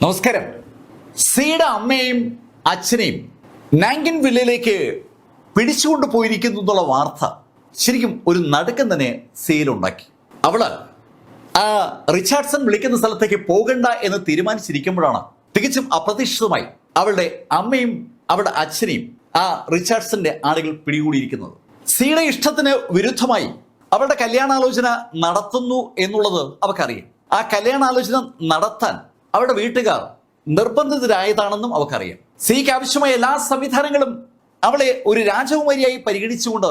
നമസ്കാരം. സിയുടെ അമ്മയും അച്ഛനെയും നാങ്കിൻ വില്ലയിലേക്ക് പിടിച്ചുകൊണ്ട് പോയിരിക്കുന്നു എന്നുള്ള വാർത്ത ശരിക്കും ഒരു നടുക്കം തന്നെ സിയിലുണ്ടാക്കി. അവള് ആ റിച്ചാർഡ്സൺ വിളിക്കുന്ന സ്ഥലത്തേക്ക് പോകണ്ട എന്ന് തീരുമാനിച്ചിരിക്കുമ്പോഴാണ് തികച്ചും അപ്രതീക്ഷിതമായി അവളുടെ അമ്മയും അവളുടെ അച്ഛനെയും ആ റിച്ചാർഡ്സന്റെ ആളുകൾ പിടികൂടിയിരിക്കുന്നത്. സിയുടെ ഇഷ്ടത്തിന് വിരുദ്ധമായി അവളുടെ കല്യാണാലോചന നടത്തുന്നു എന്നുള്ളത് അവൾക്കറിയാം. ആ കല്യാണാലോചന നടത്താൻ അവരുടെ വീട്ടുകാർ നിർബന്ധിതരായതാണെന്നും അവൾക്കറിയാം. സിക്ക് ആവശ്യമായ എല്ലാ സംവിധാനങ്ങളും അവളെ ഒരു രാജകുമാരിയായി പരിഗണിച്ചുകൊണ്ട്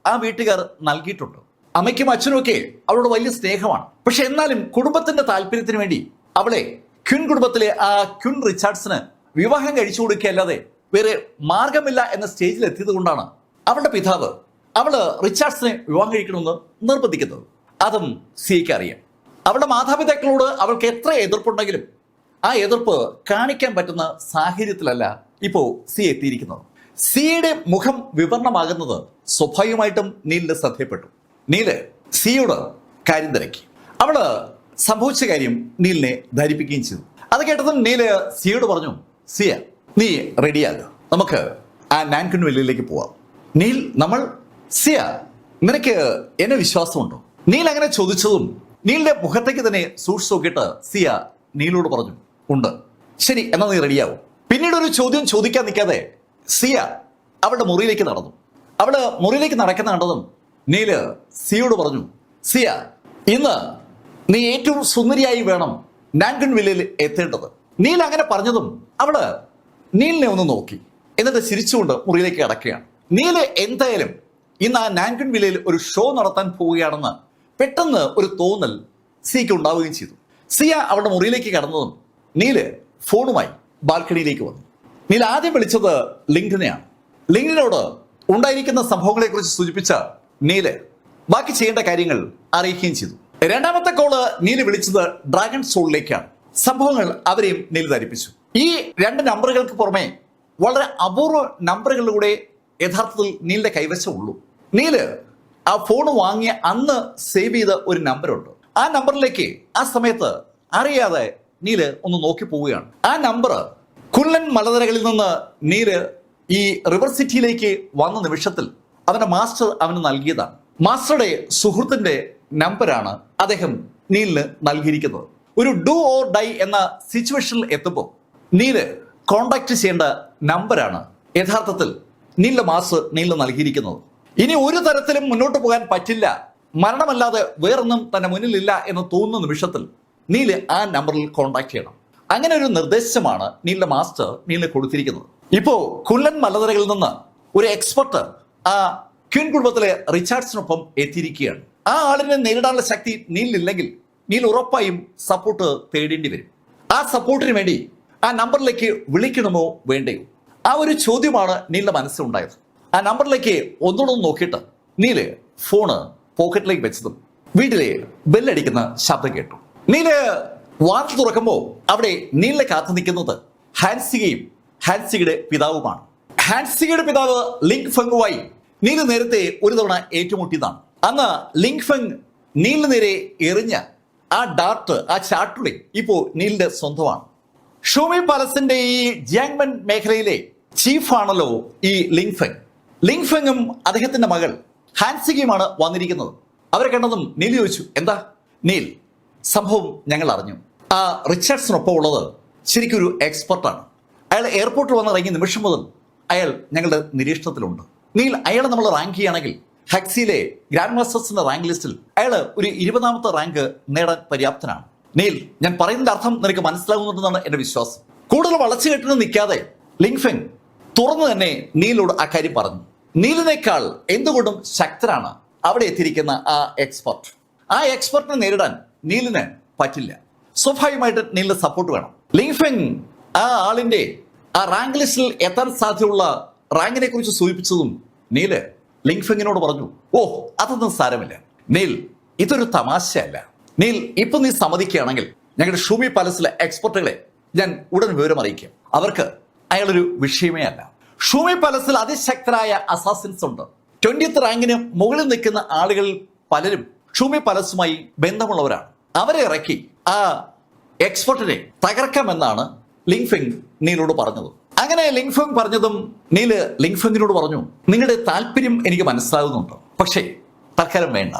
ആ വീട്ടുകാർ നൽകിയിട്ടുണ്ട്. അമ്മയ്ക്കും അച്ഛനും ഒക്കെ അവളോട് വലിയ സ്നേഹമാണ്. പക്ഷെ എന്നാലും കുടുംബത്തിന്റെ താല്പര്യത്തിന് വേണ്ടി അവളെ ക്വിൻ കുടുംബത്തിലെ ആ ക്വിൻ റിച്ചാർഡ്സിന് വിവാഹം കഴിച്ചു കൊടുക്കുകയല്ലാതെ വേറെ മാർഗമില്ല എന്ന സ്റ്റേജിൽ എത്തിയത് കൊണ്ടാണ് അവളുടെ പിതാവ് അവള് റിച്ചാർഡ്സിനെ വിവാഹം കഴിക്കണമെന്ന് നിർബന്ധിക്കുന്നത്. അതും സിക്ക് അറിയാം. അവളുടെ മാതാപിതാക്കളോട് അവൾക്ക് എത്ര എതിർപ്പുണ്ടെങ്കിലും ആ എതിർപ്പ് കാണിക്കാൻ പറ്റുന്ന സാഹചര്യത്തിലല്ല ഇപ്പോ സി എത്തിയിരിക്കുന്നത്. സിയുടെ മുഖം വിവരണമാകുന്നത് സ്വാഭാവികമായിട്ടും നീലിന് ശ്രദ്ധയപ്പെട്ടു. നീല് സിയോട് കാര്യം തിരക്കി. അവള് സംഭവിച്ച കാര്യം നീലിനെ ധരിപ്പിക്കുകയും ചെയ്തു. അത് കേട്ടതും നീല് സിയോട് പറഞ്ഞു, സിയ നീ റെഡിയാകുക, നമുക്ക് ആ നാൻകിൻ വില്ലയിലേക്ക് പോവാം. നീൽ നമ്മൾ സിയ നിനക്ക് എന്നെ വിശ്വാസമുണ്ടോ? നീൽ അങ്ങനെ ചോദിച്ചതും നീലിന്റെ മുഖത്തേക്ക് തന്നെ സൂക്ഷിച്ചു നോക്കിയിട്ട് സിയ നീലോട് പറഞ്ഞു, ഉണ്ട്. ശരി, എന്നാൽ നീ റെഡിയാവും. പിന്നീട് ഒരു ചോദ്യം ചോദിക്കാൻ നിൽക്കാതെ സിയ അവളുടെ മുറിയിലേക്ക് നടന്നു. അവള് മുറിയിലേക്ക് നടക്കുന്ന കണ്ടതും നീല് സിയോട് പറഞ്ഞു, സിയ ഇന്ന് നീ ഏറ്റവും സുന്ദരിയായി വേണം നാൻകിൻ വില്ലയിൽ എത്തേണ്ടത്. നീൽ അങ്ങനെ പറഞ്ഞതും അവള് നീലിനെ ഒന്ന് നോക്കി, എന്നിട്ട് ചിരിച്ചുകൊണ്ട് മുറിയിലേക്ക് കടക്കുകയാണ്. നീല് എന്തായാലും ഇന്ന് ആ നാൻകിൻ വില്ലയിൽ ഒരു ഷോ നടത്താൻ പോവുകയാണെന്ന് പെട്ടെന്ന് ഒരു തോന്നൽ സിക്ക് ഉണ്ടാവുകയും ചെയ്തു. സിയ അവളുടെ മുറിയിലേക്ക് കടന്നതും നീല് ഫോണുമായി ബാൽക്കണിയിലേക്ക് വന്നു. നീൽ ആദ്യം വിളിച്ചത് ലിങ്ക്ഡിനെയാണ്. ലിങ്ക്ഡിനോട് ഉണ്ടായിരിക്കുന്ന സംഭവങ്ങളെക്കുറിച്ച് സൂചിപ്പിച്ച നീല് ബാക്കി ചെയ്യേണ്ട കാര്യങ്ങൾ അറിയിക്കുകയും ചെയ്തു. രണ്ടാമത്തെ കോള് നീല് വിളിച്ചത് ഡ്രാഗൺ സോളിലേക്കാണ്. സംഭവങ്ങൾ അവരെയും നീല് ധരിപ്പിച്ചു. ഈ രണ്ട് നമ്പറുകൾക്ക് പുറമെ വളരെ അപൂർവ നമ്പറുകളിലൂടെ യഥാർത്ഥത്തിൽ നീലിന്റെ കൈവശമുള്ളൂ. നീല് ആ ഫോൺ വാങ്ങിയ അന്ന് സേവ് ചെയ്ത ഒരു നമ്പറുണ്ട്. ആ നമ്പറിലേക്ക് ആ സമയത്ത് അറിയാതെ നീല് ഒന്ന് നോക്കി പോവുകയാണ്. ആ നമ്പർ കുല്ലൻ മലനിരകളിൽ നിന്ന് നീല് ഈ റിവർ സിറ്റിയിലേക്ക് വന്ന നിമിഷത്തിൽ അവന്റെ മാസ്റ്റർ അവന് നൽകിയതാണ്. മാസ്റ്ററുടെ സുഹൃത്തിന്റെ നമ്പറാണ് അദ്ദേഹം നീലിന് നൽകിയിരിക്കുന്നത്. ഒരു ഡു ഓർ ഡൈ എന്ന സിറ്റുവേഷനിൽ എത്തുമ്പോൾ നീല് കോണ്ടാക്ട് ചെയ്യേണ്ട നമ്പറാണ് യഥാർത്ഥത്തിൽ നീലിന്റെ മാസ്റ്റർ നീലിന് നൽകിയിരിക്കുന്നത്. ഇനി ഒരു തരത്തിലും മുന്നോട്ട് പോകാൻ പറ്റില്ല, മരണമല്ലാതെ വേറൊന്നും തന്നെ മുന്നിലില്ല എന്ന് തോന്നുന്ന നിമിഷത്തിൽ നീല് ആ നമ്പറിൽ കോണ്ടാക്ട് ചെയ്യണം. അങ്ങനെ ഒരു നിർദ്ദേശമാണ് നീലിന്റെ മാസ്റ്റർ നീലിന് കൊടുത്തിരിക്കുന്നത്. ഇപ്പോ കുല്ലൻ മലനിരകളിൽ നിന്ന് ഒരു എക്സ്പെർട്ട് ആ ക്വീൻ കുടുംബത്തിലെ റിച്ചാർഡ്സിനൊപ്പം എത്തിയിരിക്കുകയാണ്. ആ ആളിനെ നേരിടാനുള്ള ശക്തി നീലിനില്ലെങ്കിൽ നീൽ ഉറപ്പായും സപ്പോർട്ട് തേടേണ്ടി വരും. ആ സപ്പോർട്ടിന് വേണ്ടി ആ നമ്പറിലേക്ക് വിളിക്കണമോ വേണ്ടയോ, ആ ഒരു ചോദ്യമാണ് നീലിന്റെ മനസ്സിലുണ്ടായത്. ആ നമ്പറിലേക്ക് ഒന്നുകൂടെ നോക്കിയിട്ട് നീല് ഫോണ് പോക്കറ്റിലേക്ക് വെച്ചതും വീട്ടിലെ ബെല്ലടിക്കുന്ന ശബ്ദം കേട്ടു. നീല് വാതിൽ തുറക്കുമ്പോൾ അവിടെ നീലിനെ കാത്തു നിൽക്കുന്നത് ഹാൻസികയും ഹാൻസികയുടെ പിതാവുമാണ്. ഹാൻസികയുടെ പിതാവ് ലിങ് ഫെങ്ങുമായി നീല് നേരത്തെ ഒരു തവണ ഏറ്റുമുട്ടിയതാണ്. അന്ന് ലിങ് ഫെങ് നീലിന് നേരെ എറിഞ്ഞ ആ ഡാർട്ട്, ആ ചാട്ടുളി ഇപ്പോൾ നീലിന്റെ സ്വന്തമാണ്. ഷൂമി പാലസിന്റെ ഈ ജിയാങ്മൻ മേഖലയിലെ ചീഫാണല്ലോ ഈ ലിങ് ഫെങ്. ലിങ് ഫെങ്ങും അദ്ദേഹത്തിന്റെ മകൾ ഹാൻസികയുമാണ് വന്നിരിക്കുന്നത്. അവരെ കണ്ടതും നീൽ ചോദിച്ചു, എന്താ? നീൽ, സംഭവം ഞങ്ങൾ അറിഞ്ഞു. ആ റിച്ചാർഡ്സിനൊപ്പം ഉള്ളത് ശരിക്കും ഒരു എക്സ്പെർട്ടാണ്. അയാൾ എയർപോർട്ടിൽ വന്ന് ഇറങ്ങിയ നിമിഷം മുതൽ അയാൾ ഞങ്ങളുടെ നിരീക്ഷണത്തിലുണ്ട്. നീൽ, അയാളെ നമ്മൾ റാങ്ക് ചെയ്യുകയാണെങ്കിൽ ഹക്സിയിലെ ഗ്രാൻഡ് മാസ്റ്റേഴ്സിന്റെ റാങ്ക് ലിസ്റ്റിൽ അയാൾ ഒരു 20ാമത്തെ റാങ്ക് നേടാൻ പര്യാപ്തനാണ്. നീൽ, ഞാൻ പറയുന്നതിന്റെ അർത്ഥം നിനക്ക് മനസ്സിലാകുന്നുണ്ടെന്നാണ് എന്റെ വിശ്വാസം. കൂടുതൽ വളച്ചു കെട്ടിന് നിൽക്കാതെ ലിങ് ഫെങ് തുറന്നു തന്നെ നീലിനോട് ആ കാര്യം പറഞ്ഞു. നീലിനേക്കാൾ എന്തുകൊണ്ടും ശക്തരാണ് അവിടെ എത്തിയിരിക്കുന്ന ആ എക്സ്പെർട്ട്. ആ എക്സ്പെർട്ടിനെ നേരിടാൻ നീലിന് പറ്റില്ല. സ്വാഭാവികമായിട്ട് നീലിന് സപ്പോർട്ട് വേണം. ലിങ് ഫെങ് ആ ആളിന്റെ ആ റാങ്ക് ലിസ്റ്റിൽ എത്താൻ സാധ്യതയുള്ള റാങ്കിനെ കുറിച്ച് സൂചിപ്പിച്ചതും നീല് ലിങ് ഫെങ്ങിനോട് പറഞ്ഞു, ഓ അതൊന്നും സാരമില്ല നീൽ, ഇതൊരു തമാശയല്ല. നീൽ, ഇപ്പൊ നീ സമ്മതിക്കുകയാണെങ്കിൽ ഞങ്ങളുടെ ഷൂമി പാലസിലെ എക്സ്പെർട്ടുകളെ ഞാൻ ഉടൻ വിവരം അറിയിക്കാം. അവർക്ക് അയാളൊരു വിഷയമേ അല്ല. ഷൂമി പാലസിൽ അതിശക്തരായ അസാസിൻസ് ഉണ്ട്. 20th റാങ്കിന് മുകളിൽ നിൽക്കുന്ന ആളുകളിൽ പലരും ഷൂമി പാലസുമായി ബന്ധമുള്ളവരാണ്. അവരെ ഇറക്കി ആ എക്സ്പോർട്ടിനെ തകർക്കാമെന്നാണ് ലിങ്ഫെങ് നീലോട് പറഞ്ഞത്. അങ്ങനെ ലിങ്ഫെങ് പറഞ്ഞതും നീല് ലിങ്ഫെങ്ങിനോട് പറഞ്ഞു, നിങ്ങളുടെ താല്പര്യം എനിക്ക് മനസ്സിലാകുന്നുണ്ട്, പക്ഷേ തൽക്കാലം വേണ്ട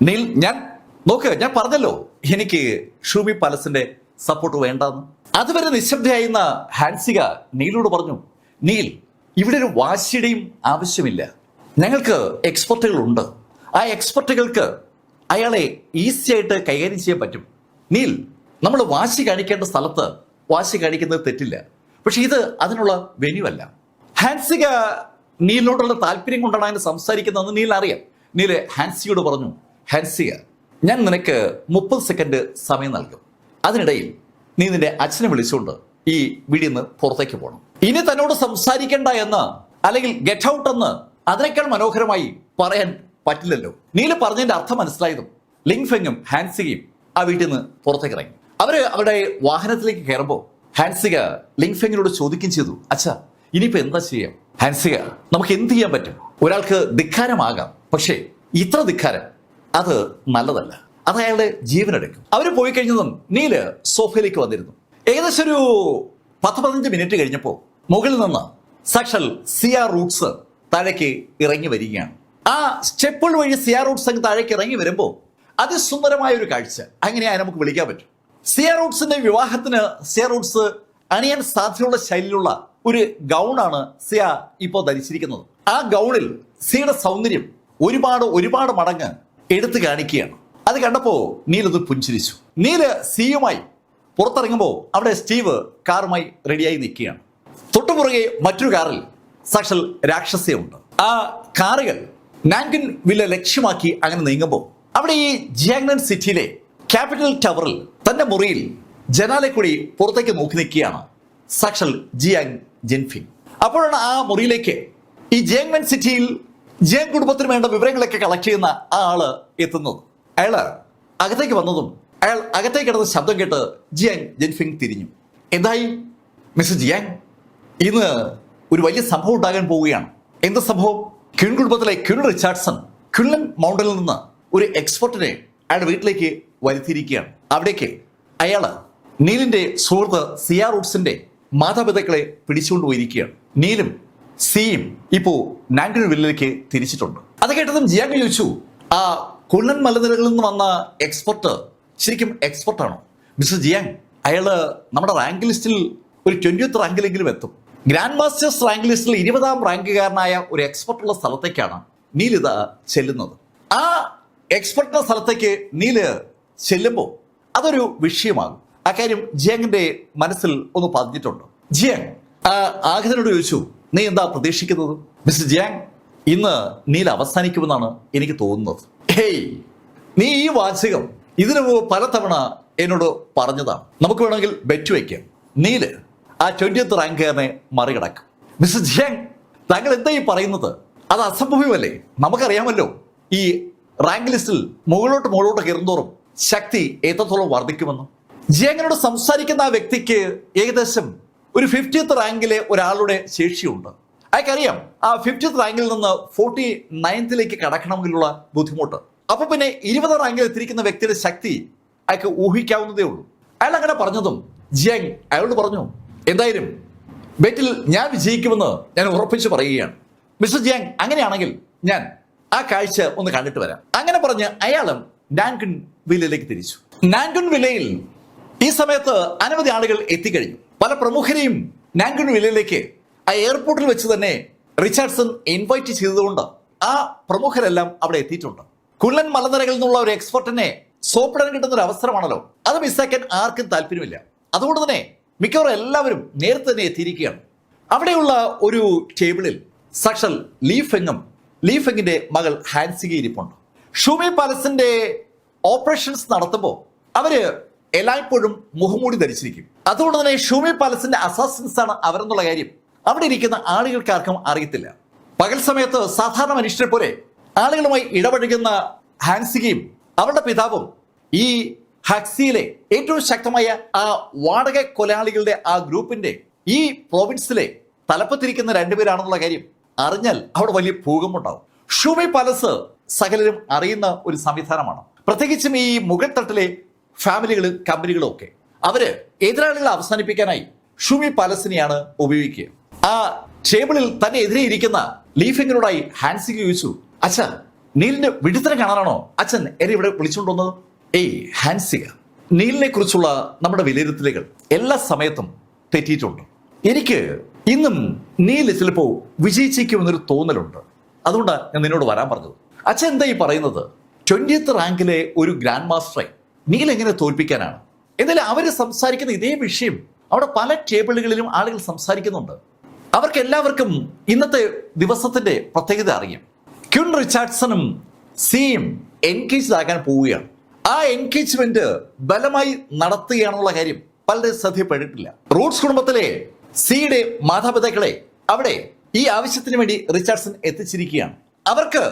നീൽ. ഞാൻ പറഞ്ഞല്ലോ എനിക്ക് ഷൂമി പാലസിന്റെ സപ്പോർട്ട് വേണ്ടെന്ന്. അതുവരെ നിശബ്ദയായിരുന്ന ഹാൻസിക നീലോട് പറഞ്ഞു, നീൽ, ഇവിടെ ഒരു വാശിയുടെയും ആവശ്യമില്ല. ഞങ്ങൾക്ക് എക്സ്പെർട്ടുകളുണ്ട്. ആ എക്സ്പെർട്ടുകൾക്ക് അയാളെ ഈസി ആയിട്ട് കൈകാര്യം ചെയ്യാൻ പറ്റും. നീൽ, നമ്മൾ വാശി കാണിക്കേണ്ട സ്ഥലത്ത് വാശി കാണിക്കുന്നത് തെറ്റില്ല, പക്ഷെ ഇത് അതിനുള്ള വെന്യൂ അല്ല. ഹാൻസിക നീലിനോടുള്ള താല്പര്യം കൊണ്ടാണ് അതിന് സംസാരിക്കുന്നതെന്ന് നീൽ അറിയാം. നീല് ഹാൻസിയോട് പറഞ്ഞു, ഹാൻസിക, ഞാൻ നിനക്ക് 30 സെക്കൻഡ് സമയം നൽകും. അതിനിടയിൽ നീ നിന്റെ അച്ഛനെ വിളിച്ചുകൊണ്ട് ഈ വീടിൽ നിന്ന് പുറത്തേക്ക് പോകണം. ഇനി തന്നോട് സംസാരിക്കേണ്ട എന്ന് അല്ലെങ്കിൽ ഗെറ്റ് ഔട്ട് എന്ന് അതിനേക്കാൾ മനോഹരമായി പറയാൻ പറ്റില്ലല്ലോ. നീല് പറഞ്ഞതിന്റെ അർത്ഥം മനസ്സിലായതും ലിങ്ഫെങ്ങും ഹാൻസികയും ആ വീട്ടിൽ നിന്ന് പുറത്തേക്ക് ഇറങ്ങി. അവരുടെ വാഹനത്തിലേക്ക് കയറുമ്പോൾ ഹാൻസിക ലിങ്ഫെങ്ങിനോട് ചോദിക്കുകയും ചെയ്തു, അച്ഛാ, ഇനിയിപ്പോ എന്താ ചെയ്യാം? ഹാൻസിക, നമുക്ക് എന്ത് ചെയ്യാൻ പറ്റും? ഒരാൾക്ക് ധിക്കാരമാകാം, പക്ഷേ ഇത്ര ധിക്കാരം അത് നല്ലതല്ല. അത് അയാളുടെ ജീവനെടുക്കും. അവർ പോയി കഴിഞ്ഞതും നീല് സോഫയിലേക്ക് വന്നിരുന്നു. ഏകദേശം ഒരു 10-15 മിനിറ്റ് കഴിഞ്ഞപ്പോൾ മുകളിൽ നിന്ന് സാക്ഷാൽ സിയാ റൂട്ട്സ് താഴേക്ക് ഇറങ്ങി വരികയാണ്. ആ സ്റ്റെപ്പുകൾ വഴി സിയാ റൂട്ട്സ് അങ്ങ് താഴേക്ക് ഇറങ്ങി വരുമ്പോൾ അതിസുന്ദരമായ ഒരു കാഴ്ച, അങ്ങനെയായി നമുക്ക് വിളിക്കാൻ പറ്റും. സിയാ റൂട്ട്സിന്റെ വിവാഹത്തിന് സിയാ റൂട്ട്സ് അണിയാൻ സാധ്യതയുള്ള ശൈലിയിലുള്ള ഒരു ഗൗണാണ് സിയ ഇപ്പോൾ ധരിച്ചിരിക്കുന്നത്. ആ ഗൗണിൽ സിയുടെ സൗന്ദര്യം ഒരുപാട് മടങ്ങ് എടുത്തു കാണിക്കുകയാണ്. അത് കണ്ടപ്പോ നീലത് പുഞ്ചിരിച്ചു. നീല് സിയുമായി പുറത്തിറങ്ങുമ്പോൾ അവിടെ സ്റ്റീവ് കാറുമായി റെഡിയായി നിൽക്കുകയാണ്. തൊട്ടുപുറകെ മറ്റൊരു കാറിൽ സാക്ഷൽ രാക്ഷസയുണ്ട്. ആ കാറുകൾ നാങ്കിൻ വില്ല ലക്ഷ്യമാക്കി അങ്ങനെ നീങ്ങുമ്പോൾ അവിടെ ഈ ജിയാങ്നൻ സിറ്റിയിലെ ക്യാപിറ്റൽ ടവറിൽ തന്റെ മുറിയിൽ ജനാലെ കൂടി പുറത്തേക്ക് നോക്കി നിൽക്കുകയാണ് സാക്ഷൽ ജിയാങ് ജെൻഫിങ്. അപ്പോഴാണ് ആ മുറിയിലേക്ക് ഈ ജിയാങ്നൻ സിറ്റിയിൽ ജിയാങ് കുടുംബത്തിന് വേണ്ട വിവരങ്ങളൊക്കെ കളക്ട് ചെയ്യുന്ന ആ ആള് എത്തുന്നത്. അയാള് അകത്തേക്ക് വന്നതും അയാൾ അകത്തേക്ക് കിടന്ന ശബ്ദം കേട്ട് ജിയാങ് ജെൻഫിങ് തിരിഞ്ഞു. എന്തായി മിസ്റ്റർ ജിയാങ്? ഇന്ന് ഒരു വലിയ സംഭവം ഉണ്ടാകാൻ പോവുകയാണ്. എന്ത് സംഭവം? ക്യൂൻ കുടുംബത്തിലെ ക്യൂൻ റിച്ചാർഡ്സൺ ക്യുൻലൻ മൗണ്ടനിൽ നിന്ന് ഒരു എക്സ്പെർട്ടിനെ അയാളുടെ വീട്ടിലേക്ക് വരുത്തിയിരിക്കുകയാണ്. അവിടേക്ക് അയാള് നീലിന്റെ സുഹൃത്ത് സിയാ റൂട്ട്സിന്റെ മാതാപിതാക്കളെ പിടിച്ചുകൊണ്ടുപോയിരിക്കുകയാണ്. നീലും സിയും ഇപ്പോ നാങ്കിൻ വില്ലയിലേക്ക് തിരിച്ചിട്ടുണ്ട്. അത് കേട്ടതും ജിയാങ് ചോദിച്ചു, ആ കുണ്ണൻ മലനിരകളിൽ നിന്ന് വന്ന എക്സ്പെർട്ട് ശരിക്കും എക്സ്പെർട്ടാണോ? മിസ്റ്റർ ജിയാങ്, അയാള് നമ്മുടെ റാങ്ക് ലിസ്റ്റിൽ ഒരു 20th റാങ്കിലെങ്കിലും എത്തും. ഗ്രാൻഡ് മാസ്റ്റേഴ്സ് റാങ്ക് ലിസ്റ്റിൽ 20ാം റാങ്കുകാരനായ ഒരു എക്സ്പെർട്ടുള്ള സ്ഥലത്തേക്കാണ് നീലിത ചെല്ലുന്നത്. ആ എക്സ്പെർട്ടിന്റെ സ്ഥലത്തേക്ക് നീല് ചെല്ലുമ്പോൾ അതൊരു വിഷയമാകും. അക്കാര്യം ജിയാങ്ങിന്റെ മനസ്സിൽ ഒന്ന് പതിഞ്ഞിട്ടുണ്ട്. ജിയാങ് ആഗതനോട് ചോദിച്ചു, നീ എന്താ പ്രതീക്ഷിക്കുന്നത്? മിസ്റ്റർ ജിയാങ്, ഇന്ന് നീല അവസാനിക്കുമെന്നാണ് എനിക്ക് തോന്നുന്നത്. ഹേയ്, നീ ഈ വാചകം ഇതിനു മുമ്പ് പലതവണ എന്നോട് പറഞ്ഞതാണ്. നമുക്ക് വേണമെങ്കിൽ ബെറ്റ് വയ്ക്കാം, നീല് ആ 20th റാങ്കുകാരനെ മറികടക്കും. മിസ്റ്റർ ജിയാങ്, താങ്കൾ എന്താ ഈ പറയുന്നത്? അത് അസംഭവ്യമല്ലേ? നമുക്കറിയാമല്ലോ ഈ റാങ്ക് ലിസ്റ്റിൽ മുകളിലോട്ട് കയറുന്തോറും ശക്തി എത്രത്തോളം വർദ്ധിക്കുമെന്ന്. ജിയാങ്ങിനോട് സംസാരിക്കുന്ന ആ വ്യക്തിക്ക് ഏകദേശം ഒരു 50th റാങ്കിലെ ഒരാളുടെ ശേഷിയുണ്ട്. അയാൾക്കറിയാം ആ 50th റാങ്കിൽ നിന്ന് 49th കടക്കണമെങ്കിലുള്ള ബുദ്ധിമുട്ട്. അപ്പൊ പിന്നെ 20ാം റാങ്കിൽ എത്തിയിരിക്കുന്ന വ്യക്തിയുടെ ശക്തി അയാൾക്ക് ഊഹിക്കാവുന്നതേ ഉള്ളൂ. അയാൾ അങ്ങനെ പറഞ്ഞതും ജിയാങ് അയാളോട് പറഞ്ഞു, എന്തായാലും ബെറ്റിൽ ഞാൻ വിജയിക്കുമെന്ന് ഞാൻ ഉറപ്പിച്ച് പറയുകയാണ്. മിസ്റ്റർ ജിയാങ്, അങ്ങനെയാണെങ്കിൽ ഞാൻ ആ കാഴ്ച ഒന്ന് കണ്ടിട്ട് വരാം. അങ്ങനെ പറഞ്ഞ് അയാളും നാങ്കിൻ വില്ലയിലേക്ക് തിരിച്ചു. നാങ്കിൻ വില്ലയിൽ ഈ സമയത്ത് അനവധി ആളുകൾ എത്തിക്കഴിഞ്ഞു. പല പ്രമുഖരെയും നാങ്കിൻ വില്ലയിലേക്ക് ആ എയർപോർട്ടിൽ വെച്ച് തന്നെ റിച്ചാർഡ്സൺ ഇൻവൈറ്റ് ചെയ്തതുകൊണ്ട് ആ പ്രമുഖരെല്ലാം അവിടെ എത്തിയിട്ടുണ്ട്. കുള്ളൻ മലനിരകളിൽ നിന്നുള്ള ഒരു എക്സ്പെർട്ടിനെ സോപ്പിടാൻ കിട്ടുന്ന ഒരു അവസരമാണല്ലോ, അത് മിസ്സാക്കാൻ ആർക്കും താല്പര്യമില്ല. അതുകൊണ്ട് തന്നെ മിക്കവാറും എല്ലാവരും നേരത്തെ തന്നെ എത്തിയിരിക്കുകയാണ്. അവിടെയുള്ള ഒരു ടേബിളിൽ സാക്ഷൽ ലീഫെങ്ങിന്റെ മകൾ ഹാൻസിക ഇരിപ്പുണ്ട്. ഷൂമി പാലസിന്റെ ഓപ്പറേഷൻസ് നടത്തുമ്പോൾ അവര് എല്ലായ്പ്പോഴും മുഖംമൂടി ധരിച്ചിരിക്കും. അതുകൊണ്ട് തന്നെ ഷൂമി പാലസിന്റെ അസാസിൻസ് ആണ് അവരെന്നുള്ള കാര്യം അവിടെ ഇരിക്കുന്ന ആളുകൾക്ക് ആർക്കും അറിയത്തില്ല. പകൽ സമയത്ത് സാധാരണ മനുഷ്യരെ പോലെ ആളുകളുമായി ഇടപഴകുന്ന ഹാൻസികയും അവരുടെ പിതാവും ഈ ഹക്സിയിലെ ഏറ്റവും ശക്തമായ ആ വാടക കൊലയാളികളുടെ ആ ഗ്രൂപ്പിന്റെ ഈ പ്രോവിൻസിലെ തലപ്പത്തിരിക്കുന്ന രണ്ടുപേരാണെന്നുള്ള കാര്യം അറിഞ്ഞാൽ അവിടെ വലിയ ഭൂകമ്പമുണ്ടാവും. ഷൂമി പാലസ് സകലരും അറിയുന്ന ഒരു സംവിധാനമാണ്. പ്രത്യേകിച്ചും ഈ മുകൾ തട്ടിലെ ഫാമിലികളും കമ്പനികളും ഒക്കെ അവര് എതിരാളികളെ അവസാനിപ്പിക്കാനായി ഷൂമി പാലസിനെയാണ് ഉപയോഗിക്കുക. ആ ടേബിളിൽ തന്നെ എതിരെ ഇരിക്കുന്ന ലീഫിങ്ങിനോടായി ഹാൻസിക ചോദിച്ചു, അച്ഛാ നീലിന്റെ വിടുത്തരം കാണാനാണോ അച്ഛൻ എന്നെ ഇവിടെ വിളിച്ചുകൊണ്ടുവന്നത്? ഏയ് ഹാൻസിക, നീലിനെ കുറിച്ചുള്ള നമ്മുടെ വിലയിരുത്തലുകൾ എല്ലാ സമയത്തും തെറ്റിയിട്ടുണ്ട്. എനിക്ക് ഇന്നും നീൽ ചിലപ്പോ വിജയിച്ചേക്കുമെന്നൊരു തോന്നലുണ്ട്. അതുകൊണ്ടാണ് ഞാൻ നിന്നോട് വരാൻ പറഞ്ഞത്. അച്ഛൻ എന്താ ഈ പറയുന്നത്? 20th റാങ്കിലെ ഒരു ഗ്രാൻഡ് മാസ്റ്ററെ നീൽ എങ്ങനെ തോൽപ്പിക്കാനാണ്? എന്നാലും അവര് സംസാരിക്കുന്ന ഇതേ വിഷയം അവിടെ പല ടേബിളുകളിലും ആളുകൾ സംസാരിക്കുന്നുണ്ട്. അവർക്ക് എല്ലാവർക്കും ഇന്നത്തെ ദിവസത്തിന്റെ പ്രത്യേകത അറിയാം. ക്വിൻ റിച്ചാർഡ്സണും സിയും എൻഗേജ് ആകാൻ പോവുകയാണ്. ആ എൻഗേജ്മെന്റ് ബലമായി നടത്തുകയാണെന്നുള്ള കാര്യം പലരും ശ്രദ്ധപ്പെട്ടിട്ടില്ല. റൂട്ട്സ് കുടുംബത്തിലെ സിയുടെ മാതാപിതാക്കളെ അവിടെ ഈ ആവശ്യത്തിന് വേണ്ടി റിച്ചാർഡ്സൺ എത്തിച്ചിരിക്കുകയാണ്. അവർക്ക്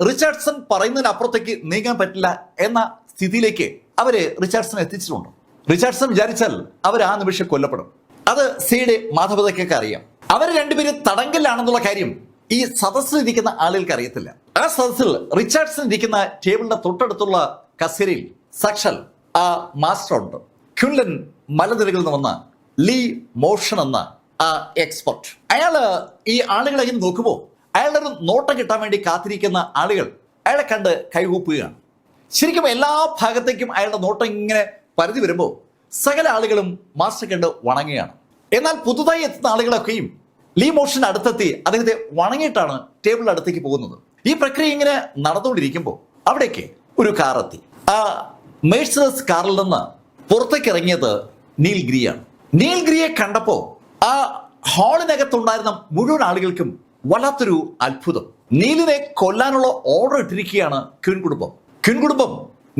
റിച്ചാർഡ്സൺ പറയുന്നതിനപ്പുറത്തേക്ക് നീങ്ങാൻ പറ്റില്ല എന്ന സ്ഥിതിയിലേക്ക് അവര് റിച്ചാർഡ്സൺ എത്തിച്ചിട്ടുണ്ട്. റിച്ചാർഡ്സൺ വിചാരിച്ചാൽ അവർ ആ നിമിഷം കൊല്ലപ്പെടും. അത് സിയുടെ മാതാപിതാക്കൾക്ക് അറിയാം. അവർ രണ്ടുപേരും തടങ്കലിലാണെന്നുള്ള കാര്യം ഈ സദസ്സിൽ ഇരിക്കുന്ന ആളുകൾക്ക് അറിയത്തില്ല. ആ സദസ്സിൽ റിച്ചാർഡ്സൺ ഇരിക്കുന്ന ടേബിളിന്റെ തൊട്ടടുത്തുള്ള കസേരയിൽ സാക്ഷാൽ ആ മാസ്റ്റർ ഉണ്ട്. ക്വിൻലൻ മലനിരകളിൽ നിന്ന് വന്ന ലീ മോഷൻ എന്ന ആ എക്സ്പെർട്ട്. അയാള് ഈ ആളുകളെ ഇങ്ങനെ നോക്കുമ്പോൾ അയാളുടെ ഒരു നോട്ടം കിട്ടാൻ വേണ്ടി കാത്തിരിക്കുന്ന ആളുകൾ അയാളെ കണ്ട് കൈകൂപ്പുകയാണ്. ശരിക്കും എല്ലാ ഭാഗത്തേക്കും അയാളുടെ നോട്ടം ഇങ്ങനെ പരിധി വരുമ്പോൾ സകല ആളുകളും മാസ്റ്റർ കണ്ട് വണങ്ങുകയാണ്. എന്നാൽ പുതുതായി എത്തുന്ന ആളുകളൊക്കെയും ലീ മോഷൻ അടുത്തെത്തി അദ്ദേഹത്തെ വണങ്ങിയിട്ടാണ് ടേബിളിന്റെ അടുത്തേക്ക് പോകുന്നത്. ഈ പ്രക്രിയ ഇങ്ങനെ നടന്നുകൊണ്ടിരിക്കുമ്പോൾ അവിടേക്ക് ഒരു കാർ എത്തി. ആ മെഴ്സിഡസ് കാറിൽ നിന്ന് പുറത്തേക്ക് ഇറങ്ങിയത് നീൽ ഗ്രിയാണ്. നീൽ ഗ്രിയെ കണ്ടപ്പോ ആ ഹാളിനകത്തുണ്ടായിരുന്ന മുഴുവൻ ആളുകൾക്കും വല്ലാത്തൊരു അത്ഭുതം. നീലിനെ കൊല്ലാനുള്ള ഓർഡർ ഇട്ടിരിക്കുകയാണ് ക്വിൻ കുടുംബം. ക്വിൻ കുടുംബം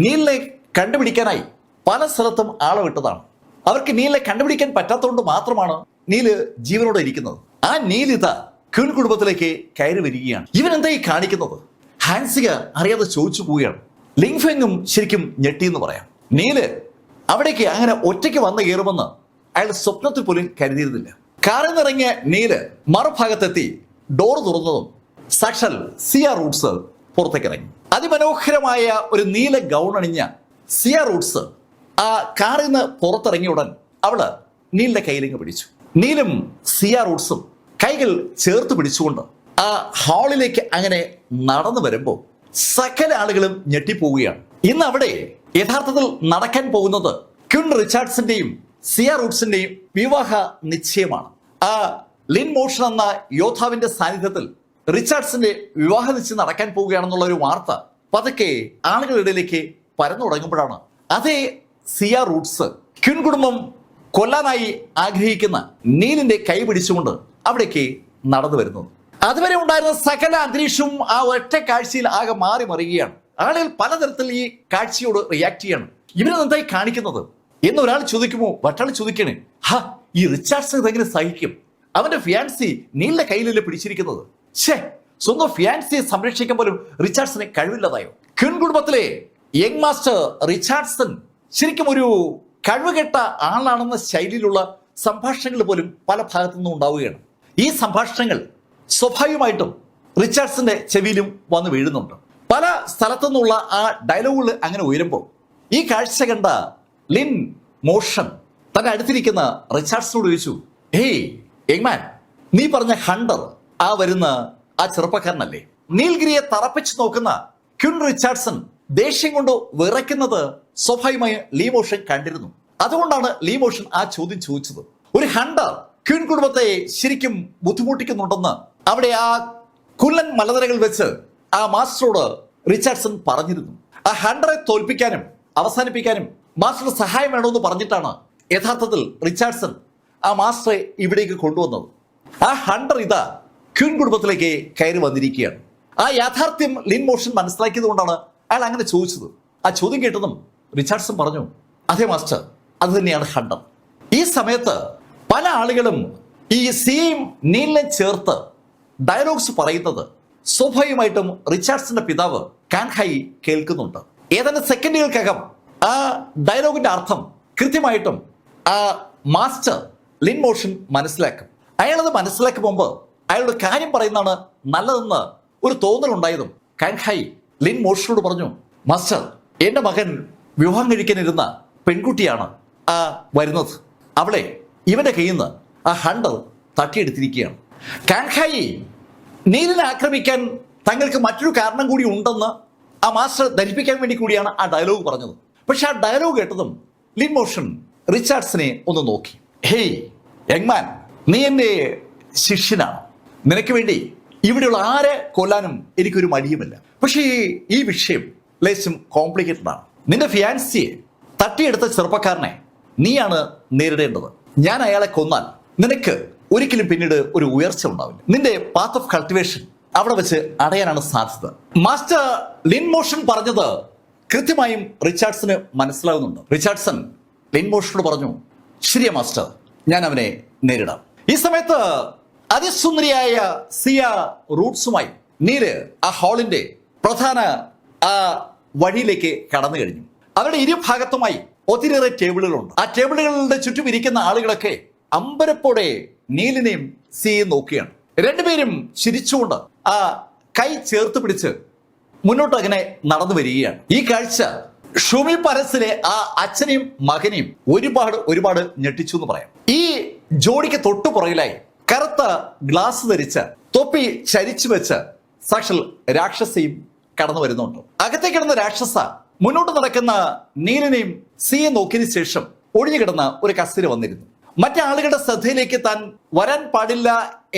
നീലിനെ കണ്ടുപിടിക്കാനായി പല സ്ഥലത്തും ആളെ വിട്ടതാണ്. അവർക്ക് നീലിനെ കണ്ടുപിടിക്കാൻ പറ്റാത്തതുകൊണ്ട് മാത്രമാണ് നീല് ജീവനോടെ ഇരിക്കുന്നത്. ആ നീലിത ക്വിൻ കുടുംബത്തിലേക്ക് കയറി വരികയാണ്. ഇവൻ എന്താ ഈ കാണിക്കുന്നത്? ഹാൻസിക അറിയാതെ ചോദിച്ചു പോവുകയാണ്. ലിങ്ഫെങ്ങും ശരിക്കും ഞെട്ടിയെന്ന് പറയാം. നീല് അവിടേക്ക് അങ്ങനെ ഒറ്റയ്ക്ക് വന്ന് കയറുമെന്ന് അയാൾ സ്വപ്നത്തിൽ പോലും കരുതിയിരുന്നില്ല. കാറിൽ നിന്നിറങ്ങിയ നീല് മറുഭാഗത്തെത്തി ഡോർ തുറന്നതും സാക്ഷാൽ സിയ റൂട്ട്സ് പുറത്തേക്ക് ഇറങ്ങി. അതിമനോഹരമായ ഒരു നീല ഗൗൺ അണിഞ്ഞ സിയ റൂട്ട്സ് ആ കാറിൽ നിന്ന് പുറത്തിറങ്ങിയ ഉടൻ അവള് നീലിന്റെ കയ്യിലേക്ക് പിടിച്ചു. നീലും സിയ റൂട്ട്സും കൈകൾ ചേർത്ത് പിടിച്ചുകൊണ്ട് ആ ഹാളിലേക്ക് അങ്ങനെ നടന്നു വരുമ്പോൾ സകല ആളുകളും ഞെട്ടിപ്പോവുകയാണ്. ഇന്ന് അവിടെ യഥാർത്ഥത്തിൽ നടക്കാൻ പോകുന്നത് ക്വിൻ റിച്ചാർഡ്സിന്റെയും സിയ റൂട്ട്സിന്റെയും വിവാഹ നിശ്ചയമാണ്. ആ ലിൻ മോഷൻ എന്ന യോദ്ധാവിന്റെ സാന്നിധ്യത്തിൽ റിച്ചാർഡ്സിന്റെ വിവാഹ നിശ്ചയം നടക്കാൻ പോവുകയാണെന്നുള്ള ഒരു വാർത്ത പതുക്കെ ആളുകളുടെ ഇടയിലേക്ക് പരന്നു തുടങ്ങുമ്പോഴാണ് അതേ സിയ റൂട്ട്സ് ക്വിൻ കുടുംബം കൊല്ലാനായി ആഗ്രഹിക്കുന്ന നീലിന്റെ കൈ പിടിച്ചുകൊണ്ട് അവിടേക്ക് നടന്നു വരുന്നത്. അതുവരെ ഉണ്ടായിരുന്ന സകല അന്തരീക്ഷവും ആ ഒറ്റ കാഴ്ചയിൽ ആകെ മാറി മറിയുകയാണ്. ആളുകൾ പലതരത്തിൽ ഈ കാഴ്ചയോട് റിയാക്ട് ചെയ്യാണ്. ഇവരെന്തായി കാണിക്കുന്നത് എന്ന് ഒരാൾ ചോദിക്കുമോ മറ്റാൾ ചോദിക്കണേ, ഈ റിച്ചാർഡ്സൺ ഇതെങ്ങനെ സഹിക്കും? അവന്റെ ഫിയാൻസി നീലിന്റെ കയ്യിലല്ലേ പിടിച്ചിരിക്കുന്നത്. സ്വന്തം ഫിയാൻസിയെ സംരക്ഷിക്കാൻ പോലും റിച്ചാർഡ്സനെ കഴിവില്ലതായോ? ക്വിൻ കുടുംബത്തിലെ യങ് മാസ്റ്റർ റിച്ചാർഡ്സൺ ശരിക്കും ഒരു കഴിവുകെട്ട ആളാണെന്ന ശൈലിയിലുള്ള സംഭാഷണങ്ങൾ പോലും പല ഭാഗത്തു നിന്നും ഉണ്ടാവുകയാണ്. ഈ സംഭാഷണങ്ങൾ സ്വാഭാവികമായിട്ടും റിച്ചാർഡ്സന്റെ ചെവിയിലും വന്ന് വീഴുന്നുണ്ട്. പല സ്ഥലത്തു നിന്നുള്ള ആ ഡയലോഗുകൾ അങ്ങനെ ഉയരുമ്പോൾ ഈ കാഴ്ച കണ്ട ലിൻ മോഷൻ തന്റെ അടുത്തിരിക്കുന്ന റിച്ചാർഡ്സിനോട് ചോദിച്ചു, ഹേയ് യങ്മാൻ, നീ പറഞ്ഞ ഹണ്ടർ ആ വരുന്ന ആ ചെറുപ്പക്കാരനല്ലേ? നീൽഗിരിയെ തറപ്പിച്ചു നോക്കുന്ന ക്വിൻ റിച്ചാർഡ്സൺ ദേഷ്യം കൊണ്ട് വിറയ്ക്കുന്നത് സ്വാഭാവികമായി ലീ മോഷൻ കണ്ടിരുന്നു. അതുകൊണ്ടാണ് ലീ മോഷൻ ആ ചോദ്യം ചോദിച്ചത്. ഒരു ഹണ്ടർ ക്വിൻ കുടുംബത്തെ ശരിക്കും ബുദ്ധിമുട്ടിക്കുന്നുണ്ടെന്ന് അവിടെ ആ കുല്ലൻ മലനിരകൾ വെച്ച് ആ മാസ്റ്ററോട് റിച്ചാർഡ്സൺ പറഞ്ഞിരുന്നു. ആ ഹണ്ടറെ തോൽപ്പിക്കാനും അവസാനിപ്പിക്കാനും മാസ്റ്ററുടെ സഹായം വേണമെന്ന് പറഞ്ഞിട്ടാണ് യഥാർത്ഥത്തിൽ റിച്ചാർഡ്സൺ ആ മാസ്റ്ററെ ഇവിടേക്ക് കൊണ്ടുവന്നത്. ആ ഹണ്ടർ ഇതാ ക്വിൻ കുടുംബത്തിലേക്ക് കയറി വന്നിരിക്കുകയാണ്. ആ യാഥാർത്ഥ്യം ലിൻ മോഷൻ മനസ്സിലാക്കിയത് കൊണ്ടാണ് അയാൾ അങ്ങനെ ചോദിച്ചത്. ആ ചോദ്യം കേട്ടതും റിച്ചാർഡ്സൺ പറഞ്ഞു, അതെ മാസ്റ്റർ, അത് തന്നെയാണ് ഹണ്ടർ. ഈ സമയത്ത് പല ആളുകളും ഈ സിയും നീലിനെ ചേർത്ത് ഡയലോഗ്സ് പറയുന്നത് സ്വാഭാവികമായിട്ടും റിച്ചാർഡ്സന്റെ പിതാവ് കാൻഹായി കേൾക്കുന്നുണ്ട്. ഏതാനും സെക്കൻഡുകൾക്കകം ആ ഡയലോഗിന്റെ അർത്ഥം കൃത്യമായിട്ടും ആ മാസ്റ്റർ ലിൻ മോഷൻ മനസ്സിലാക്കും. അയാളത് മനസ്സിലാക്കും മുമ്പ് അയാളുടെ കാര്യം പറയുന്നതാണ് നല്ലതെന്ന് ഒരു തോന്നലുണ്ടായതും കാൻഹായി ലിൻ മോഷനോട് പറഞ്ഞു, മാസ്റ്റർ, എന്റെ മകൻ വിവാഹം കഴിക്കാനിരുന്ന പെൺകുട്ടിയാണ് വരുന്നത്. അവളെ ഇവന്റെ കയ്യിൽ നിന്ന് ആ ഹണ്ടർ തട്ടിയെടുത്തിരിക്കുകയാണ്. കാൻഹായി നീലിനെ ആക്രമിക്കാൻ തങ്ങൾക്ക് മറ്റൊരു കാരണം കൂടി ഉണ്ടെന്ന് ആ മാസ്റ്റർ ധരിപ്പിക്കാൻ വേണ്ടി കൂടിയാണ് ആ ഡയലോഗ് പറഞ്ഞത്. പക്ഷെ ആ ഡയലോഗ് കേട്ടതും ലിൻ മോഷൻ റിച്ചാർഡ്സിനെ ഒന്ന് നോക്കി. ഹേയ് യങ്മാൻ, നീ എൻ്റെ ശിഷ്യനാണ്. നിനക്ക് വേണ്ടി ഇവിടെയുള്ള ആരെ കൊല്ലാനും എനിക്കൊരു മടിയുമില്ല. പക്ഷേ ഈ വിഷയം ലേശം കോംപ്ലിക്കേറ്റഡ് ആണ്. നിന്റെ ഫിയാൻസിയെ തട്ടിയെടുത്ത ചെറുപ്പക്കാരനെ നീയാണ് നേരിടേണ്ടത്. ഞാൻ അയാളെ കൊന്നാൽ നിനക്ക് ഒരിക്കലും പിന്നീട് ഒരു ഉയർച്ച ഉണ്ടാവില്ല. നിന്റെ പാത്ത് ഓഫ് കൾട്ടിവേഷൻ അവിടെ വെച്ച് അടയാനാണ് സാധ്യത. മാസ്റ്റർ ലിൻ മോഷൻ പറഞ്ഞത് കൃത്യമായും റിച്ചാർഡ്സന് മനസ്സിലാകുന്നുണ്ട്. റിച്ചാർഡ്സൺ ലിൻ മോഷനോട് പറഞ്ഞു, ശരിയാ മാസ്റ്റർ, ഞാൻ അവനെ നേരിടാം. ഈ സമയത്ത് അതിസുന്ദരിയായ സിയ റൂട്ട്സുമായി നീല് ആ ഹാളിന്റെ പ്രധാന ആ വഴിയിലേക്ക് കടന്നു കഴിഞ്ഞു. അവരുടെ ഇരുഭാഗത്തുമായി ഒത്തിരിയേറെ ടേബിളുകളുണ്ട്. ആ ടേബിളുകളുടെ ചുറ്റും ഇരിക്കുന്ന ആളുകളൊക്കെ അമ്പരപ്പോടെ നീലിനെയും സിയെയും നോക്കുകയാണ്. രണ്ടുപേരും ചിരിച്ചുകൊണ്ട് ആ കൈ ചേർത്ത് പിടിച്ച് മുന്നോട്ട് അങ്ങനെ നടന്നു വരികയാണ്. ഈ കാഴ്ച ഷൂമി പാലസിലെ ആ അച്ഛനെയും മകനെയും ഒരുപാട് ഞെട്ടിച്ചു എന്ന് പറയാം. ഈ ജോഡിക്ക് തൊട്ടു പുറകിലായി കറുത്ത ഗ്ലാസ് ധരിച്ച തൊപ്പി ചരിച്ചു വെച്ച് സാക്ഷൽ രാക്ഷസിയും കടന്നു വരുന്നുണ്ട്. അകത്തേക്ക് കിടന്ന രാക്ഷസ മുന്നോട്ട് നടക്കുന്ന നീലിനെയും സിയെ നോക്കിയതിനു ശേഷം ഒഴിഞ്ഞു കിടന്ന ഒരു കസേര വന്നിരുന്നു. മറ്റാളുകളുടെ ശ്രദ്ധയിലേക്ക് താൻ വരാൻ പാടില്ല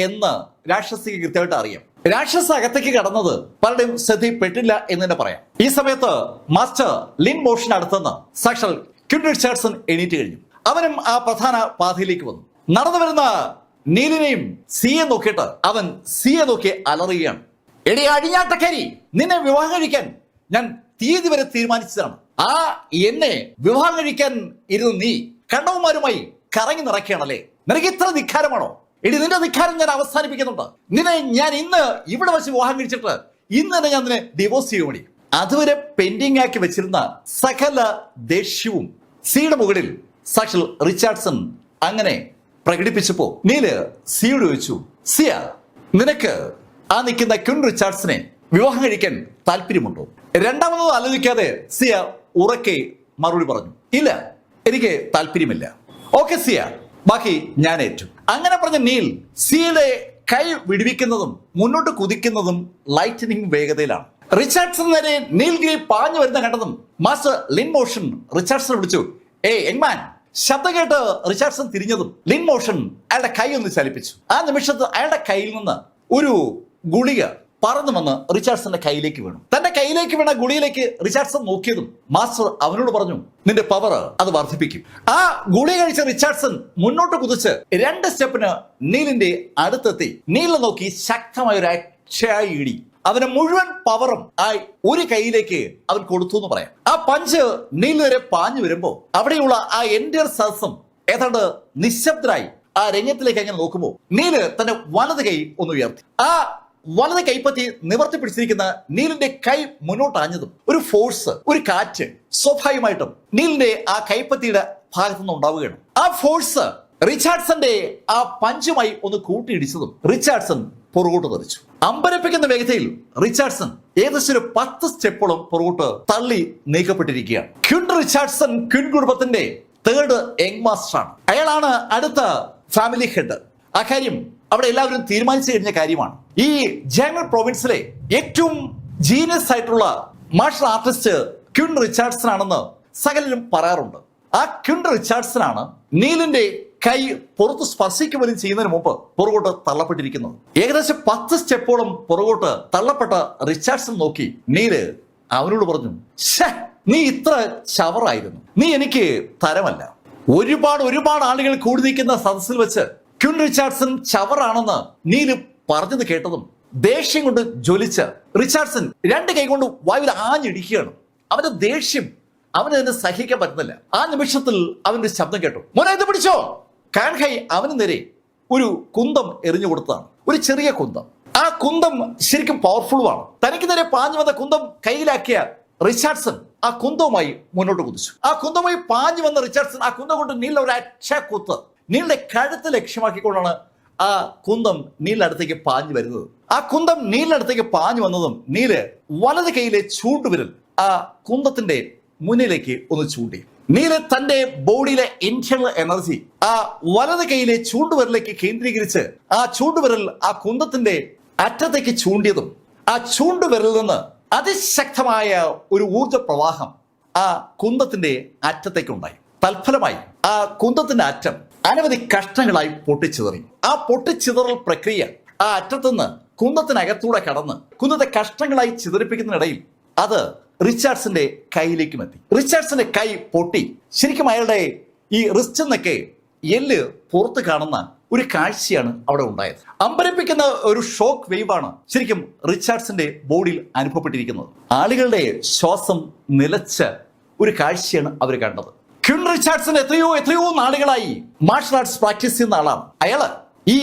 എന്ന് രാക്ഷസിക്ക് കൃത്യമായിട്ട് അറിയാം. രാക്ഷസ അകത്തേക്ക് കടന്നത് പലരുടെയും ശ്രദ്ധയിൽപ്പെട്ടില്ല എന്ന് തന്നെ പറയാം. ഈ സമയത്ത് മാസ്റ്റർ ലിൻ മോഷൻ അടുത്തുനിന്ന് സാക്ഷാൽ ക്വിൻ റിച്ചാർഡ്സൺ എണീറ്റ് കഴിഞ്ഞു. അവനും ആ പ്രധാന പാതയിലേക്ക് വന്നു. നടന്നു വരുന്ന നീലിനെയും സിയെ നോക്കിയിട്ട് അവൻ സിയെ നോക്കി അലറുകയാണ്. എടി അടിഞ്ഞാട്ടക്കാരി, നിന്നെ വിവാഹം കഴിക്കാൻ ഞാൻ തീയതി വരെ തീരുമാനിച്ചതാണ്. ആ എന്നെ വിവാഹം കഴിക്കാൻ ഇരുന്ന് നീ കണ്ടവന്മാരുമായി കറങ്ങി നിറയ്ക്കുകയാണല്ലേ? നിനക്ക് ഇത്ര ധിക്കാരമാണോ? എടി, നിന്റെ ധിക്കാരം ഞാൻ അവസാനിപ്പിക്കുന്നുണ്ട്. നിന്നെ ഞാൻ ഇന്ന് ഇവിടെ വെച്ച് വിവാഹം കഴിച്ചിട്ട് ഇന്ന് തന്നെ ഞാൻ നിന്നെ ഡിവോഴ്സ് ചെയ്യുമണി. അതുവരെ പെൻഡിങ് ആക്കി വെച്ചിരുന്ന സകല ദേഷ്യവും സിയുടെ മുകളിൽ സാക്ഷൽ റിച്ചാർഡ്സൺ അങ്ങനെ പ്രകടിപ്പിച്ചപ്പോ നീല് സിയോട് ചോദിച്ചു, സിയ, നിനക്ക് ആ നിൽക്കുന്ന ക്വിൻ റിച്ചാർഡ്സിനെ വിവാഹം കഴിക്കാൻ താല്പര്യമുണ്ടോ? രണ്ടാമത് ആലോചിക്കാതെ സിയ ഉറക്കെ മറുപടി പറഞ്ഞു, ഇല്ല, എനിക്ക് താല്പര്യമില്ല. ഓക്കെ സിയ, ബാക്കി ഞാൻ ഏറ്റു. അങ്ങനെ പറഞ്ഞ നീൽ സിയയുടെ കൈ വിടുവിക്കുന്നതും മുന്നോട്ട് കുതിക്കുന്നതും ലൈറ്റനിങ് വേഗതയിലാണ്. റിച്ചാർഡ്സൺ നേരെ നീൽഗിരി പാഞ്ഞു വരുന്ന കണ്ടതും മാസ്റ്റർ ലിൻ മോഷൻ റിച്ചാർഡ്സൺ വിളിച്ചു, യങ്മാൻ. ശബ്ദം കേട്ട് റിച്ചാർഡ്സൺ തിരിഞ്ഞതും ലിൻ മോഷൻ അയാളുടെ കൈ ഒന്ന് ചലിപ്പിച്ചു. ആ നിമിഷത്ത് അയാളുടെ കയ്യിൽ നിന്ന് ഒരു ഗുളിക പറന്നു വന്ന് റിച്ചാർഡ്സന്റെ കയ്യിലേക്ക് വീണു. തന്റെ കയ്യിലേക്ക് വീണ ഗുളിയിലേക്ക് റിച്ചാർഡ്സൺ നോക്കിയതും മാസ്റ്റർ അവനോട് പറഞ്ഞു, നിന്റെ പവർ അത് വർദ്ധിപ്പിക്കും. ആ ഗുളിക കഴിച്ച റിച്ചാർഡ്സൺ മുന്നോട്ട് കുതിച്ച് 2 സ്റ്റെപ്പിന് നീലിന്റെ അടുത്തെത്തി നീലിനെ നോക്കി ശക്തമായ ഒരു അക്ഷയായി ഇടി. അവന് മുഴുവൻ പവറും ആ ഒരു കൈയിലേക്ക് അവൻ കൊടുത്തു എന്ന് പറയാം. ആ പഞ്ച് നീൽ വരെ പാഞ്ഞു വരുമ്പോ അവിടെയുള്ള ആ എൻഡിയർ സദസ്സം ഏതാണ്ട് നിശബ്ദരായി ആ രംഗത്തിലേക്ക് അങ്ങനെ നോക്കുമ്പോ നീല് തന്റെ വലത് കൈ ഒന്ന് ഉയർത്തി. ആ വലത് കൈപ്പത്തി നിവർത്തി പിടിച്ചിരിക്കുന്ന നീലിന്റെ കൈ മുന്നോട്ടാഞ്ഞതും ഒരു ഫോഴ്സ്, ഒരു കാറ്റ് സ്വാഭാവികമായിട്ടും നീലിന്റെ ആ കൈപ്പത്തിയുടെ ഭാഗത്തുനിന്ന് ഉണ്ടാവുകയാണ്. ആ ഫോഴ്സ് റിച്ചാർഡ്സന്റെ ആ പഞ്ചുമായി ഒന്ന് കൂട്ടിയിടിച്ചതും റിച്ചാർഡ്സൺ പുറകോട്ട് തെറിച്ചു. അമ്പരപ്പിക്കുന്ന വേഗതയിൽ റിച്ചാർഡ്സൺ ഏകദേശം ഒരു 10 സ്റ്റെപ്പോളം പുറകോട്ട് തള്ളി നീക്കപ്പെട്ടിരിക്കുകയാണ്. ക്വിൻ റിച്ചാർഡ്സൺ ക്വിൻ കുടുംബത്തിന്റെ 3rd യങ് മാസ്റ്റർ ആണ്. അയാളാണ് അടുത്ത ഫാമിലി ഹെഡ്. ആ കാര്യം അവിടെ എല്ലാവരും തീരുമാനിച്ചു കഴിഞ്ഞ കാര്യമാണ്. ഈ ജാങ്ങർ പ്രൊവിൻസിലെ ഏറ്റവും ജീനിയസ് ആയിട്ടുള്ള മാർഷൽ ആർട്ടിസ്റ്റ് ക്വിൻ റിച്ചാർഡ്സൺ ആണെന്ന് സകലരും പറയാറുണ്ട്. ആ ക്വിൻ റിച്ചാർഡ്സൺ ആണ് നീലിന്റെ കൈ പുറത്ത് സ്പർശിക്കുമ്പോഴും ചെയ്യുന്നതിന് മുമ്പ് പുറകോട്ട് തള്ളപ്പെട്ടിരിക്കുന്നത്. ഏകദേശം 10 സ്റ്റെപ്പോളം പുറകോട്ട് തള്ളപ്പെട്ട റിച്ചാർഡ്സൺ നോക്കി നീല് അവനോട് പറഞ്ഞു, നീ ഇത്ര ചവറായിരുന്നു, നീ എനിക്ക് തരമല്ല. ഒരുപാട് ആളുകൾ കൂടി നിൽക്കുന്ന സദസ്സിൽ വെച്ച് ക്വിൻ റിച്ചാർഡ്സൺ ചവറാണെന്ന് നീല് പറഞ്ഞത് കേട്ടതും ദേഷ്യം കൊണ്ട് ജ്വലിച്ച റിച്ചാർഡ്സൺ 2 കൈ കൊണ്ട് വായുവിൽ ആഞ്ഞിടിക്കുകയാണ്. അവന്റെ ദേഷ്യം അവന് തന്നെ സഹിക്കാൻ പറ്റുന്നില്ല. ആ നിമിഷത്തിൽ അവന്റെ ശബ്ദം കേട്ടു, മോനെ ഇത് പിടിച്ചോ. കാൻഹൈ അവന് നേരെ ഒരു കുന്തം എറിഞ്ഞു കൊടുത്തതാണ്, ഒരു ചെറിയ കുന്തം. ആ കുന്തം ശരിക്കും പവർഫുള്ളുമാണ്. തനിക്ക് നേരെ പാഞ്ഞു വന്ന കുന്തം കയ്യിലാക്കിയ റിച്ചാർഡ്സൺ ആ കുന്തവുമായി മുന്നോട്ട് കുതിച്ചു. ആ കുന്തവുമായി പാഞ്ഞു വന്ന റിച്ചാർഡ്സൺ ആ കുന്തം കൊണ്ട് നീലിനെ ഒരു അക്ഷക്കുത്ത് നീലിന്റെ കഴുത്ത് ലക്ഷ്യമാക്കിക്കൊണ്ടാണ് ആ കുന്തം നീലിന്റെ അടുത്തേക്ക് പാഞ്ഞു വരുന്നത്. ആ കുന്തം നീലിന്റെ അടുത്തേക്ക് പാഞ്ഞു വന്നതും നീല് വലത് കൈയിലെ ചൂണ്ടുവിരൽ ആ കുന്തത്തിന്റെ മുന്നിലേക്ക് ഒന്ന് ചൂണ്ടി. നീല് തന്റെ ബോഡിയിലെ ഇന്റേണൽ എനർജി ആ വലത് കൈയിലെ ചൂണ്ടുവിരലിലേക്ക് കേന്ദ്രീകരിച്ച് ആ ചൂണ്ടുവിരൽ ആ കുന്തത്തിന്റെ അറ്റത്തേക്ക് ചൂണ്ടിയതും ആ ചൂണ്ടുവിരലിൽ നിന്ന് അതിശക്തമായ ഒരു ഊർജ പ്രവാഹം ആ കുന്തത്തിന്റെ അറ്റത്തേക്കുണ്ടായി. തൽഫലമായി ആ കുന്തത്തിന്റെ അറ്റം അനവധി കഷ്ണങ്ങളായി പൊട്ടിച്ചിതറി. ആ പൊട്ടിച്ചിതറൽ പ്രക്രിയ ആ അറ്റത്തുനിന്ന് കുന്തത്തിനകത്തൂടെ കടന്ന് കുന്തത്തെ കഷ്ണങ്ങളായി ചിതറിപ്പിക്കുന്നതിനിടയിൽ അത് റിച്ചാർഡ്സിന്റെ കൈയിലേക്കും എത്തി. റിച്ചാർഡ്സിന്റെ കൈ പൊട്ടി ശരിക്കും അയാളുടെ ഈ റിസ്റ്റ് എന്നൊക്കെ എല്ല് പുറത്ത് കാണുന്ന ഒരു കാഴ്ചയാണ് അവിടെ ഉണ്ടായത്. അമ്പരപ്പിക്കുന്ന ഒരു ഷോക്ക് വേവാണ് ശരിക്കും റിച്ചാർഡ്സിന്റെ ബോഡിയിൽ അനുഭവപ്പെട്ടിരിക്കുന്നത്. ആളുകളുടെ ശ്വാസം നിലച്ച ഒരു കാഴ്ചയാണ് അവർ കണ്ടത്. ക്വിൻ റിച്ചാർഡ്സൺ എത്രയോ നാളുകളായി മാർഷൽ ആർട്സ് പ്രാക്ടീസ് ചെയ്യുന്ന ആളാണ്. അയാള് ഈ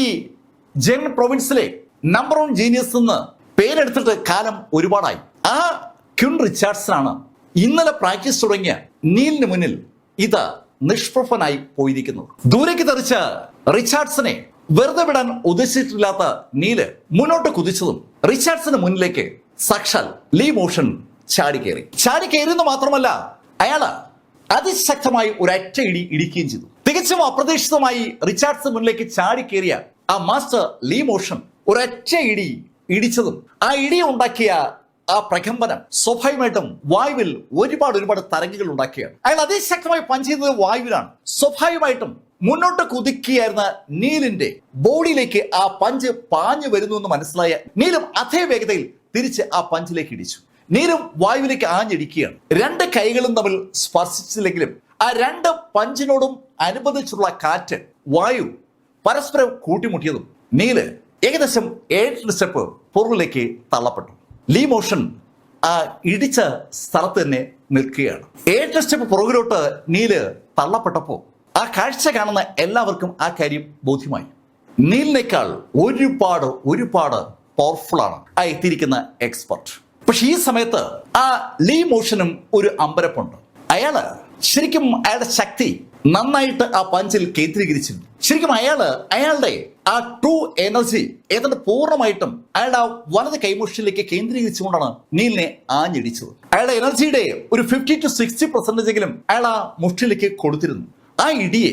ജർമ്മൻ പ്രൊവിൻസിലെ നമ്പർ 1 ജീനിയസ് എന്ന് പേരെടുത്തിട്ട് കാലം ഒരുപാടായി. ആ ക്വിൻ റിച്ചാർഡ്സൺ ആണ് ഇന്നലെ പ്രാക്ടീസ് തുടങ്ങിയ നീലിന് മുന്നിൽ ഇത് നിഷ്പ്രഭനായി പോയിരിക്കുന്നത്. ദൂരേക്ക് തെറിച്ച റിച്ചാർഡ്സനെ വെറുതെ വിടാൻ ഉദ്ദേശിച്ചിട്ടില്ലാത്ത നീല് മുന്നോട്ട് കുതിച്ചതും റിച്ചാർഡ്സന് മുന്നിലേക്ക് സാക്ഷാൽ ലീ മോഷൻ ചാടിക്കയറിയെന്ന് മാത്രമല്ല അയാള് അതിശക്തമായി ഒരൊറ്റ ഇടി ഇടിക്കുകയും ചെയ്തു. തികച്ചും അപ്രതീക്ഷിതമായി റിച്ചാർഡ്സൺ മുന്നിലേക്ക് ചാടിക്കേറിയ ആ മാസ്റ്റർ ലീ മോഷൻ ഒരൊറ്റ ഇടി ഇടിച്ചതും ആ ഇടി ഉണ്ടാക്കിയ ആ പ്രകമ്പനം സ്വാഭാവികമായിട്ടും വായുവിൽ ഒരുപാട് തരംഗങ്ങൾ ഉണ്ടാക്കിയാണ്. അയാൾ അതിശക്തമായി പഞ്ച് ചെയ്തത് വായുവിലാണ്. സ്വാഭാവികമായിട്ടും മുന്നോട്ട് കുതിക്കുകയായിരുന്ന നീലിന്റെ ബോഡിയിലേക്ക് ആ പഞ്ച് പാഞ്ഞു വരുന്നു എന്ന് മനസ്സിലായ നീലും അതേ വേഗതയിൽ തിരിച്ച് ആ പഞ്ചിലേക്ക് ഇടിച്ചു. നീലും വായുവിലേക്ക് ആഞ്ഞിടിക്കുകയാണ്. 2 കൈകളും തമ്മിൽ സ്പർശിച്ചില്ലെങ്കിലും ആ 2 പഞ്ചിനോടും അനുബന്ധിച്ചുള്ള കാറ്റ് വായു പരസ്പരം കൂട്ടിമുട്ടിയതും നീല് ഏകദേശം 7 സ്റ്റെപ്പ് പുറകിലേക്ക് തള്ളപ്പെട്ടു. ലീ മോഷൻ ആ ഇടിച്ച സ്ഥലത്ത് തന്നെ നിൽക്കുകയാണ്. 7 സ്റ്റെപ്പ് പുറകിലോട്ട് നീല് തള്ളപ്പെട്ടപ്പോൾ ആ കാഴ്ച കാണുന്ന എല്ലാവർക്കും ആ കാര്യം ബോധ്യമായി. നീലിനേക്കാൾ ഒരുപാട് പവർഫുൾ ആണ് ആ എത്തിയിരിക്കുന്ന എക്സ്പെർട്ട്. പക്ഷെ ഈ സമയത്ത് ആ ലീ മോഷനും ഒരു അമ്പരപ്പുണ്ട്. അയാള് ശരിക്കും അയാളുടെ ശക്തി നന്നായിട്ട് ആ പഞ്ചിൽ കേന്ദ്രീകരിച്ചിരുന്നു. ശരിക്കും അയാളുടെ ആ ട്രൂ എനർജി ഏതാണ്ട് പൂർണ്ണമായിട്ടും അയാളുടെ ആ വലത് കൈമുഷ്ടിലേക്ക് കേന്ദ്രീകരിച്ചുകൊണ്ടാണ് നീലിനെ ആഞ്ഞിടിച്ചത്. അയാളുടെ എനർജിയുടെ ഒരു 50 to 60% അയാൾ ആ മുഷ്ടിലേക്ക് കൊടുത്തിരുന്നു. ആ ഇടിയെ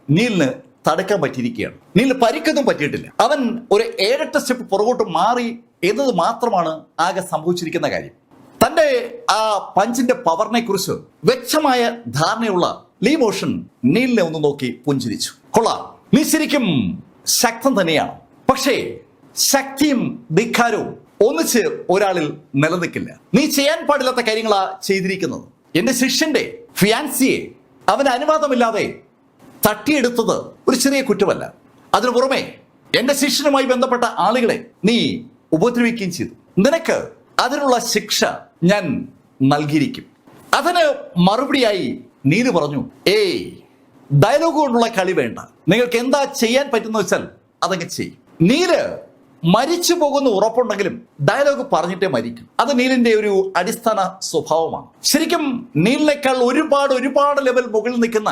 നീലിന് തടുക്കാൻ പറ്റിയിരിക്കുകയാണ്. നീലിന് പരിക്കൊന്നും പറ്റിയിട്ടില്ല. അവൻ ഒരു 7-8 സ്റ്റെപ്പ് പുറകോട്ട് മാറി എന്നത് മാത്രമാണ് ആകെ സംഭവിച്ചിരിക്കുന്ന കാര്യം. തന്റെ ആ പഞ്ചിന്റെ പവറിനെ കുറിച്ച് വ്യക്തമായ ധാരണയുള്ള ലീ മോഷൻ നീലിനെ ഒന്ന് നോക്കി പുഞ്ചിരിച്ചു. കൊള്ളാം, നീ ശരിക്കും ശക്തൻ തന്നെയാണ്. പക്ഷേ ശക്തിയും ധിക്കാരവും ഒന്നിച്ച് ഒരാളിൽ നിലനിൽക്കില്ല. നീ ചെയ്യാൻ പാടില്ലാത്ത കാര്യങ്ങളാ ചെയ്തിരിക്കുന്നത്. എന്റെ ശിഷ്യന്റെ ഫിയാൻസിയെ അവന് അനുവാദമില്ലാതെ തട്ടിയെടുത്തത് ഒരു ചെറിയ കുറ്റമല്ല. അതിനു പുറമെ എന്റെ ശിഷ്യനുമായി ബന്ധപ്പെട്ട ആളുകളെ നീ ഉപദ്രവിക്കുകയും ചെയ്തു. നിനക്ക് അതിനുള്ള ശിക്ഷ ഞാൻ നൽകിയിരിക്കും. അതിന് മറുപടിയായി നീല് പറഞ്ഞു, ഡയലോഗ് കൊണ്ടുള്ള കളി വേണ്ട. നിങ്ങൾക്ക് എന്താ ചെയ്യാൻ പറ്റുന്ന വെച്ചാൽ അതങ്ങ് ചെയ്യും. നീല് മരിച്ചു പോകുന്ന ഉറപ്പുണ്ടെങ്കിലും ഡയലോഗ് പറഞ്ഞിട്ടേ മരിക്കും. അത് നീലിന്റെ ഒരു അടിസ്ഥാന സ്വഭാവമാണ്. ശരിക്കും നീലിനേക്കാൾ ഒരുപാട് ലെവൽ മുകളിൽ നിൽക്കുന്ന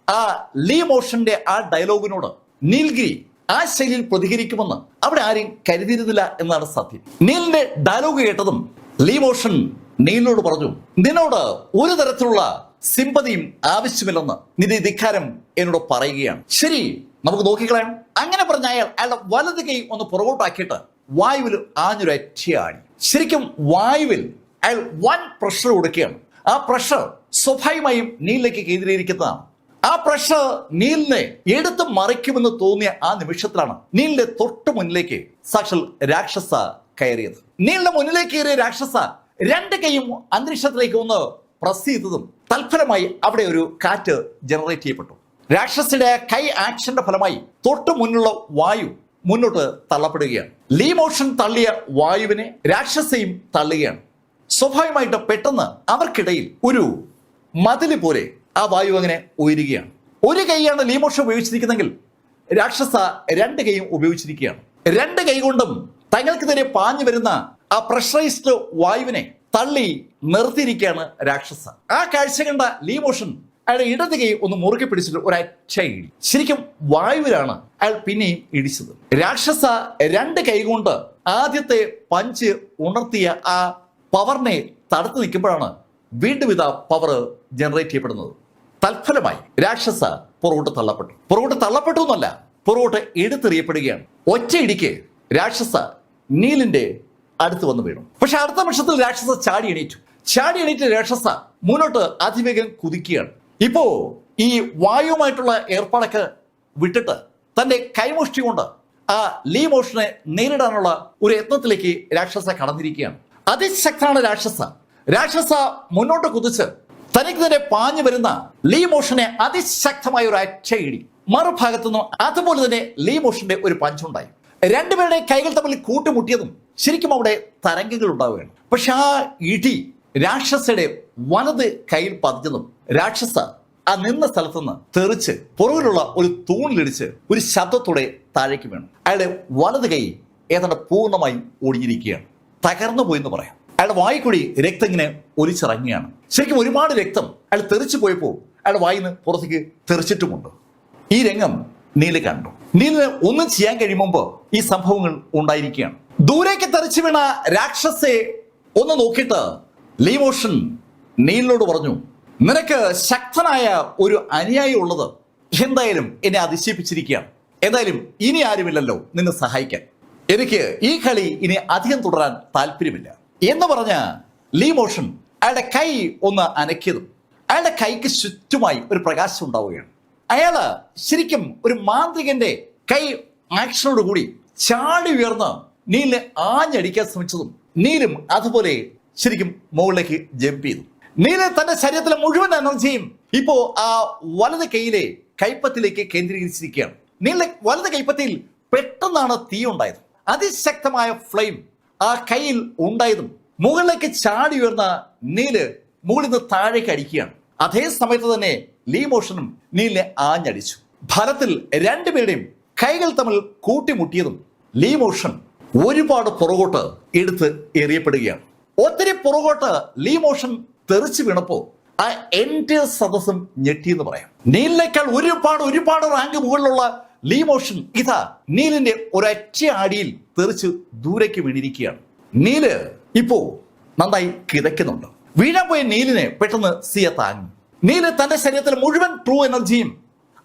ആ ലീ മോഷന്റെ ആ ഡയലോഗിനോട് നീൽഗിരി ആ ശൈലിയിൽ പ്രതികരിക്കുമെന്ന് അവിടെ ആരും കരുതിയിരുന്നില്ല എന്നാണ് സത്യം. നീലിന്റെ ഡയലോഗ് കേട്ടതും ലീ മോഷൻ നീലിനോട് പറഞ്ഞു, നിന്നോട് ഒരു തരത്തിലുള്ള സിമ്പതിയും ആവശ്യമില്ലെന്ന് നിന്റെ ധിക്കാരം എന്നോട് പറയുകയാണ്. ശരി, നമുക്ക് നോക്കിക്കളയാം. അങ്ങനെ പറഞ്ഞ അയാളുടെ വലത് കൈ ഒന്ന് പുറകോട്ടാക്കിയിട്ട് വായുവിൽ ആഞ്ഞൊരൊറ്റയാടി. ശരിക്കും വായുവിൽ അയാൾ വൻ പ്രഷർ കൊടുക്കുകയാണ്. ആ പ്രഷർ സ്വാഭാവികമായും നീലിലേക്ക് കേന്ദ്രീകരിക്കുന്നതാണ്. ആ പ്രഷർ നീലിനെ എടുത്തു മറിക്കുമെന്ന് തോന്നിയ ആ നിമിഷത്തിലാണ് നീലിന്റെ തൊട്ട് മുന്നിലേക്ക് സാക്ഷാൽ രാക്ഷസ കയറിയത്. നീലിന്റെ മുന്നിലേക്ക് കയറിയ രാക്ഷസ 2 കൈയും അന്തരീക്ഷത്തിലേക്ക് ഒന്ന് പ്രസ് ചെയ്തതും തൽഫലമായി അവിടെ ഒരു കാറ്റ് ജനറേറ്റ് ചെയ്യപ്പെട്ടു. രാക്ഷസിയുടെ കൈ ആക്ഷന്റെ ഫലമായി തൊട്ട് മുന്നിലുള്ള വായു മുന്നോട്ട് തള്ളപ്പെടുകയാണ്. ലീ മോഷൻ തള്ളിയ വായുവിനെ രാക്ഷസയും തള്ളുകയാണ്. സ്വാഭാവികമായിട്ട് പെട്ടെന്ന് അവർക്കിടയിൽ ഒരു മതില് പോലെ ആ വായു അങ്ങനെ ഉയരുകയാണ്. ഒരു കൈയാണ് ലീ മോഷൻ ഉപയോഗിച്ചിരിക്കുന്നെങ്കിൽ രാക്ഷസ 2 കൈയും ഉപയോഗിച്ചിരിക്കുകയാണ്. 2 കൈ കൊണ്ടും തങ്ങൾക്കെതിരെ പാഞ്ഞു വരുന്ന ആ പ്രഷറൈസ്ഡ് വായുവിനെ തള്ളി നിർത്തിയിരിക്കുകയാണ് രാക്ഷസ. ആ കാഴ്ച കണ്ട ലീ മോഷൻ അയാളുടെ ഇടത് കൈ ഒന്ന് മുറുകെ പിടിച്ചിട്ട് ഒരൊറ്റ ഇടി. ശരിക്കും വായുവിലാണ് അയാൾ പിന്നെയും ഇടിച്ചത്. രാക്ഷസ 2 കൈ കൊണ്ട് ആദ്യത്തെ പഞ്ച് ഉണർത്തിയ ആ പവറിനെ തടുത്തു നിൽക്കുമ്പോഴാണ് വീണ്ടും ഇതാ പവർ ജനറേറ്റ് ചെയ്യപ്പെടുന്നത്. തൽഫലമായി രാക്ഷസ പുറകോട്ട് തള്ളപ്പെട്ടു എന്നല്ല, പുറകോട്ട് എടുത്തെറിയപ്പെടുകയാണ്. ഒറ്റയിടിക്ക് രാക്ഷസ നീലിന്റെ അടുത്ത് വന്ന് വീണു. പക്ഷെ അടുത്ത നിമിഷത്തിൽ രാക്ഷസ ചാടി എണീറ്റ് രാക്ഷസ മുന്നോട്ട് അതിവേഗം കുതിക്കുകയാണ്. ഇപ്പോ ഈ വായുവുമായിട്ടുള്ള ഏർപ്പാടൊക്കെ വിട്ടിട്ട് തന്റെ കൈമുഷ്ടി കൊണ്ട് ആ ലീ മോഷനെ നേരിടാനുള്ള ഒരു യത്നത്തിലേക്ക് രാക്ഷസ കടന്നിരിക്കുകയാണ്. അതിശക്തനാണ് രാക്ഷസ മുന്നോട്ട് കുതിച്ച് തനിക്ക് തന്നെ പാഞ്ഞു വരുന്ന ലീ മോഷനെ അതിശക്തമായ ഒരു അറ്റയിടി. മറുഭാഗത്തുനിന്നും അതുപോലെ തന്നെ ലീ മോഷന്റെ ഒരു പഞ്ചുണ്ടായി. രണ്ടുപേരുടെ കൈകൾ തമ്മിൽ കൂട്ടുമുട്ടിയതും ശരിക്കും അവിടെ തരംഗങ്ങൾ ഉണ്ടാവുകയാണ്. പക്ഷെ ആ ഇടി രാക്ഷസയുടെ വലത് കയ്യിൽ പതിഞ്ഞതും രാക്ഷസ ആ നിന്ന സ്ഥലത്തുനിന്ന് തെറിച്ച് പുറകിലുള്ള ഒരു തൂണിലിടിച്ച് ഒരു ശബ്ദത്തോടെ താഴേക്ക് വീണു. അയാളുടെ വലത് കൈ ഏതാണ്ട് പൂർണ്ണമായും ഒടിഞ്ഞിരിക്കുകയാണ്. തകർന്നു പോയെന്ന് പറയാം. അയാളുടെ വായിക്കൂടി രക്തം ഇങ്ങനെ ഒലിച്ചിറങ്ങുകയാണ്. ശരിക്കും ഒരുപാട് രക്തം അയാൾ തെറിച്ചു പോയപ്പോൾ അയാളുടെ വായിന്ന് പുറത്തേക്ക് തെറിച്ചിട്ടുമുണ്ട്. ഈ രംഗം നീല് കണ്ടു. നീലിന് ഒന്നും ചെയ്യാൻ കഴിയുമ്പോ ഈ സംഭവങ്ങൾ ഉണ്ടായിരിക്കുകയാണ്. ദൂരേക്ക് തെറിച്ചു വീണ രാക്ഷസയെ ഒന്ന് നോക്കിയിട്ട് ലീ മോഷൻ നീലിനോട് പറഞ്ഞു, നിനക്ക് ശക്തനായ ഒരു അനുയായി ഉള്ളത് എന്തായാലും എന്നെ അതിശയിപ്പിച്ചിരിക്കുകയാണ്. എന്തായാലും ഇനി ആരുമില്ലല്ലോ നിന്നെ സഹായിക്കാൻ. എനിക്ക് ഈ കളി ഇനി അധികം തുടരാൻ താല്പര്യമില്ല എന്ന് പറഞ്ഞ ലീ മോഷൻ അയാളുടെ കൈ ഒന്ന് അനക്കിയതും അയാളുടെ കൈക്ക് ചുറ്റുമായി ഒരു പ്രകാശം ഉണ്ടാവുകയാണ്. അയാള് ശരിക്കും ഒരു മാന്ത്രികന്റെ കൈ ആക്ഷനോട് കൂടി ചാടി ഉയർന്ന് നീലിനെ ആഞ്ഞടിക്കാൻ ശ്രമിച്ചതും നീലും അതുപോലെ ശരിക്കും മുകളിലേക്ക് ജമ്പ് ചെയ്തു. നീല് തന്റെ ശരീരത്തിലെ മുഴുവൻ എനർജിയും ഇപ്പോ ആ വലത് കൈയിലെ കൈപ്പത്തിലേക്ക് കേന്ദ്രീകരിച്ചിരിക്കുകയാണ്. നീലിന്റെ വലത് കൈപ്പത്തിയിൽ പെട്ടെന്നാണ് തീ ഉണ്ടായത്. അതിശക്തമായ ഫ്ലെയിം ആ കയ്യിൽ ഉണ്ടായതും മുകളിലേക്ക് ചാടി ഉയർന്ന നീല് മുകളിൽ നിന്ന് താഴേക്ക് അടിക്കുകയാണ്. അതേ സമയത്ത് തന്നെ ലീ മോഷനും നീലിനെ ആഞ്ഞടിച്ചു. ഫലത്തിൽ രണ്ടുപേരുടെയും കൈകൾ തമ്മിൽ കൂട്ടിമുട്ടിയതും ലീ മോഷൻ ഒരുപാട് പുറകോട്ട് എടുത്ത് എറിയപ്പെടുകയാണ്. ഒത്തിരി പുറകോട്ട് ലീ മോഷൻ തെറിച്ചു വീണപ്പോ ആ എൻ്റെ സദസ്സം ഞെട്ടിയെന്ന് പറയാം. നീലിനേക്കാൾ ഒരുപാട് റാങ്ക് മുകളിലുള്ള ലീ മോഷൻ ഇതാ നീലിന്റെ ഒരൊറ്റ ആടിയിൽ തെറിച്ച് ദൂരേക്ക് വീണിരിക്കുകയാണ്. നീല് ഇപ്പോ നന്നായി കിതയ്ക്കുന്നുണ്ട്. വീഴാൻ പോയ നീലിനെ പെട്ടെന്ന് സിയ താങ്ങി. നീല് തന്റെ ശരീരത്തിലെ മുഴുവൻ ട്രൂ എനർജിയും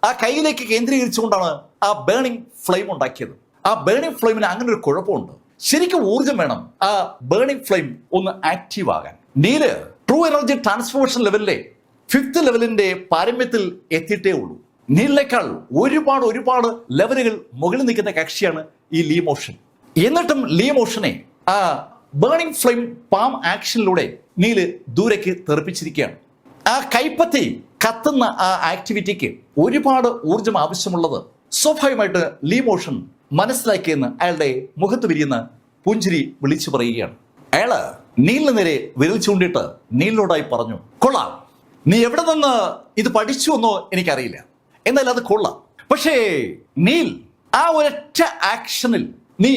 ആ കൈയിലേക്ക് കേന്ദ്രീകരിച്ചുകൊണ്ടാണ് ആ ബേണിംഗ് ഫ്ലെയിം ഉണ്ടാക്കിയത്. ആ ബേണിംഗ് ഫ്ലെയിമിന് അങ്ങനെ ഒരു കുഴപ്പമുണ്ട്. ശരിക്കും ഊർജം വേണം ആ ബേണിംഗ് ഫ്ലെയിം ഒന്ന് ആക്റ്റീവ് ആകാൻ. നീല് ട്രൂ എനർജി ട്രാൻസ്ഫോർമേഷൻ ലെവലിലെ 5th ലെവലിന്റെ പാരമ്യത്തിൽ എത്തിയിട്ടേ ഉള്ളൂ. നീലിനേക്കാൾ ഒരുപാട് ലെവലുകൾ മുകളിൽ നിൽക്കുന്ന കക്ഷിയാണ് ഈ ലീ മോഷൻ. എന്നിട്ടും ലീ മോഷനെ ആ ബേണിംഗ് ഫ്ലെയിം പാം ആക്ഷനിലൂടെ നീല് ദൂരേക്ക് തെറിപ്പിച്ചിരിക്കുകയാണ്. ആ കൈപ്പത്തി കത്തുന്ന ആ ആക്ടിവിറ്റിക്ക് ഒരുപാട് ഊർജം ആവശ്യമുള്ളത് സ്വാഭാവികമായിട്ട് ലീ മോഷൻ മനസ്സിലാക്കിയെന്ന് അയാളുടെ മുഖത്ത് വിരിയുന്ന പുഞ്ചിരി വിളിച്ചു പറയുകയാണ്. അയാള് നീലിന് നേരെ വിരൽ ചൂണ്ടിയിട്ട് നീലിനോടായി പറഞ്ഞു, കൊള്ളാം, നീ എവിടെ നിന്ന് ഇത് പഠിച്ചു എന്നോ എനിക്കറിയില്ല, എന്നാൽ അത് കൊള്ളാം. പക്ഷേ നീൽ, ആ ഒരൊറ്റ ആക്ഷനിൽ നീ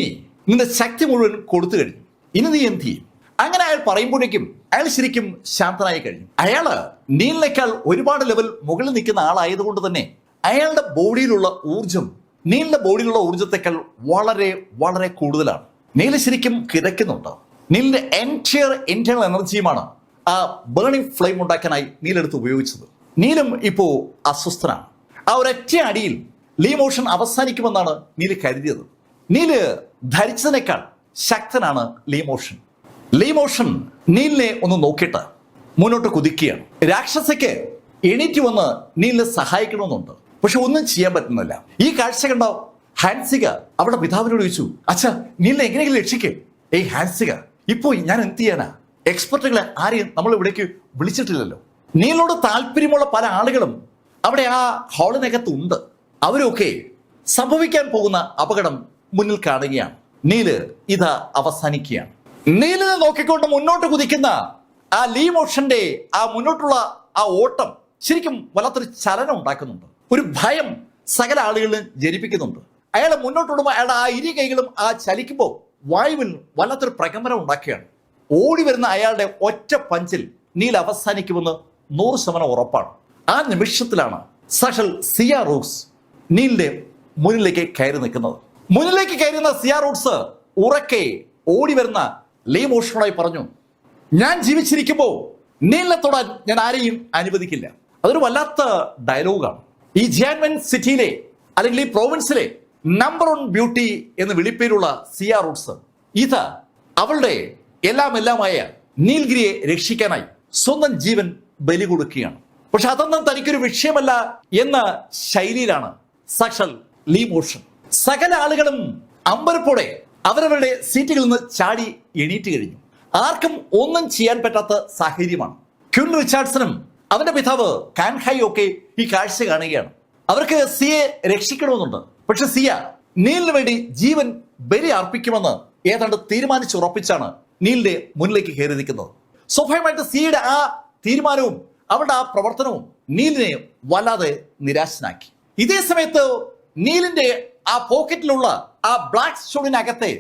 നിന്റെ ശക്തി മുഴുവൻ കൊടുത്തു കഴിഞ്ഞു. ഇനി നീ എന്ത് ചെയ്യും? അങ്ങനെ അയാൾ പറയുമ്പോഴേക്കും അയാൾ ശരിക്കും ശാന്തനായി കഴിഞ്ഞു. അയാള് നീലിനേക്കാൾ ഒരുപാട് ലെവൽ മുകളിൽ നിൽക്കുന്ന ആളായതുകൊണ്ട് തന്നെ അയാളുടെ ബോഡിയിലുള്ള ഊർജം നീലിന്റെ ബോഡിയിലുള്ള ഊർജത്തെക്കാൾ വളരെ കൂടുതലാണ്. നീല് ശരിക്കും കിതയ്ക്കുന്നുണ്ട്. നീലിന്റെ ഇന്റേണൽ എനർജിയുമാണ് ആ ബേണിംഗ് ഫ്ലെയിം ഉണ്ടാക്കാനായി നീലെടുത്ത് ഉപയോഗിച്ചത്. നീലും ഇപ്പോ അസ്വസ്ഥനാണ്. ആ ഒരൊറ്റ അടിയിൽ ലീ മോഷൻ അവസാനിക്കുമെന്നാണ് നീല് കരുതിയത്. നീല് ധരിച്ചതിനേക്കാൾ ശക്തനാണ് ലീ മോഷൻ. ലീ മോഷൻ നീലിനെ ഒന്ന് നോക്കിയിട്ട് മുന്നോട്ട് കുതിക്കുകയാണ്. രാക്ഷസയ്ക്ക് എണീറ്റ് വന്ന് നീലിനെ സഹായിക്കണമെന്നുണ്ട്. പക്ഷെ ഒന്നും ചെയ്യാൻ പറ്റുന്നില്ല. ഈ കാഴ്ച കണ്ട ഹാൻസിക അവിടെ പിതാവിനോട് ചോദിച്ചു, അച്ഛാ, നീലിനെ എങ്ങനെയെങ്കിലും രക്ഷിക്കേ. ഹാൻസിക, ഇപ്പോ ഞാൻ എന്ത് ചെയ്യാനാ? എക്സ്പെർട്ടുകളെ ആരെയും നമ്മൾ ഇവിടേക്ക് വിളിച്ചിട്ടില്ലല്ലോ. നീലിനോട് താല്പര്യമുള്ള പല ആളുകളും അവിടെ ആ ഹാളിനകത്ത് ഉണ്ട്. അവരൊക്കെ സംഭവിക്കാൻ പോകുന്ന അപകടം മുന്നിൽ കാണുകയാണ്. നീല് ഇതാ അവസാനിക്കുകയാണ്. നീലിനെ നോക്കിക്കൊണ്ട് മുന്നോട്ട് കുതിക്കുന്ന ആ ലീ മോഷന്റെ ആ മുന്നോട്ടുള്ള ആ ഓട്ടം ശരിക്കും വല്ലാത്തൊരു ചലനം ഉണ്ടാക്കുന്നുണ്ട്. ഒരു ഭയം സകല ആളുകളിലും ജനിപ്പിക്കുന്നുണ്ട്. അയാൾ മുന്നോട്ടോടുമ്പോൾ അയാളുടെ ആ ഇരു കൈകളും ആ ചലിക്കുമ്പോൾ വായുവിൽ വല്ലാത്തൊരു പ്രകമ്പനം ഉണ്ടാക്കുകയാണ്. ഓടി വരുന്ന അയാളുടെ ഒറ്റ പഞ്ചിൽ നീൽ അവസാനിക്കുമെന്ന് 100% ഉറപ്പാണ്. ആ നിമിഷത്തിലാണ് സഷൽ സിയ റൂക്സ് നീലിന്റെ മുന്നിലേക്ക് കയറി നിൽക്കുന്നത്. മുന്നിലേക്ക് കയറുന്ന സിയ റൂക്സ് ഉറക്കെ ഓടി വരുന്ന ലീ മോഷനോടായി പറഞ്ഞു, ഞാൻ ജീവിച്ചിരിക്കുമ്പോൾ നീലിനെ തൊടാൻ ഞാൻ ആരെയും അനുവദിക്കില്ല. അതൊരു വല്ലാത്ത ഡയലോഗാണ്. ഈ ജിയാൻമെൻ സിറ്റിയിലെ അല്ലെങ്കിൽ ഈ പ്രോവിൻസിലെ നമ്പർ 1 ബ്യൂട്ടി എന്ന് വിളിപ്പേരുള്ള സിയ റൂട്ട്സ് ഇത് അവളുടെ എല്ലാമായ നീൽഗിരിയെ രക്ഷിക്കാനായി സ്വന്തം ജീവൻ ബലി കൊടുക്കുകയാണ്. പക്ഷെ അതൊന്നും തനിക്കൊരു വിഷയമല്ല എന്ന ശൈലിയിലാണ് സാക്ഷാൽ ലീ മോഷൻ. സകല ആളുകളും അമ്പരപ്പോടെ അവരവരുടെ സീറ്റുകളിൽ നിന്ന് ചാടി എണീറ്റ് കഴിഞ്ഞു. ആർക്കും ഒന്നും ചെയ്യാൻ പറ്റാത്ത സാഹചര്യമാണ്. ക്വിൻ റിച്ചാർഡ്സണും അവന്റെ പിതാവ് കാൻഹായും ഒക്കെ ഈ കാഴ്ച കാണുകയാണ്. അവർക്ക് സിയെ രക്ഷിക്കണമെന്നുണ്ട്. പക്ഷെ സിയ നീലിന് വേണ്ടി ജീവൻ ബലി അർപ്പിക്കുമെന്ന് ഏതാണ്ട് തീരുമാനിച്ചുറപ്പിച്ചാണ് നീലിന്റെ മുന്നിലേക്ക് കയറി നിൽക്കുന്നത്. സ്വാഭാവികമായിട്ട് സിയുടെ ആ തീരുമാനവും അവരുടെ ആ പ്രവർത്തനവും നീലിനെ വല്ലാതെ നിരാശനാക്കി. ഇതേ സമയത്ത് നീലിന്റെ ആ പോക്കറ്റിലുള്ള ആ ബ്ലാക്ക് സ്റ്റോണിനകത്തെ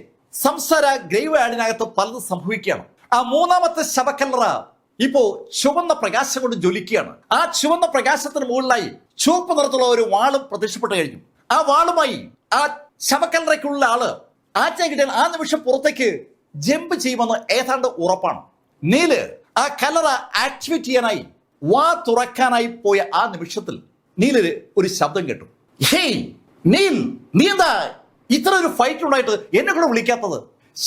സംസാര ഗ്രേവ് ആഡിനകത്ത് പലതും സംഭവിക്കുകയാണ്. ആ മൂന്നാമത്തെ ശവക്കല്ലറ ഇപ്പോ ചുവന്ന പ്രകാശം കൊണ്ട് ജ്വലിക്കുകയാണ്. ആ ചുവന്ന പ്രകാശത്തിന് മുകളിലായി ചുവപ്പ് നിറത്തുള്ള ഒരു വാളും പ്രത്യക്ഷപ്പെട്ടു കഴിഞ്ഞു. ആ വാളുമായി ആ ശവക്കല്ലറയ്ക്കുള്ള ആള് ആജ്ഞ കിട്ടിയാൽ ആ നിമിഷം പുറത്തേക്ക് ജമ്പ് ചെയ്യുമെന്ന് ഏതാണ്ട് ഉറപ്പാണ്. നീല് ആ കല്ലറ ആക്ടിവേറ്റ് ചെയ്യാനായി വാ തുറക്കാനായി പോയ ആ നിമിഷത്തിൽ നീലിന് ഒരു ശബ്ദം കേട്ടു. ഹേയ് നീൽ, നീ എന്താ ഇത്ര ഒരു ഫൈറ്റ് ഉണ്ടായിട്ട് എന്നെ കൂടെ വിളിക്കാത്തത്?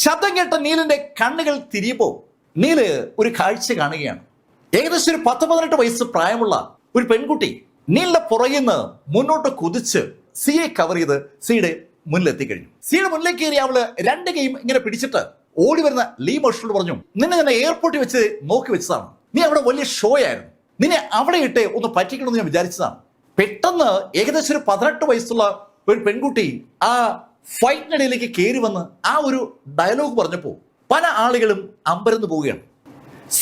ശബ്ദം കേട്ട നീലിന്റെ കണ്ണുകൾ തിരിയുമ്പോൾ നീല് ഒരു കാഴ്ച കാണുകയാണ്. ഏകദേശം ഒരു 10-18 വയസ്സ് പ്രായമുള്ള ഒരു പെൺകുട്ടി നീലിന്റെ പുറകിൽ നിന്ന് മുന്നോട്ട് കുതിച്ച് സിയെ കവർ ചെയ്ത് സിയുടെ മുന്നിലെത്തിക്കഴിഞ്ഞു. സിയുടെ മുന്നിലേക്ക് കയറി അവള് 2 കൈയും ഇങ്ങനെ പിടിച്ചിട്ട് ഓടി വരുന്ന ലീ മോഷനോട് പറഞ്ഞു, നിന്നെ ഞാൻ എയർപോർട്ടിൽ വെച്ച് നോക്കി വെച്ചതാണ്. നീ അവിടെ വലിയ ഷോ ആയിരുന്നു. നിന്നെ അവിടെ ഇട്ട് ഒന്ന് പറ്റിക്കണമെന്ന് ഞാൻ വിചാരിച്ചതാണ്. പെട്ടെന്ന് ഏകദേശം ഒരു 18 വയസ്സുള്ള ഒരു പെൺകുട്ടി ആ ഫൈറ്റിനിടയിലേക്ക് കയറി വന്ന് ആ ഒരു ഡയലോഗ് പറഞ്ഞപ്പോൾ പല ആളുകളും അമ്പരന്ന് പോവുകയാണ്.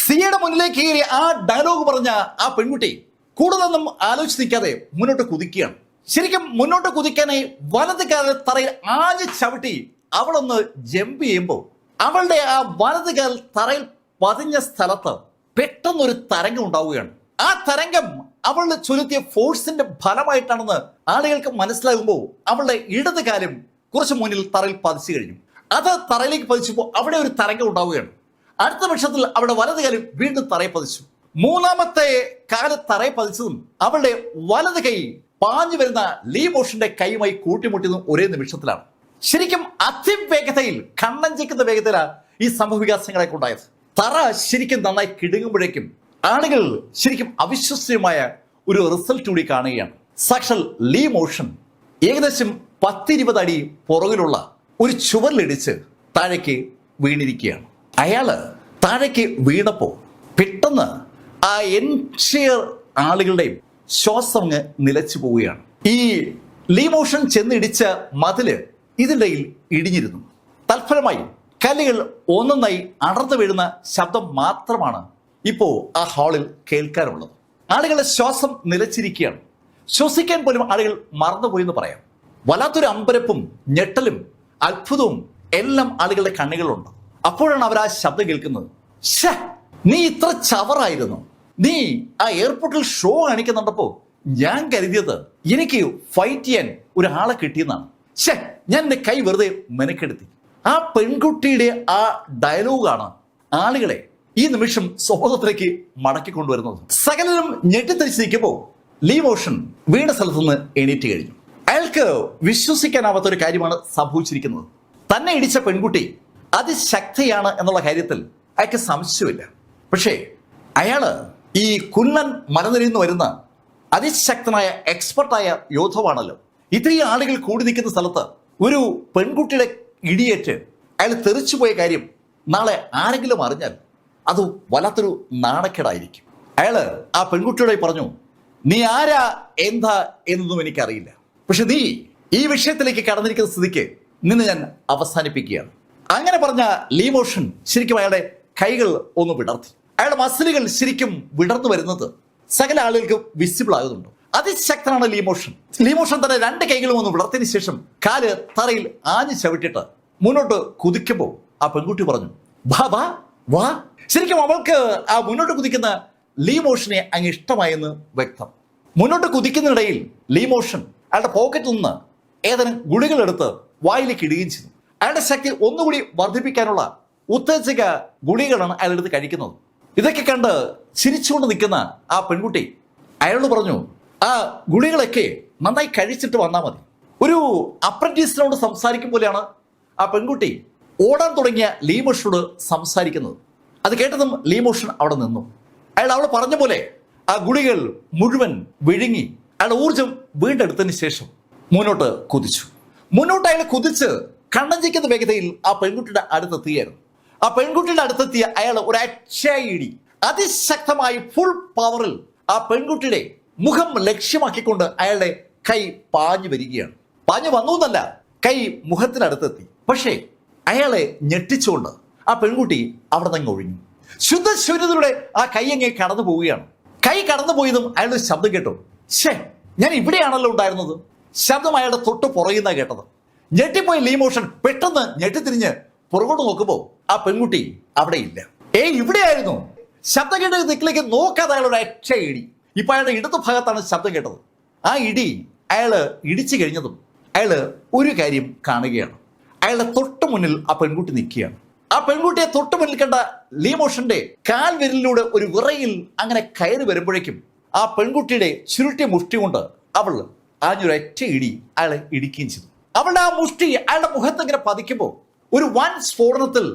സിയുടെ മുന്നിലേക്ക് കയറി ആ ഡയലോഗ് പറഞ്ഞ ആ പെൺകുട്ടി കൂടുതലൊന്നും ആലോചിച്ച് നിൽക്കാതെ മുന്നോട്ട് കുതിക്കുകയാണ്. ശരിക്കും മുന്നോട്ട് കുതിക്കാനായി വലത് കാലിൽ തറയിൽ ആഞ്ഞ് ചവിട്ടി അവളൊന്ന് ജമ്പ് ചെയ്യുമ്പോൾ അവളുടെ ആ വലത് കാൽ തറയിൽ പതിഞ്ഞ സ്ഥലത്ത് പെട്ടെന്നൊരു തരംഗം ഉണ്ടാവുകയാണ്. ആ തരംഗം അവളുടെ ചൊലുത്തിയ ഫോഴ്സിന്റെ ഫലമായിട്ടാണെന്ന് ആളുകൾക്ക് മനസ്സിലാകുമ്പോൾ അവളുടെ ഇടത് കാലും കുറച്ച് മുന്നിൽ തറയിൽ പതിച്ചു കഴിഞ്ഞു. അത് തറയിലേക്ക് പതിച്ചപ്പോൾ അവിടെ ഒരു തരംഗം ഉണ്ടാവുകയാണ്. അടുത്ത പക്ഷത്തിൽ അവളുടെ വലത് കാലും വീണ്ടും തറയിൽ പതിച്ചു. മൂന്നാമത്തെ കാല് തറയിൽ പതിച്ചതും അവളുടെ വലത് കൈ പാഞ്ഞു വരുന്ന ലീ മോഷന്റെ കൈയുമായി കൂട്ടിമുട്ടിയതും ഒരേ നിമിഷത്തിലാണ്. ശരിക്കും അതിവേഗതയിൽ കണ്ണഞ്ചിക്കുന്ന വേഗതയിലാണ് ഈ സംഭവവികാസങ്ങളൊക്കെ ഉണ്ടായത്. തറ ശരിക്കും നന്നായി കിടുങ്ങുമ്പോഴേക്കും ആളുകൾ ശരിക്കും അവിശ്വസനീയമായ ഒരു റിസൾട്ട് കൂടി കാണുകയാണ്. സാക്ഷാൽ ലീ മോഷൻ ഏകദേശം 10-20 അടി പുറകിലുള്ള ഒരു ചുവരിലിടിച്ച് താഴേക്ക് വീണിരിക്കുകയാണ്. അയാള് താഴേക്ക് വീണപ്പോൾ പെട്ടെന്ന് ആ എൻഷെയർ ആളുകളുടെയും ശ്വാസം അങ്ങ് നിലച്ചു പോവുകയാണ്. ഈ ലീ മോഷൻ ചെന്നിടിച്ച മതില് ഇതിൻ്റെ ഇടിഞ്ഞിരുന്നു. തൽഫലമായി കല്ലുകൾ ഒന്നൊന്നായി അടർന്നു വീഴുന്ന ശബ്ദം മാത്രമാണ് ഇപ്പോ ആ ഹാളിൽ കേൾക്കാനുള്ളത്. ആളുകളുടെ ശ്വാസം നിലച്ചിരിക്കുകയാണ്. ശ്വസിക്കാൻ പോലും ആളുകൾ മറന്നുപോയി എന്ന് പറയാം. വല്ലാത്തൊരു അമ്പരപ്പും ഞെട്ടലും അത്ഭുതവും എല്ലാം ആളുകളുടെ കണ്ണുകളുണ്ട്. അപ്പോഴാണ് അവർ ആ ശബ്ദം കേൾക്കുന്നത്. ഷേ, നീ ഇത്ര ചവറായിരുന്നു. നീ ആ എയർപോർട്ടിൽ ഷോ കാണിക്കുന്നുണ്ടപ്പോ ഞാൻ കരുതിയത് എനിക്ക് ഫൈറ്റ് ചെയ്യാൻ ഒരാളെ കിട്ടിയെന്നാണ്. ഷേ, ഞാൻ എന്റെ കൈ വെറുതെ മെനക്കെടുത്തി. ആ പെൺകുട്ടിയുടെ ആ ഡയലോഗാണ് ആളുകളെ ഈ നിമിഷം സ്വബോധത്തിലേക്ക് മടക്കിക്കൊണ്ടുവരുന്നത്. സകലരും ഞെട്ടിത്തരിച്ച് നിൽക്കുമ്പോൾ ലീ മോഷൻ വീണ സ്ഥലത്ത് നിന്ന് എണീറ്റ് കഴിഞ്ഞു. അയാൾക്ക് വിശ്വസിക്കാനാവാത്ത ഒരു കാര്യമാണ് സംഭവിച്ചിരിക്കുന്നത്. തന്നെ ഇടിച്ച പെൺകുട്ടി അതിശക്തിയാണ് എന്നുള്ള കാര്യത്തിൽ അയാൾക്ക് സംശയമില്ല. പക്ഷേ അയാള് ഈ കുന്നൻ മലനിരയിൽ നിന്ന് വരുന്ന അതിശക്തനായ എക്സ്പെർട്ടായ യോദ്ധാവാണല്ലോ. ഇത്രയും ആളുകൾ കൂടി നിൽക്കുന്ന സ്ഥലത്ത് ഒരു പെൺകുട്ടിയുടെ ഇടിയേറ്റ് അയാൾ തെറിച്ചുപോയ കാര്യം നാളെ ആരെങ്കിലും അറിഞ്ഞാൽ അത് വല്ലാത്തൊരു നാണക്കേടായിരിക്കും. അയാള് ആ പെൺകുട്ടിയോട് പറഞ്ഞു, നീ ആരാ എന്താ എന്നൊന്നും എനിക്കറിയില്ല. പക്ഷെ നീ ഈ വിഷയത്തിലേക്ക് കടന്നിരിക്കുന്ന സ്ഥിതിക്ക് നിന്നെ ഞാൻ അവസാനിപ്പിക്കുകയാണ്. അങ്ങനെ പറഞ്ഞ ലീ മോഷൻ ശരിക്കും അയാളുടെ കൈകൾ ഒന്ന് വിടർത്തി. അയാളുടെ മസിലുകൾ ശരിക്കും വിടർന്നു വരുന്നത് സകല ആളുകൾക്ക് വിസിബിൾ ആകുന്നുണ്ട്. അതിശക്തനാണ് ലീ മോഷൻ. ലീ മോഷൻ തന്നെ 2 കൈകളും ഒന്ന് വിടർത്തിയതിനു ശേഷം കാല് തറയിൽ ആഞ്ഞു ചവിട്ടിട്ട് മുന്നോട്ട് കുതിക്കുമ്പോൾ ആ പെൺകുട്ടി പറഞ്ഞു, വാ വാ വാ. ശരിക്കും അവൾക്ക് ആ മുന്നോട്ട് കുതിക്കുന്ന ലീ മോഷനെ അങ്ങ് ഇഷ്ടമായെന്ന് വ്യക്തം. മുന്നോട്ട് കുതിക്കുന്നതിനിടയിൽ ലീ മോഷൻ അയാളുടെ പോക്കറ്റിൽ നിന്ന് ഏതാനും ഗുളികളെടുത്ത് വായിലേക്ക് ഇടുകയും ചെയ്തു. അയാളുടെ ശക്തി ഒന്നുകൂടി വർദ്ധിപ്പിക്കാനുള്ള ഉത്തേജക ഗുളികളാണ് അയാളെടുത്ത് കഴിക്കുന്നത്. ഇതൊക്കെ കണ്ട് ചിരിച്ചുകൊണ്ട് നിൽക്കുന്ന ആ പെൺകുട്ടി അയാളോട് പറഞ്ഞു, ആ ഗുളികളൊക്കെ നന്നായി കഴിച്ചിട്ട് വന്നാൽ മതി. ഒരു അപ്രന്റീസിനോട് സംസാരിക്കും പോലെയാണ് ആ പെൺകുട്ടി ഓടാൻ തുടങ്ങിയ ലീമോഷനോട് സംസാരിക്കുന്നത്. അത് കേട്ടതും ലീമോഷൻ അവിടെ നിന്നു. അയാൾ അവൾ പറഞ്ഞ പോലെ ആ ഗുളികൾ മുഴുവൻ വിഴുങ്ങി അയാളുടെ ഊർജം വീണ്ടെടുത്തതിന് ശേഷം മുന്നോട്ട് കുതിച്ചു. മുന്നോട്ട് അയാൾ കുതിച്ച് കണ്ണഞ്ചിക്കുന്ന വേഗതയിൽ ആ പെൺകുട്ടിയുടെ അടുത്തെത്തിയായിരുന്നു. ആ പെൺകുട്ടിയുടെ അടുത്തെത്തിയ അയാൾ ഒരു അക്ഷയിടി അതിശക്തമായി ഫുൾ പവറിൽ ആ പെൺകുട്ടിയുടെ മുഖം ലക്ഷ്യമാക്കിക്കൊണ്ട് അയാളുടെ കൈ പാഞ്ഞു വരികയാണ്. പാഞ്ഞു വന്നു എന്നല്ല, കൈ മുഖത്തിനടുത്തെത്തി. പക്ഷേ അയാളെ ഞെട്ടിച്ചുകൊണ്ട് ആ പെൺകുട്ടി അവിടെ നിന്ന് ഒഴിഞ്ഞു. ശുദ്ധശൂന്യതയുടെ ആ കൈ അങ്ങേ കടന്നു പോവുകയാണ്. കൈ കടന്നു പോയതും അയാളുടെ ശബ്ദം കേട്ടു. ഷേ, ഞാൻ ഇവിടെയാണല്ലോ ഉണ്ടായിരുന്നത്. ശബ്ദം അയാളുടെ തൊട്ട് പുറയുന്ന കേട്ടത്. ഞെട്ടിപ്പോയ ലീമോഷൻ പെട്ടെന്ന് ഞെട്ടിത്തിരിഞ്ഞ് പുറകോട്ട് നോക്കുമ്പോൾ ആ പെൺകുട്ടി അവിടെ ഇല്ല. ഇവിടെയായിരുന്നു. ശബ്ദം കേട്ട ദിക്കിലേക്ക് നോക്കാതെ അയാളുടെ ഒറ്റ ഇടി. ഇപ്പൊ അയാളുടെ ഇടതു ഭാഗത്താണ് ശബ്ദം കേട്ടത്. ആ ഇടി അയാള് ഇടിച്ചു കഴിഞ്ഞതും അയാള് ഒരു കാര്യം കാണുകയാണ്. അയാളുടെ തൊട്ട് മുന്നിൽ ആ പെൺകുട്ടി നിൽക്കുകയാണ്. ആ പെൺകുട്ടിയെ തൊട്ട് മുന്നിൽ കണ്ട ലീമോഷന്റെ കാൽ വിരലിലൂടെ ഒരു വിറയിൽ അങ്ങനെ കയറി വരുമ്പോഴേക്കും ആ പെൺകുട്ടിയുടെ ചുരുട്ടിയ മുഷ്ടി കൊണ്ട് അവൾ ആഞ്ഞൊരൊറ്റ ഇടി അയാളെ ഇടിക്കുകയും ചെയ്തു. അവളുടെ ആ മുഷ്ടി അയാളുടെ മുഖത്ത് ഇങ്ങനെ പതിക്കുമ്പോൾ ഒരു വൻ സ്ഫോടനത്തിൽ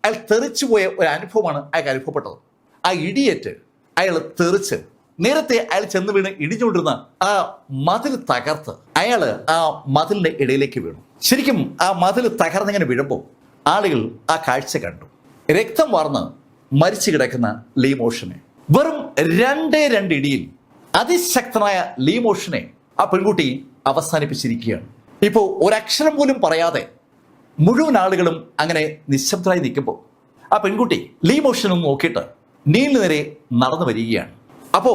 അയാൾ തെറിച്ചുപോയ ഒരു അനുഭവമാണ് അയാൾക്ക് അനുഭവപ്പെട്ടത്. ആ ഇടിയേറ്റ് അയാൾ തെറിച്ച് നേരത്തെ അയാൾ ചെന്ന് വീണ് ഇടിഞ്ഞുകൊണ്ടിരുന്ന ആ മതിൽ തകർത്ത് അയാൾ ആ മതിലിന്റെ ഇടയിലേക്ക് വീണു. ശരിക്കും ആ മതിൽ തകർന്നിങ്ങനെ വീഴുമ്പോൾ ആളുകൾ ആ കാഴ്ച കണ്ടു. രക്തം വാർന്ന് മരിച്ചു കിടക്കുന്ന ലീമോഷനെ. വെറും രണ്ടേ ഇടിയിൽ അതിശക്തനായ ലീമോഷനെ ആ പെൺകുട്ടി അവസാനിപ്പിച്ചിരിക്കുകയാണ്. ഇപ്പോൾ ഒരക്ഷരം പോലും പറയാതെ മുഴുവൻ ആളുകളും അങ്ങനെ നിശബ്ദരായി നിൽക്കുമ്പോൾ ആ പെൺകുട്ടി ലീമോഷനും നോക്കിയിട്ട് നീലിന് നേരെ നടന്നു വരികയാണ്. അപ്പോ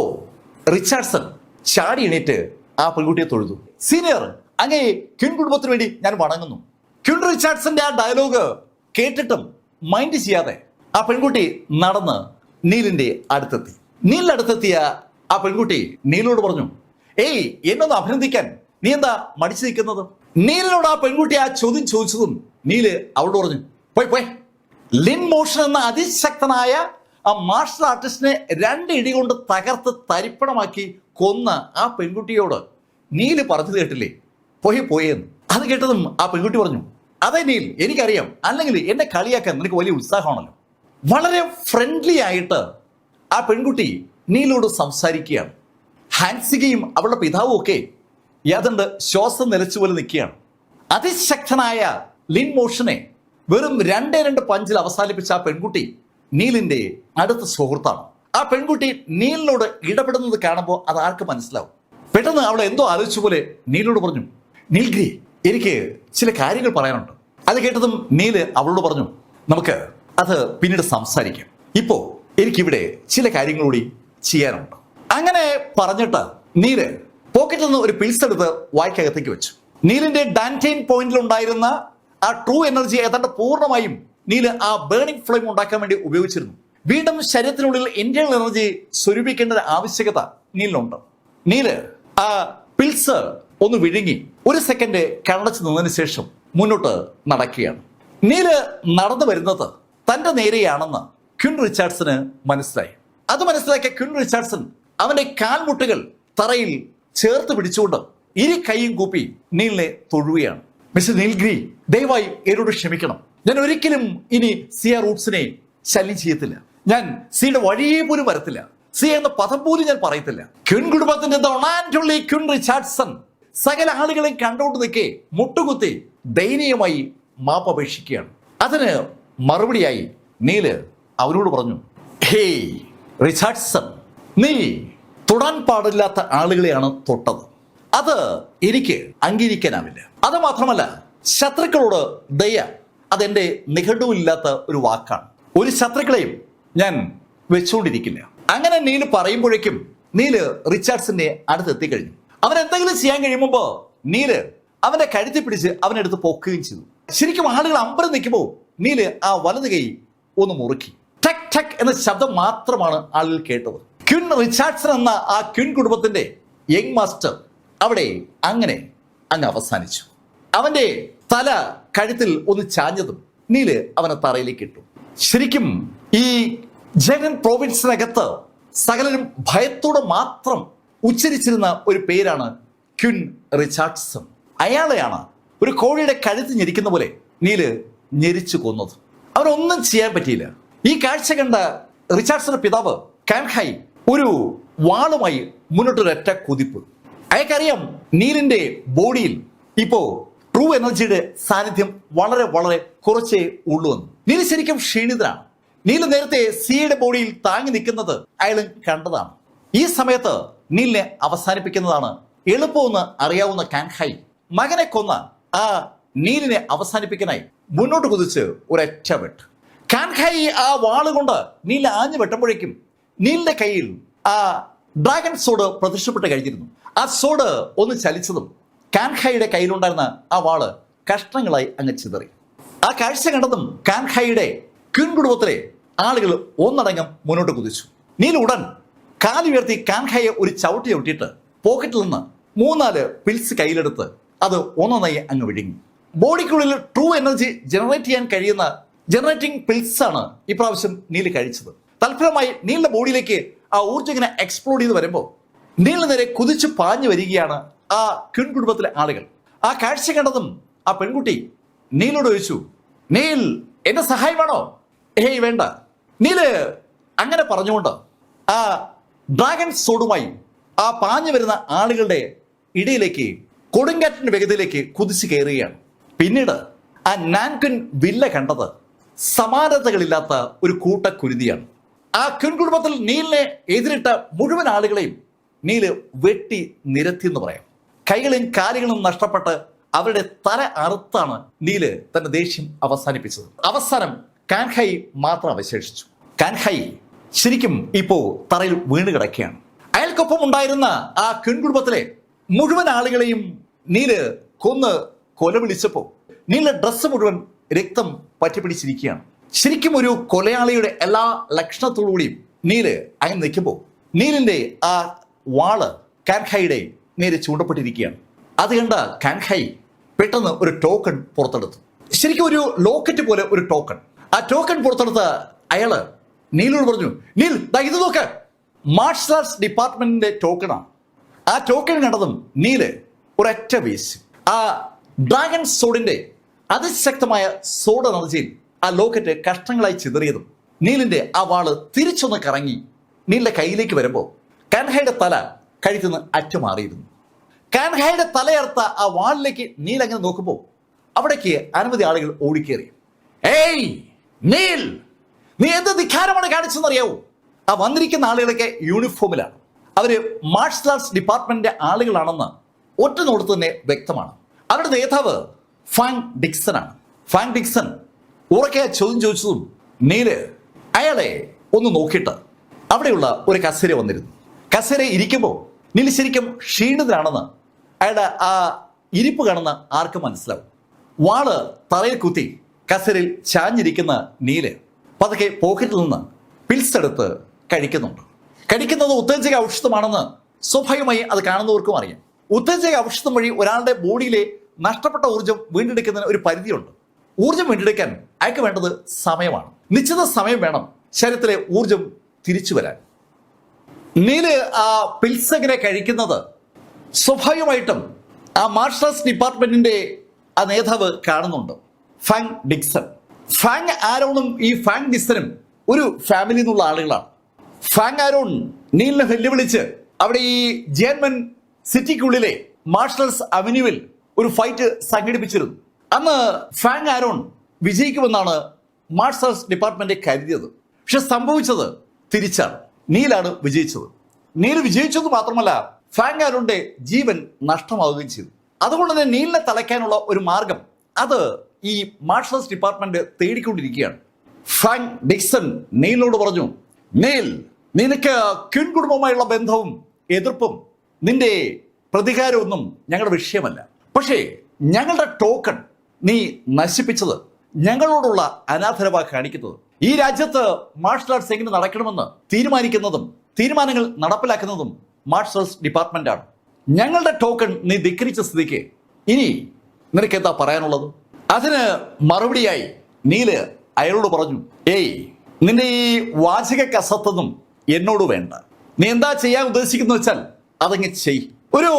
റിച്ചാർഡ്സൺ ചാടി എണീറ്റ് ആ പെൺകുട്ടിയെ തൊഴുതു. സീനിയർ, അങ്ങേ ക്വീൻ കുടുംബത്തിന് വേണ്ടി ഞാൻ വണങ്ങുന്നു. ക്വീൻ റിച്ചാർഡ്സന്റെ ആ ഡയലോഗ് കേട്ടിട്ടും മൈൻഡ് ചെയ്യാതെ ആ പെൺകുട്ടി നടന്ന് നീലിന്റെ അടുത്തെത്തി. നീലിന്റെ അടുത്തെത്തിയ ആ പെൺകുട്ടി നീലിനോട് പറഞ്ഞു, എന്നൊന്ന് അഭിനന്ദിക്കാൻ നീ എന്താ മടിച്ചു നിൽക്കുന്നത്? നീലിനോട് ആ പെൺകുട്ടി ആ ചോദ്യം ചോദിച്ചതും നീല് അവളോട് പറഞ്ഞു, പോയി. ലിൻ മോഷൻ എന്ന അതിശക്തനായ ആ മാർഷൽ ആർട്ടിസ്റ്റിനെ 2 ഇടി കൊണ്ട് തകർത്ത് തരിപ്പണമാക്കി കൊന്ന ആ പെൺകുട്ടിയോട് നീല് പറഞ്ഞത് കേട്ടില്ലേ, പോയെന്ന്. അത് കേട്ടതും ആ പെൺകുട്ടി പറഞ്ഞു, അതെ നീൽ, എനിക്കറിയാം, അല്ലെങ്കിൽ എന്നെ കളിയാക്കാൻ നിനക്ക് വലിയ ഉത്സാഹമാണല്ലോ. വളരെ ഫ്രണ്ട്ലി ആയിട്ട് ആ പെൺകുട്ടി നീലോട് സംസാരിക്കുകയാണ്. ഹാൻസികയും അവളുടെ പിതാവും ഒക്കെ യാതൊണ്ട് ശ്വാസം നിലച്ചുപോലെ നിൽക്കുകയാണ്. അതിശക്തനായ ലിൻ മോഷനെ വെറും 2 പഞ്ചിൽ അവസാനിപ്പിച്ച ആ പെൺകുട്ടി നീലിന്റെ അടുത്ത സുഹൃത്താണ്. ആ പെൺകുട്ടി നീലിനോട് ഇടപെടുന്നത് കാണുമ്പോൾ അത് ആർക്ക് മനസ്സിലാവും. പെട്ടെന്ന് അവൾ എന്തോ ആലോചിച്ച പോലെ നീലിനോട് പറഞ്ഞു, നീൽഗ്രി, എനിക്ക് ചില കാര്യങ്ങൾ പറയാനുണ്ട്. അത് കേട്ടതും നീല് അവളോട് പറഞ്ഞു, നമുക്ക് അത് പിന്നീട് സംസാരിക്കാം. ഇപ്പോ എനിക്കിവിടെ ചില കാര്യങ്ങൾ കൂടി ചെയ്യാനുണ്ട്. അങ്ങനെ പറഞ്ഞിട്ട് നീല് പോക്കറ്റിൽ നിന്ന് ഒരു പിൽസ് എടുത്ത് വായ്ക്കകത്തേക്ക് വെച്ചു. നീലിന്റെ ഡാൻറ്റൈൻ പോയിന്റിൽ ഉണ്ടായിരുന്ന ആ ട്രൂ എനർജി ഏതാണ്ട് പൂർണ്ണമായും നീല് ആ ബേണിംഗ് ഫ്ലെയിം ഉണ്ടാക്കാൻ വേണ്ടി ഉപയോഗിച്ചിരുന്നു. വീണ്ടും ശരീരത്തിനുള്ളിൽ ഇന്റേണൽ എനർജി സ്വരൂപിക്കേണ്ട ആവശ്യകത നീലിനുണ്ട്. നീല് ആ പിൽസ് ഒന്ന് വിഴുങ്ങി 1 സെക്കൻഡ് കണ്ണടച്ച് നിന്നതിന് ശേഷം മുന്നോട്ട് നടക്കുകയാണ്. നീല് നടന്നു വരുന്നത് തന്റെ നേരെയാണെന്ന് ക്വീൻ റിച്ചാർഡ്സന് മനസ്സിലായി. അത് മനസ്സിലാക്കിയ ക്വീൻ റിച്ചാർഡ്സൺ അവന്റെ കാൽമുട്ടുകൾ തറയിൽ ചേർത്ത് പിടിച്ചുകൊണ്ട് 2 കൈയും കൂപ്പി നീലിനെ തൊഴുകയാണ്. മിസ്റ്റർ നീൽഗ്രി, ദയവായി എന്നോട് ക്ഷമിക്കണം. ഞാൻ ഒരിക്കലും ഇനി സിയ റൂട്ട്സിനെ ശല്യം ചെയ്യത്തില്ല. ഞാൻ സിയുടെ വഴിയെ പോലും വരത്തില്ല. സി എന്ന പദം പോലും ഞാൻ പറയത്തില്ല. ക്വീൻ കുടുംബത്തിന്റെ ക്വീൻ റിച്ചാർഡ്സൺ സകല ആളുകളെയും കണ്ടോണ്ട് നിൽക്കെ മുട്ടുകുത്തി ദയനീയമായി മാപ്പപേക്ഷിക്കുകയാണ്. അതിന് മറുപടിയായി നീല് അവരോട് പറഞ്ഞു, ഹേയ് റിച്ചാർഡ്സൺ, നീ തൊടാൻ പാടില്ലാത്ത ആളുകളെയാണ് തൊട്ടത്. അത് എനിക്ക് അംഗീകരിക്കാനാവില്ല. അത് മാത്രമല്ല, ശത്രുക്കളോട് ദയ അതെന്റെ നിഘണ്ടുവില്ലാത്ത ഒരു വാക്കാണ്. ഒരു ശത്രുക്കളെയും ഞാൻ വെച്ചുകൊണ്ടിരിക്കില്ല. അങ്ങനെ നീല് പറയുമ്പോഴേക്കും നീല് റിച്ചാർഡ്സന്റെ അടുത്ത് എത്തിക്കഴിഞ്ഞു. അവൻ എന്തെങ്കിലും ചെയ്യാൻ കഴിയുമ്പോ നീല് അവന്റെ കഴുത്തി പിടിച്ച് അവനെടുത്ത് പൊക്കുകയും ചെയ്തു. ശരിക്കും ആളുകൾ അമ്പരം നിൽക്കുമ്പോൾ നീല് ആ വലത് കൈ ഒന്ന് മുറുക്കി. ടക് ടക് എന്ന ശബ്ദം മാത്രമാണ് ആളുകൾ കേട്ടത്. ക്വീൻ റിച്ചാർഡ്സൺ എന്ന ആ ക്വീൻ കുടുംബത്തിന്റെ യങ് മാസ്റ്റർ അവിടെ അങ്ങനെ അങ്ങ് അവസാനിച്ചു. അവന്റെ തല കഴുത്തിൽ ഒന്ന് ചാഞ്ഞതും നീല് അവനെ തറയിലേക്ക് ഇട്ടു. ശരിക്കും ഈ ജഗൻ പ്രോവിൻസിനകത്ത് സകലരും ഭയത്തോടെ മാത്രം ഉച്ചരിച്ചിരുന്ന ഒരു പേരാണ് ക്വിൻ റിച്ചാർഡ്സൺ. അയാളെയാണ് ഒരു കോഴിയുടെ കഴുത്ത് ഞെരിക്കുന്ന പോലെ നീല് ഞെരിച്ചു കൊന്നത്. അവരൊന്നും ചെയ്യാൻ പറ്റിയില്ല. ഈ കാഴ്ച കണ്ട റിച്ചാർഡ്സന്റെ പിതാവ് കാൻഹായ് ഒരു വാളുമായി മുന്നോട്ടൊരൊറ്റ കുതിപ്പ്. അയാൾക്കറിയാം നീലിന്റെ ബോഡിയിൽ ഇപ്പോ ട്രൂ എനർജിയുടെ സാന്നിധ്യം വളരെ വളരെ കുറച്ചേ ഉള്ളൂ എന്ന്. നീല് ശരിക്കും ക്ഷീണിതനാണ്. നീല് നേരത്തെ സിയുടെ ബോഡിയിൽ താങ്ങി നിൽക്കുന്നത് അയാൾ കണ്ടതാണ്. ഈ സമയത്ത് നീലിനെ അവസാനിപ്പിക്കുന്നതാണ് എളുപ്പമെന്ന് അറിയാവുന്ന കാൻഹായ് മകനെ കൊന്ന ആ നീലിനെ അവസാനിപ്പിക്കാനായി മുന്നോട്ട് കുതിച്ച് ഒരൊറ്റ വെട്ട്. കാൻഹായ് ആ വാളുകൊണ്ട് നീല് ആഞ്ഞു വെട്ടുമ്പോഴേക്കും നീലിന്റെ കയ്യിൽ ആ ഡ്രാഗൺ സോഡ് പ്രത്യക്ഷപ്പെട്ട് കഴിഞ്ഞിരുന്നു. ആ സോഡ് ഒന്ന് ചലിച്ചതും കാൻഹായിയുടെ കയ്യിലുണ്ടായിരുന്ന ആ വാള് കഷ്ണങ്ങളായി അങ്ങ് ചിതറി. ആ കാഴ്ച കണ്ടതും കാൻഹായിയുടെ ക്വിൻ കുടുംബത്തിലെ ആളുകൾ ഒന്നടങ്കം മുന്നോട്ട് കുതിച്ചു. നീൽ ഉടൻ കാലുയർത്തി കാൻഹായെ ഒരു ചവിട്ടി ചവിട്ടിയിട്ട് പോക്കറ്റിൽ നിന്ന് 3-4 പിൽസ് കയ്യിലെടുത്ത് അത് ഒന്നൊന്നായി അങ്ങ് വിഴുങ്ങി. ബോഡിക്കുള്ളിൽ ട്രൂ എനർജി ജനറേറ്റ് ചെയ്യാൻ കഴിയുന്ന ജനറേറ്റിംഗ് പിൽസ് ആണ് ഇപ്രാവശ്യം നീല് കഴിച്ചത്. തൽഫലമായി നീലിന്റെ ബോഡിയിലേക്ക് ആ ഊർജ്ജം ഇങ്ങനെ എക്സ്പ്ലോഡ് ചെയ്ത് വരുമ്പോൾ നീലിന് നേരെ കുതിച്ചു പാഞ്ഞു വരികയാണ് ആ ക്വിൻ കുടുംബത്തിലെ ആളുകൾ. ആ കാഴ്ച കണ്ടതും ആ പെൺകുട്ടി നീലോട് ചോദിച്ചു, നീൽ എന്റെ സഹായം വേണോ? ഏയ് വേണ്ട. നീല് അങ്ങനെ പറഞ്ഞുകൊണ്ട് ആ ഡ്രാഗൺ സോഡുമായി ആ പാഞ്ഞു വരുന്ന ആളുകളുടെ ഇടയിലേക്ക് കൊടുങ്കാറ്റിന്റെ വേഗതയിലേക്ക് കുതിച്ചു കയറുകയാണ്. പിന്നീട് ആ നാൻക്വിൻ വില്ല കണ്ടത് സമാനതകളില്ലാത്ത ഒരു കൂട്ടക്കുരുതിയാണ്. ആ ക്വിൻ കുടുംബത്തിൽ നീലിനെ എതിരിട്ട മുഴുവൻ ആളുകളെയും നീല് വെട്ടി നിരത്തി എന്ന് പറയാം. കൈകളും കാലുകളും നഷ്ടപ്പെട്ട് അവരുടെ തല അറുത്താണ് നീല് തന്റെ ദേഷ്യം അവസാനിപ്പിച്ചത്. അവസാനം കാൻഹായ് മാത്രം അവശേഷിച്ചു. കാൻഹായ് ശരിക്കും ഇപ്പോ തറയിൽ വീണ് കിടക്കുകയാണ്. അയാൾക്കൊപ്പം ഉണ്ടായിരുന്ന ആ ക്വിൻ കുടുംബത്തിലെ മുഴുവൻ ആളുകളെയും നീല് കൊന്ന് കൊല വിളിച്ചപ്പോ നീലിന്റെ ഡ്രസ്സ് മുഴുവൻ രക്തം പറ്റിപ്പിടിച്ചിരിക്കുകയാണ്. ശരിക്കും ഒരു കൊലയാളിയുടെ എല്ലാ ലക്ഷണത്തോടുകൂടിയും നീല് അങ്ങനെ നിൽക്കുമ്പോൾ നീലിന്റെ ആ വാള് കാൻഹായിയുടെ നേരെ ചൂണ്ടപ്പെട്ടിരിക്കുകയാണ്. അത് കണ്ട കാൻഹായ് പെട്ടെന്ന് ഒരു ടോക്കൺ പുറത്തെടുത്തു. ശരിക്കും ഒരു ലോക്കറ്റ് പോലെ ഒരു ടോക്കൺ. ആ ടോക്കൺ പുറത്തെടുത്ത അയാള് നീലോട് പറഞ്ഞു, നീൽ ഇത് നോക്ക്, മാർഷൽ ആർട്സ് ഡിപ്പാർട്ട്മെന്റിന്റെ ടോക്കണാണ്. ആ ടോക്കൺ കണ്ടതും നീല് ഒരൊറ്റ വീശ്. ആ ഡ്രാഗൺ സോഡിന്റെ അതിശക്തമായ സോഡ് എനർജിയിൽ ആ ലോക്കറ്റ് കഷ്ണങ്ങളായി ചിതറിയതും നീലിന്റെ ആ വാള് തിരിച്ചൊന്ന് കറങ്ങി നീലിന്റെ കയ്യിലേക്ക് വരുമ്പോൾ കാൻഹായുടെ തല കഴുത്തുനിന്ന് അറ്റുമാറിയിരുന്നു. കാൻഹായുടെ തലയർത്ത ആ വാളിലേക്ക് നീൽ അങ്ങനെ നോക്കുമ്പോൾ അവിടേക്ക് അനവധി ആളുകൾ ഓടിക്കേറി. ഏയ് നീൽ, നീ എന്ത് ധിക്കാരമാണ് കാണിച്ചെന്നറിയാവൂ? ആ വന്നിരിക്കുന്ന ആളുകളൊക്കെ യൂണിഫോമിലാണ്. അവര് മാർഷൽ ആർട്സ് ഡിപ്പാർട്ട്മെന്റിന്റെ ആളുകളാണെന്ന് ഒറ്റ നോട്ടത്ത് തന്നെ വ്യക്തമാണ്. അവരുടെ നേതാവ് ഫാങ് ഡിക്സൺ ആണ്. ഫാങ് ഡിക്സൺ ഉറക്കെ ചോദ്യം ചോദിച്ചതും നീല് അയാളെ ഒന്ന് നോക്കിയിട്ട് അവിടെയുള്ള ഒരു കസേര വന്നിരുന്നു. കസേര ഇരിക്കുമ്പോൾ നീല് ശരിക്കും ക്ഷീണിതനാണെന്ന് അയാളുടെ ആ ഇരിപ്പ് കാണുന്ന ആർക്കും മനസ്സിലാവും. വാള് തറയിൽ കുത്തി കസേരയിൽ ചാഞ്ഞിരിക്കുന്ന നീല് പതുക്കെ പോക്കറ്റിൽ നിന്ന് പിൽസ് എടുത്ത് കഴിക്കുന്നുണ്ട്. കഴിക്കുന്നത് ഉത്തേജക ഔഷധമാണെന്ന് സ്വാഭാവികമായി അത് കാണുന്നവർക്കും അറിയാം. ഉത്തേജക ഔഷധം വഴി ഒരാളുടെ ബോഡിയിലെ നഷ്ടപ്പെട്ട ഊർജ്ജം വീണ്ടെടുക്കുന്നതിന് ഒരു പരിധിയുണ്ട്. ഊർജ്ജം വീണ്ടെടുക്കാൻ അയാൾക്ക് വേണ്ടത് സമയമാണ്. നിശ്ചിത സമയം വേണം ശരീരത്തിലെ ഊർജ്ജം തിരിച്ചു വരാൻ. നീല് ആ പിൽസങ്ങിനെ കഴിക്കുന്നത് സ്വാഭാവികമായിട്ടും ആ മാർഷൽ ആർട്സ് ഡിപ്പാർട്ട്മെന്റിന്റെ ആ നേതാവ് കാണുന്നുണ്ട്, ഫാങ് ഡിക്സൺ. ഫാങ് ആരോണും ഈ ഫാങ് ഡിക്സനും ഒരു ഫാമിലി എന്നുള്ള ആളുകളാണ്. ഫാങ് ആരോൺ നീലിനെ വെല്ലുവിളിച്ച് അവിടെ ഈ ജർമ്മൻ സിറ്റിക്കുള്ളിലെ മാർഷൽസ് അവന്യൂവിൽ ഒരു ഫൈറ്റ് സംഘടിപ്പിച്ചിരുന്നു. അന്ന് ഫാങ് ആരോൺ വിജയിക്കുമെന്നാണ് മാർഷൽ ആർട്സ് ഡിപ്പാർട്ട്മെന്റ് കരുതിയത്. പക്ഷെ സംഭവിച്ചത് തിരിച്ചാണ്. നീലാണ് വിജയിച്ചത്. നീൽ വിജയിച്ചത് മാത്രമല്ല, ഫാങ് ആരോണിന്റെ ജീവൻ നഷ്ടമാവുകയും ചെയ്തു. അതുകൊണ്ട് തന്നെ നീലിനെ തളയ്ക്കാനുള്ള ഒരു മാർഗം അത് ഈ മാർഷൽ ആർട്സ് ഡിപ്പാർട്ട്മെന്റ് തേടിക്കൊണ്ടിരിക്കുകയാണ്. ഫാങ് ഡിക്സൺ നീലിനോട് പറഞ്ഞു, നീൽ, നിനക്ക് ക്വിൻ കുടുംബവുമായുള്ള ബന്ധവും എതിർപ്പും നിന്റെ പ്രതികാരമൊന്നും ഞങ്ങളുടെ വിഷയമല്ല. പക്ഷേ ഞങ്ങളുടെ ടോക്കൺ നീ നശിപ്പിച്ചത് ഞങ്ങളോടുള്ള അനാദരവാ കാണിക്കുന്നത്. ഈ രാജ്യത്ത് മാർഷൽ ആർട്സ് എങ്ങനെ നടക്കണമെന്ന് തീരുമാനിക്കുന്നതും തീരുമാനങ്ങൾ നടപ്പിലാക്കുന്നതും മാർഷൽ ആർട്സ് ഡിപ്പാർട്ട്മെന്റ് ആണ്. ഞങ്ങളുടെ ടോക്കൺ നീ ധിക്കരിച്ച സ്ഥിതിക്ക് ഇനി നിനക്ക് എന്താ പറയാനുള്ളത്? അതിന് മറുപടിയായി നീല് അയാളോട് പറഞ്ഞു, ഏയ്, നിന്റെ ഈ വാചക കസത്തൊന്നും എന്നോട് വേണ്ട. നീ എന്താ ചെയ്യാൻ ഉദ്ദേശിക്കുന്ന വെച്ചാൽ അതങ്ങ് ചെയ്. ഒരു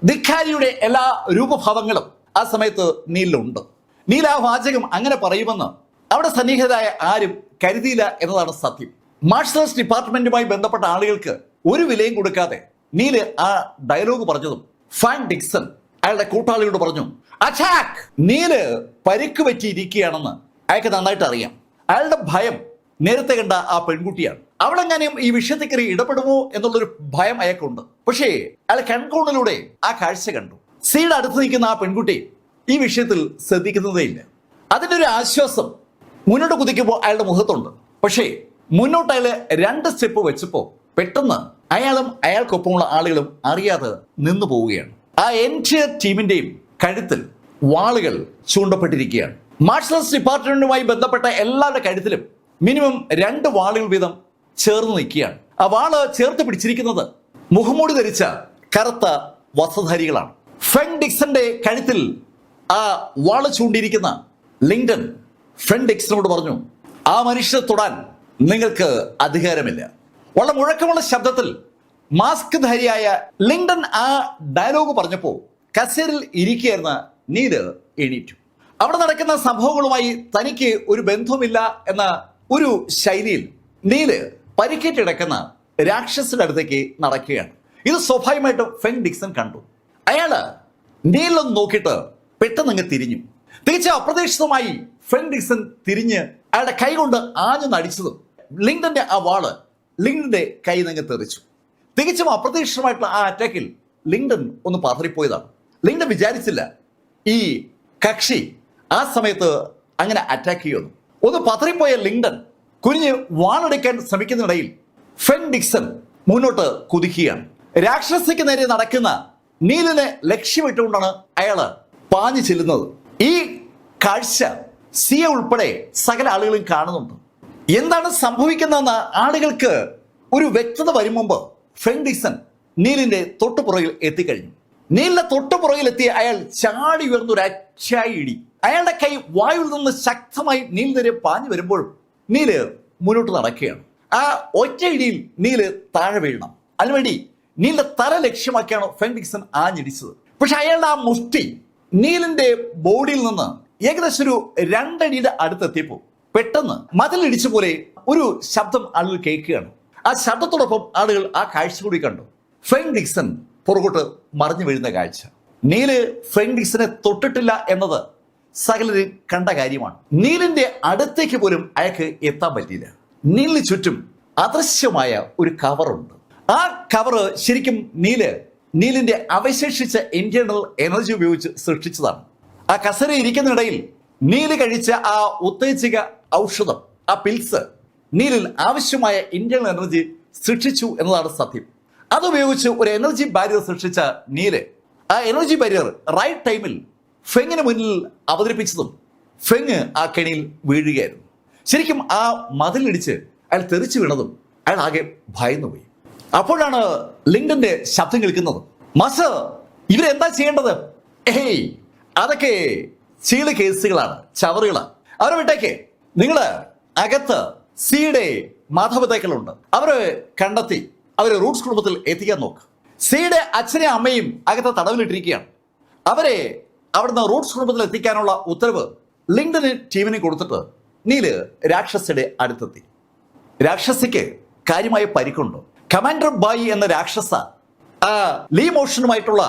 ധിക്കാരിയുടെ എല്ലാ രൂപഭാവങ്ങളും ആ സമയത്ത് നീലിലുണ്ട്. നീൽ ആ വാചകം അങ്ങനെ പറയുമെന്ന് അവിടെ സന്നിഹിതരായ ആരും കരുതിയില്ല എന്നതാണ് സത്യം. മാർഷൽ ആർട്സ് ഡിപ്പാർട്ട്മെന്റുമായി ബന്ധപ്പെട്ട ആളുകൾക്ക് ഒരു വിലയും കൊടുക്കാതെ നീല് ആ ഡയലോഗ് പറഞ്ഞതും ഫാങ്ക് ഡിക്സൺ അയാളുടെ കൂട്ടാളിയോട് പറഞ്ഞു, അറ്റാക്ക്. നീല് പരിക്ക് പറ്റിയിരിക്കുകയാണെന്ന് അയാൾക്ക് നന്നായിട്ട് അറിയാം. അയാളുടെ ഭയം നേരത്തെ കണ്ട ആ പെൺകുട്ടിയാണ്. അവളെങ്ങാനും ഈ വിഷയത്തിൽ കയറി ഇടപെടുമോ എന്നുള്ളൊരു ഭയം അയാൾക്കുണ്ട്. പക്ഷേ അയാൾ കൺകോണിലൂടെ ആ കാഴ്ച കണ്ടു. സീയുടെ അടുത്ത് നിൽക്കുന്ന ആ പെൺകുട്ടി ഈ വിഷയത്തിൽ ശ്രദ്ധിക്കുന്നതേ ഇല്ല. അതിൻ്റെ ഒരു ആശ്വാസം മുന്നോട്ട് കുതിക്കുമ്പോൾ അയാളുടെ മുഖത്തുണ്ട്. പക്ഷേ മുന്നോട്ട് അയാൾ 2 സ്റ്റെപ്പ് വെച്ചപ്പോൾ പെട്ടെന്ന് അയാളും അയാൾക്കൊപ്പമുള്ള ആളുകളും അറിയാതെ നിന്നു പോവുകയാണ്. ആ എൻറ്റയർ ടീമിന്റെയും കഴുത്തിൽ വാളുകൾ ചൂണ്ടപ്പെട്ടിരിക്കുകയാണ്. മാർഷൽ ആർട്സ് ഡിപ്പാർട്ട്മെന്റുമായി ബന്ധപ്പെട്ട എല്ലാവരുടെ കഴുത്തിലും മിനിമം 2 വാളുകൾ വീതം ചേർന്ന് നിൽക്കുകയാണ്. ആ വാള് ചേർത്ത് പിടിച്ചിരിക്കുന്നത് മുഖംമൂടി ധരിച്ച കറുത്ത വസ്ത്രധാരികളാണ്. ഫെങ് ഡിക്സന്റെ കഴുത്തിൽ ആ വാള് ചൂണ്ടിയിരിക്കുന്ന ലിങ്ഡൺ ഫെങ് ഡിക്സനോട് പറഞ്ഞു, ആ മനുഷ്യനെ തൊടാൻ നിങ്ങൾക്ക് അധികാരമില്ല. വളരെ മുഴക്കമുള്ള ശബ്ദത്തിൽ മാസ്ക് ധാരിയായ ലിങ്ഡൺ ആ ഡയലോഗ് പറഞ്ഞപ്പോൾ കസേരയിൽ ഇരിക്കുകയായിരുന്ന നീല് എണീറ്റു. അവിടെ നടക്കുന്ന സംഭവങ്ങളുമായി തനിക്ക് ഒരു ബന്ധവുമില്ല എന്ന ഒരു ശൈലിയിൽ നീല് പരിക്കേറ്റിടക്കുന്ന രാക്ഷസന്റെ അടുത്തേക്ക് നടക്കുകയാണ്. ഇത് സ്വാഭാവികമായിട്ടും ഫെങ് ഡിക്സൺ കണ്ടു. അയാള് നീലൊന്ന് നോക്കിയിട്ട് പെട്ടെന്ന് അങ്ങ് തിരിഞ്ഞു. തിരിച്ച് അപ്രതീക്ഷിതമായി ഫെങ് ഡിക്സൺ തിരിഞ്ഞ് അയാളുടെ കൈ കൊണ്ട് ആഞ്ഞു നടിച്ചതും ലിങ്ഡന്റെ ആ വാള് ലിങ്ഡന്റെ കൈ നിന്ന് തെറിച്ചു. തികച്ചും അപ്രതീക്ഷിതമായിട്ടുള്ള ആ അറ്റാക്കിൽ ലിങ്ഡൺ ഒന്ന് പതറിപ്പോയതാണ്. ലിങ്ഡൺ വിചാരിച്ചില്ല ഈ കക്ഷി ആ സമയത്ത് അങ്ങനെ അറ്റാക്ക് ചെയ്യുന്നു. ഒന്ന് പതറിപ്പോയ ലിങ്ഡൺ കുനിഞ്ഞ് വാളെടുക്കാൻ ശ്രമിക്കുന്നിടയിൽ ഫെങ് ഡിക്സൺ മുന്നോട്ട് കുതിക്കുകയാണ്. രാക്ഷസിക്ക് നേരെ നടക്കുന്ന നീലിനെ ലക്ഷ്യമിട്ടുകൊണ്ടാണ് അയാള് പാഞ്ഞു ചെല്ലുന്നത്. ഈ കാഴ്ച സിയ ഉൾപ്പെടെ സകല ആളുകളും കാണുന്നുണ്ട്. എന്താണ് സംഭവിക്കുന്നതെന്ന് ആളുകൾക്ക് ഒരു വ്യക്തത വരും മുമ്പ് ഫെങ് ഡിക്സൺ നീലിന്റെ തൊട്ടുപുറകിൽ എത്തിക്കഴിഞ്ഞു. നീലിന്റെ തൊട്ടുപുറകിൽ എത്തിയ അയാൾ ചാടി ഉയർന്ന ഒരു അച്ചായി ഇടി. അയാളുടെ കൈ വായുവിൽ നിന്ന് ശക്തമായി നീൽ നേരെ പാഞ്ഞു വരുമ്പോഴും നീല് മുന്നോട്ട് നടക്കുകയാണ്. ആ ഒറ്റ ഇടിയിൽ നീല് താഴെ വീഴണം. അതിനുവേണ്ടി നീലിന്റെ തല ലക്ഷ്യമാക്കിയാണ് ഫെങ് ഡിക്സൺ ആഞ്ഞിടിച്ചത്. പക്ഷെ അയാളുടെ ആ മുഷ്ടി നീലിന്റെ ബോഡിയിൽ നിന്ന് ഏകദേശം ഒരു 2 അടിയുടെ അടുത്തെത്തിയപ്പോൾ പെട്ടെന്ന് മതിലിടിച്ച പോലെ ഒരു ശബ്ദം ആളുകൾ കേൾക്കുകയാണ്. ആ ശബ്ദത്തോടൊപ്പം ആളുകൾ ആ കാഴ്ച കൂടി കണ്ടു. ഫെങ് ഡിക്സൺ പുറകോട്ട് മറിഞ്ഞു വീഴുന്ന കാഴ്ച. നീല് ഫെങ് ഡിക്സനെ തൊട്ടിട്ടില്ല എന്നത് സകലരും കണ്ട കാര്യമാണ്. നീലിന്റെ അടുത്തേക്ക് പോലും അയാൾക്ക് എത്താൻ പറ്റിയില്ല. നീലിന് ചുറ്റും അദൃശ്യമായ ഒരു കവറുണ്ട്. ആ കവറ് ശരിക്കും നീലിന്റെ അവശേഷിച്ച ഇന്റേണൽ എനർജി ഉപയോഗിച്ച് സൃഷ്ടിച്ചതാണ്. ആ കസര ഇരിക്കുന്നിടയിൽ നീല് കഴിച്ച ആ ഉത്തേജക ഔഷധം, ആ പിൽസ് നീലിൽ ആവശ്യമായ ഇന്റേണൽ എനർജി സൃഷ്ടിച്ചു എന്നതാണ് സത്യം. അതുപയോഗിച്ച് ഒരു എനർജി ബാരിയർ സൃഷ്ടിച്ച നീല് ആ എനർജി ബാരിയർ റൈറ്റ് ടൈമിൽ ഫെങ്ങിന് മുന്നിൽ അവതരിപ്പിച്ചതും ഫെങ് ആ കെണിയിൽ വീഴുകയായിരുന്നു. ശരിക്കും ആ മതിലിടിച്ച് അയാൾ തെറിച്ചു വീണതും അയാൾ ആകെ ഭയന്നുപോയി. അപ്പോഴാണ് ലിങ്ഡന്റെ ശബ്ദം കേൾക്കുന്നത്. മാസ്റ്റർ, ഇവരെന്താ ചെയ്യേണ്ടത്? ഏയ്, അതൊക്കെ ചീള് കേസുകളാണ്, ചവറുകളാണ്. അവരെ വിട്ടേക്ക്. നിങ്ങള് അകത്ത് സിയുടെ മാതാപിതാക്കളുണ്ട്, അവരെ കണ്ടെത്തി അവരെ റൂട്ട്സ് കുടുംബത്തിൽ എത്തിക്കാൻ നോക്ക്. സിയുടെ അച്ഛനെയും അമ്മയും അകത്ത് തടവിലിട്ടിരിക്കുകയാണ്. അവരെ അവിടുന്ന് റൂട്ട്സ് കുടുംബത്തിൽ എത്തിക്കാനുള്ള ഉത്തരവ് ലിങ്ഡന് ടീമിന് കൊടുത്തിട്ട് നീല് രാക്ഷസിയുടെ അടുത്തെത്തി. രാക്ഷസിക്ക് കാര്യമായ പരിക്കുണ്ട്. കമാൻഡർ ബായി എന്ന രാക്ഷസ ആ ലീ മോഷനുമായിട്ടുള്ള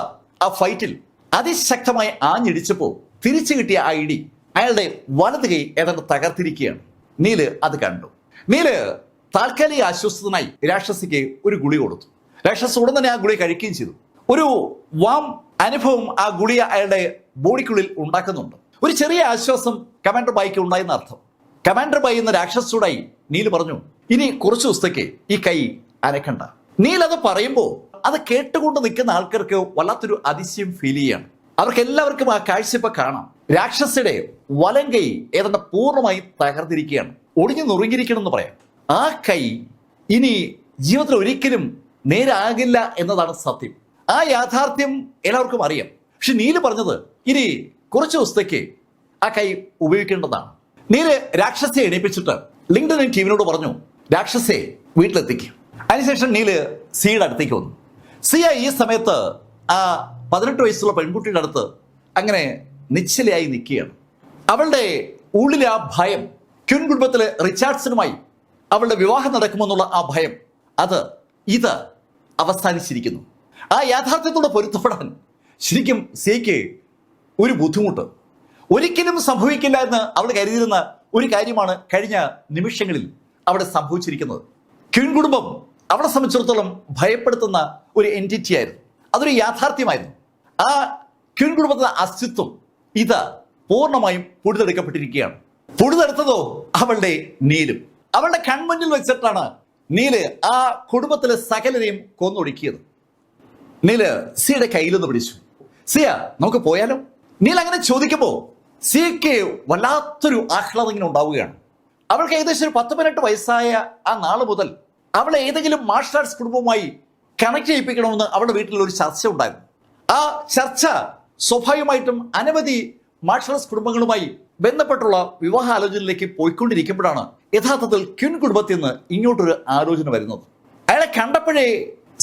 ആ ഫൈറ്റിൽ അതിശക്തമായി ആഞ്ഞിടിച്ചപ്പോൾ തിരിച്ചു കിട്ടിയ ആ ഇടി അയാളുടെ വലത് കൈ ഏതാണ്ട് തകർത്തിരിക്കുകയാണ്. നീല് അത് കണ്ടു. നീല് താൽക്കാലിക ആശ്വാസത്തിനായി രാക്ഷസിക്ക് ഒരു ഗുളി കൊടുത്തു. രാക്ഷസ് ഉടൻ തന്നെ ആ ഗുളി കഴിക്കുകയും ചെയ്തു. ഒരു വാം അനുഭവം ആ ഗുളിക അയാളുടെ ബോഡിക്കുള്ളിൽ ഉണ്ടാക്കുന്നുണ്ട്. ഒരു ചെറിയ ആശ്വാസം കമാൻഡർ ബായിക്ക് ഉണ്ടായെന്ന അർത്ഥം. കമാൻഡർ ബായി എന്ന രാക്ഷസോടായി നീല് പറഞ്ഞു, ഇനി കുറച്ചു ദിവസത്തേക്ക് ഈ കൈ അനക്കണ്ട. നീൽ അത് പറയുമ്പോൾ അത് കേട്ടുകൊണ്ട് നിൽക്കുന്ന ആൾക്കാർക്ക് വല്ലാത്തൊരു അതിശയം ഫീൽ ചെയ്യാണ്. അവർക്ക് എല്ലാവർക്കും ആ കാഴ്ച ഇപ്പൊ കാണാം. രാക്ഷസയുടെ വലം കൈ ഏതാണ്ട് പൂർണ്ണമായി തകർന്നിരിക്കുകയാണ്, ഒടിഞ്ഞു നുറുങ്ങിയിരിക്കണം എന്ന് പറയാം. ആ കൈ ഇനി ജീവിതത്തിൽ ഒരിക്കലും നേരാകില്ല എന്നതാണ് സത്യം. ആ യാഥാർത്ഥ്യം എല്ലാവർക്കും അറിയാം. പക്ഷെ നീല് പറഞ്ഞത് ഇനി കുറച്ചു ദിവസത്തേക്ക് ആ കൈ ഉപയോഗിക്കേണ്ടതാണ്. നീല് രാക്ഷസയെ എണീപ്പിച്ചിട്ട് ലിങ്ഡൻ ടീമിനോട് പറഞ്ഞു, രാക്ഷസയെ വീട്ടിലെത്തിക്കും. അതിനുശേഷം നീല് സിയുടെ അടുത്തേക്ക് വന്നു. സിയ ഈ സമയത്ത് ആ 18 വയസ്സുള്ള പെൺകുട്ടിയുടെ അടുത്ത് അങ്ങനെ നിശ്ചലയായി നിൽക്കുകയാണ്. അവളുടെ ഉള്ളിലെ ആ ഭയം, ക്യൂൻ കുടുംബത്തിലെ റിച്ചാർഡ്സണുമായി അവളുടെ വിവാഹം നടക്കുമെന്നുള്ള ആ ഭയം, ഇത് അവസാനിച്ചിരിക്കുന്നു. ആ യാഥാർത്ഥ്യത്തോടെ പൊരുത്തപ്പെടാൻ ശരിക്കും സിയയ്ക്ക് ഒരു ബുദ്ധിമുട്ട്. ഒരിക്കലും സംഭവിക്കില്ല എന്ന് അവൾ കരുതിയിരുന്ന ഒരു കാര്യമാണ് കഴിഞ്ഞ നിമിഷങ്ങളിൽ അവിടെ സംഭവിച്ചിരിക്കുന്നത്. ക്യൂൻ കുടുംബം അവളെ സംബന്ധിച്ചിടത്തോളം ഭയപ്പെടുത്തുന്ന ഒരു എൻറ്റിറ്റി ആയിരുന്നു. അതൊരു യാഥാർത്ഥ്യമായിരുന്നു. ആ ക്യൂൻ കുടുംബത്തിന്റെ അസ്തിത്വം പൂർണ്ണമായും പൊടിതെടുക്കപ്പെട്ടിരിക്കുകയാണ്. പൊടിതെടുത്തതോ അവളുടെ നീലും. അവളുടെ കൺമുന്നിൽ വെച്ചിട്ടാണ് നീല് ആ കുടുംബത്തിലെ സകലരെയും കൊന്നൊടുക്കിയത്. നീല് സിയുടെ കയ്യിലൊന്ന് പിടിച്ചു. സിയ, നമുക്ക് പോയാലോ? നീൽ അങ്ങനെ ചോദിക്കുമ്പോൾ സിയയ്ക്ക് വല്ലാത്തൊരു ആഹ്ലാദം ഇങ്ങനെ ഉണ്ടാവുകയാണ്. അവൾക്ക് ഏകദേശം ഒരു 18 വയസ്സായ ആ നാള് മുതൽ അവളെ ഏതെങ്കിലും മാർഷൽ ആർട്സ് കുടുംബവുമായി കണക്ട് ചെയ്യിപ്പിക്കണമെന്ന് അവളുടെ വീട്ടിൽ ഒരു ചർച്ച ഉണ്ടായിരുന്നു. ആ ചർച്ച സ്വാഭാവികമായിട്ടും അനവധി മാർഷൽ ആർട്സ് കുടുംബങ്ങളുമായി ബന്ധപ്പെട്ടുള്ള വിവാഹ ആലോചനയിലേക്ക് പോയിക്കൊണ്ടിരിക്കുമ്പോഴാണ് യഥാർത്ഥത്തിൽ ക്യൂൻ കുടുംബത്തിൽ നിന്ന് ഇങ്ങോട്ടൊരു ആലോചന വരുന്നത്. അയാളെ കണ്ടപ്പോഴേ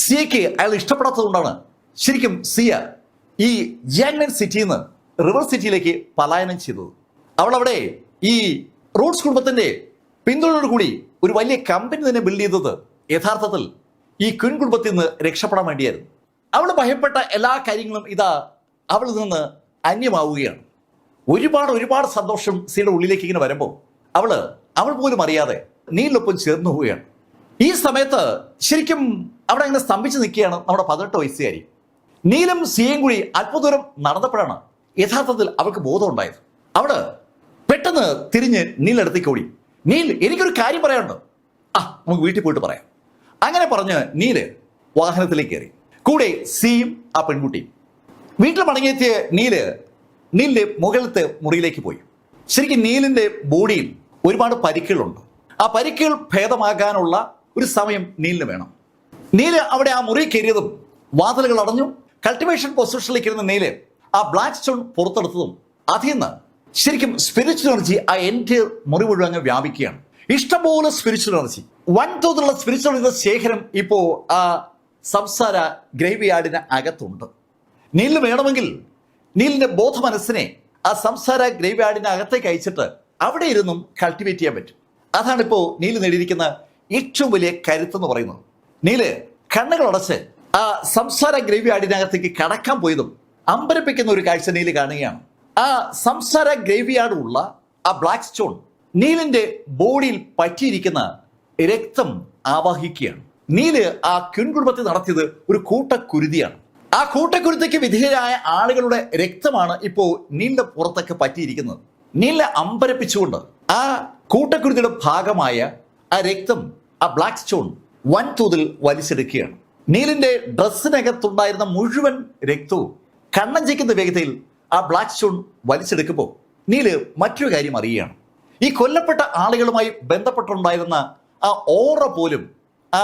സിയയ്ക്ക് അയാൾ ഇഷ്ടപ്പെടാത്തതുകൊണ്ടാണ് ശരിക്കും സിയ ഈ ജിയാങ്നൻ സിറ്റിയിൽ നിന്ന് റിവർ സിറ്റിയിലേക്ക് പലായനം ചെയ്തത്. അവൾ അവിടെ ഈ റൂട്ട്സ് കുടുംബത്തിന്റെ പിന്തുണയോടുകൂടി ഒരു വലിയ കമ്പനി തന്നെ ബിൽഡ് ചെയ്തത് യഥാർത്ഥത്തിൽ ഈ ക്യൂൻ കുടുംബത്തിൽ നിന്ന് രക്ഷപ്പെടാൻ വേണ്ടിയായിരുന്നു. അവൾ ഭയപ്പെട്ട എല്ലാ കാര്യങ്ങളും അവളിൽ നിന്ന് അന്യമാവുകയാണ്. ഒരുപാട് സന്തോഷം സിയുടെ ഉള്ളിലേക്ക് ഇങ്ങനെ വരുമ്പോൾ അവൾ പോലും അറിയാതെ നീലിനൊപ്പം ചേർന്ന് പോവുകയാണ്. ഈ സമയത്ത് ശരിക്കും അവിടെ അങ്ങനെ സ്തംഭിച്ച് നിൽക്കുകയാണ് നമ്മുടെ 18 വയസ്സുകാരി. നീലും സിയയും കൂടി അല്പദൂരം നടന്നപ്പോഴാണ് യഥാർത്ഥത്തിൽ അവൾക്ക് ബോധം ഉണ്ടായത്. അവള് പെട്ടെന്ന് തിരിഞ്ഞ് നീലിനടുത്തേക്ക് ഓടി. നീൽ, എനിക്കൊരു കാര്യം പറയാനുണ്ട്. നമുക്ക് വീട്ടിൽ പോയിട്ട് പറയാം. അങ്ങനെ പറഞ്ഞ് നീല് വാഹനത്തിലേക്ക് കയറി. കൂടെ സിയും ആ പെൺകുട്ടിയും. വീട്ടിൽ മടങ്ങിയെത്തിയ നീലിന്റെ മുകളിലത്തെ മുറിയിലേക്ക് പോയി. ശരിക്കും നീലിന്റെ ബോഡിയിൽ ഒരുപാട് പരിക്കുകളുണ്ട്. ആ പരിക്കുകൾ ഭേദമാകാനുള്ള ഒരു സമയം നീലിന് വേണം. നീല് അവിടെ ആ മുറി കയറിയതും വാതിലുകൾ അടഞ്ഞു. കൾട്ടിവേഷൻ പൊസിഷനിലേക്ക് ഇരുന്ന നീല് ആ ബ്ലാക്ക് സ്റ്റോൺ പുറത്തെടുത്തതും അതിൽ നിന്ന് ശരിക്കും സ്പിരിച്വൽ എനർജി ആ എൻ്റെ മുറി മുഴുവൻ അങ്ങ് വ്യാപിക്കുകയാണ്. ഇഷ്ടംപോലെ സ്പിരിച്വൽ എനർജി, വൻതോതിലുള്ള സ്പിരിച്വൽ എനർജി ശേഖരം ഇപ്പോൾ ആ സംസാര ഗ്രേവ് യാർഡിന് അകത്തുണ്ട്. നീലിന് വേണമെങ്കിൽ നീലിന്റെ ബോധ മനസ്സിനെ ആ സംസാര ഗ്രേവ് യാർഡിന് അകത്തേക്ക് അയച്ചിട്ട് അവിടെ ഇരുന്നും കൾട്ടിവേറ്റ് ചെയ്യാൻ പറ്റും. അതാണിപ്പോൾ നീല് നേടിയിരിക്കുന്ന ഏറ്റവും വലിയ കരുത്തെന്ന് പറയുന്നത്. നീല് കണ്ണുകൾ അടച്ച് ആ സംസാര ഗ്രേവ് യാർഡിനകത്തേക്ക് കടക്കാൻ പോയതും അമ്പരപ്പിക്കുന്ന ഒരു കാഴ്ച നീല് കാണുകയാണ്. ആ സംസാര ഗ്രേവ് യാർഡുള്ള ആ ബ്ലാക്ക് സ്റ്റോൺ നീലിന്റെ ബോഡിയിൽ പറ്റിയിരിക്കുന്ന രക്തം ആവാഹിക്കുകയാണ്. നീല് ആ ക്യൂൻ കുടുംബത്തിൽ നടത്തിയത് ഒരു കൂട്ടക്കുരുതിയാണ്. ആ കൂട്ടക്കുരുതിക്ക് വിധേയരായ ആളുകളുടെ രക്തമാണ് ഇപ്പോൾ നീലിന്റെ പുറത്തൊക്കെ പറ്റിയിരിക്കുന്നത്. നീലിനെ അമ്പരപ്പിച്ചുകൊണ്ട് ആ കൂട്ടക്കുരുതിയുടെ ഭാഗമായ ആ രക്തം ആ ബ്ലാക്ക് സ്റ്റോൺ വൻതോതിൽ വലിച്ചെടുക്കുകയാണ്. നീലിന്റെ ഡ്രസ്സിനകത്തുണ്ടായിരുന്ന മുഴുവൻ രക്തവും കണ്ണഞ്ചിക്കുന്ന വേഗതയിൽ ആ ബ്ലാക്ക് സ്റ്റോൺ വലിച്ചെടുക്കുമ്പോൾ നീല് മറ്റൊരു കാര്യം അറിയുകയാണ്. ഈ കൊല്ലപ്പെട്ട ആളുകളുമായി ബന്ധപ്പെട്ടുണ്ടായിരുന്ന ആ ഓറ പോലും ആ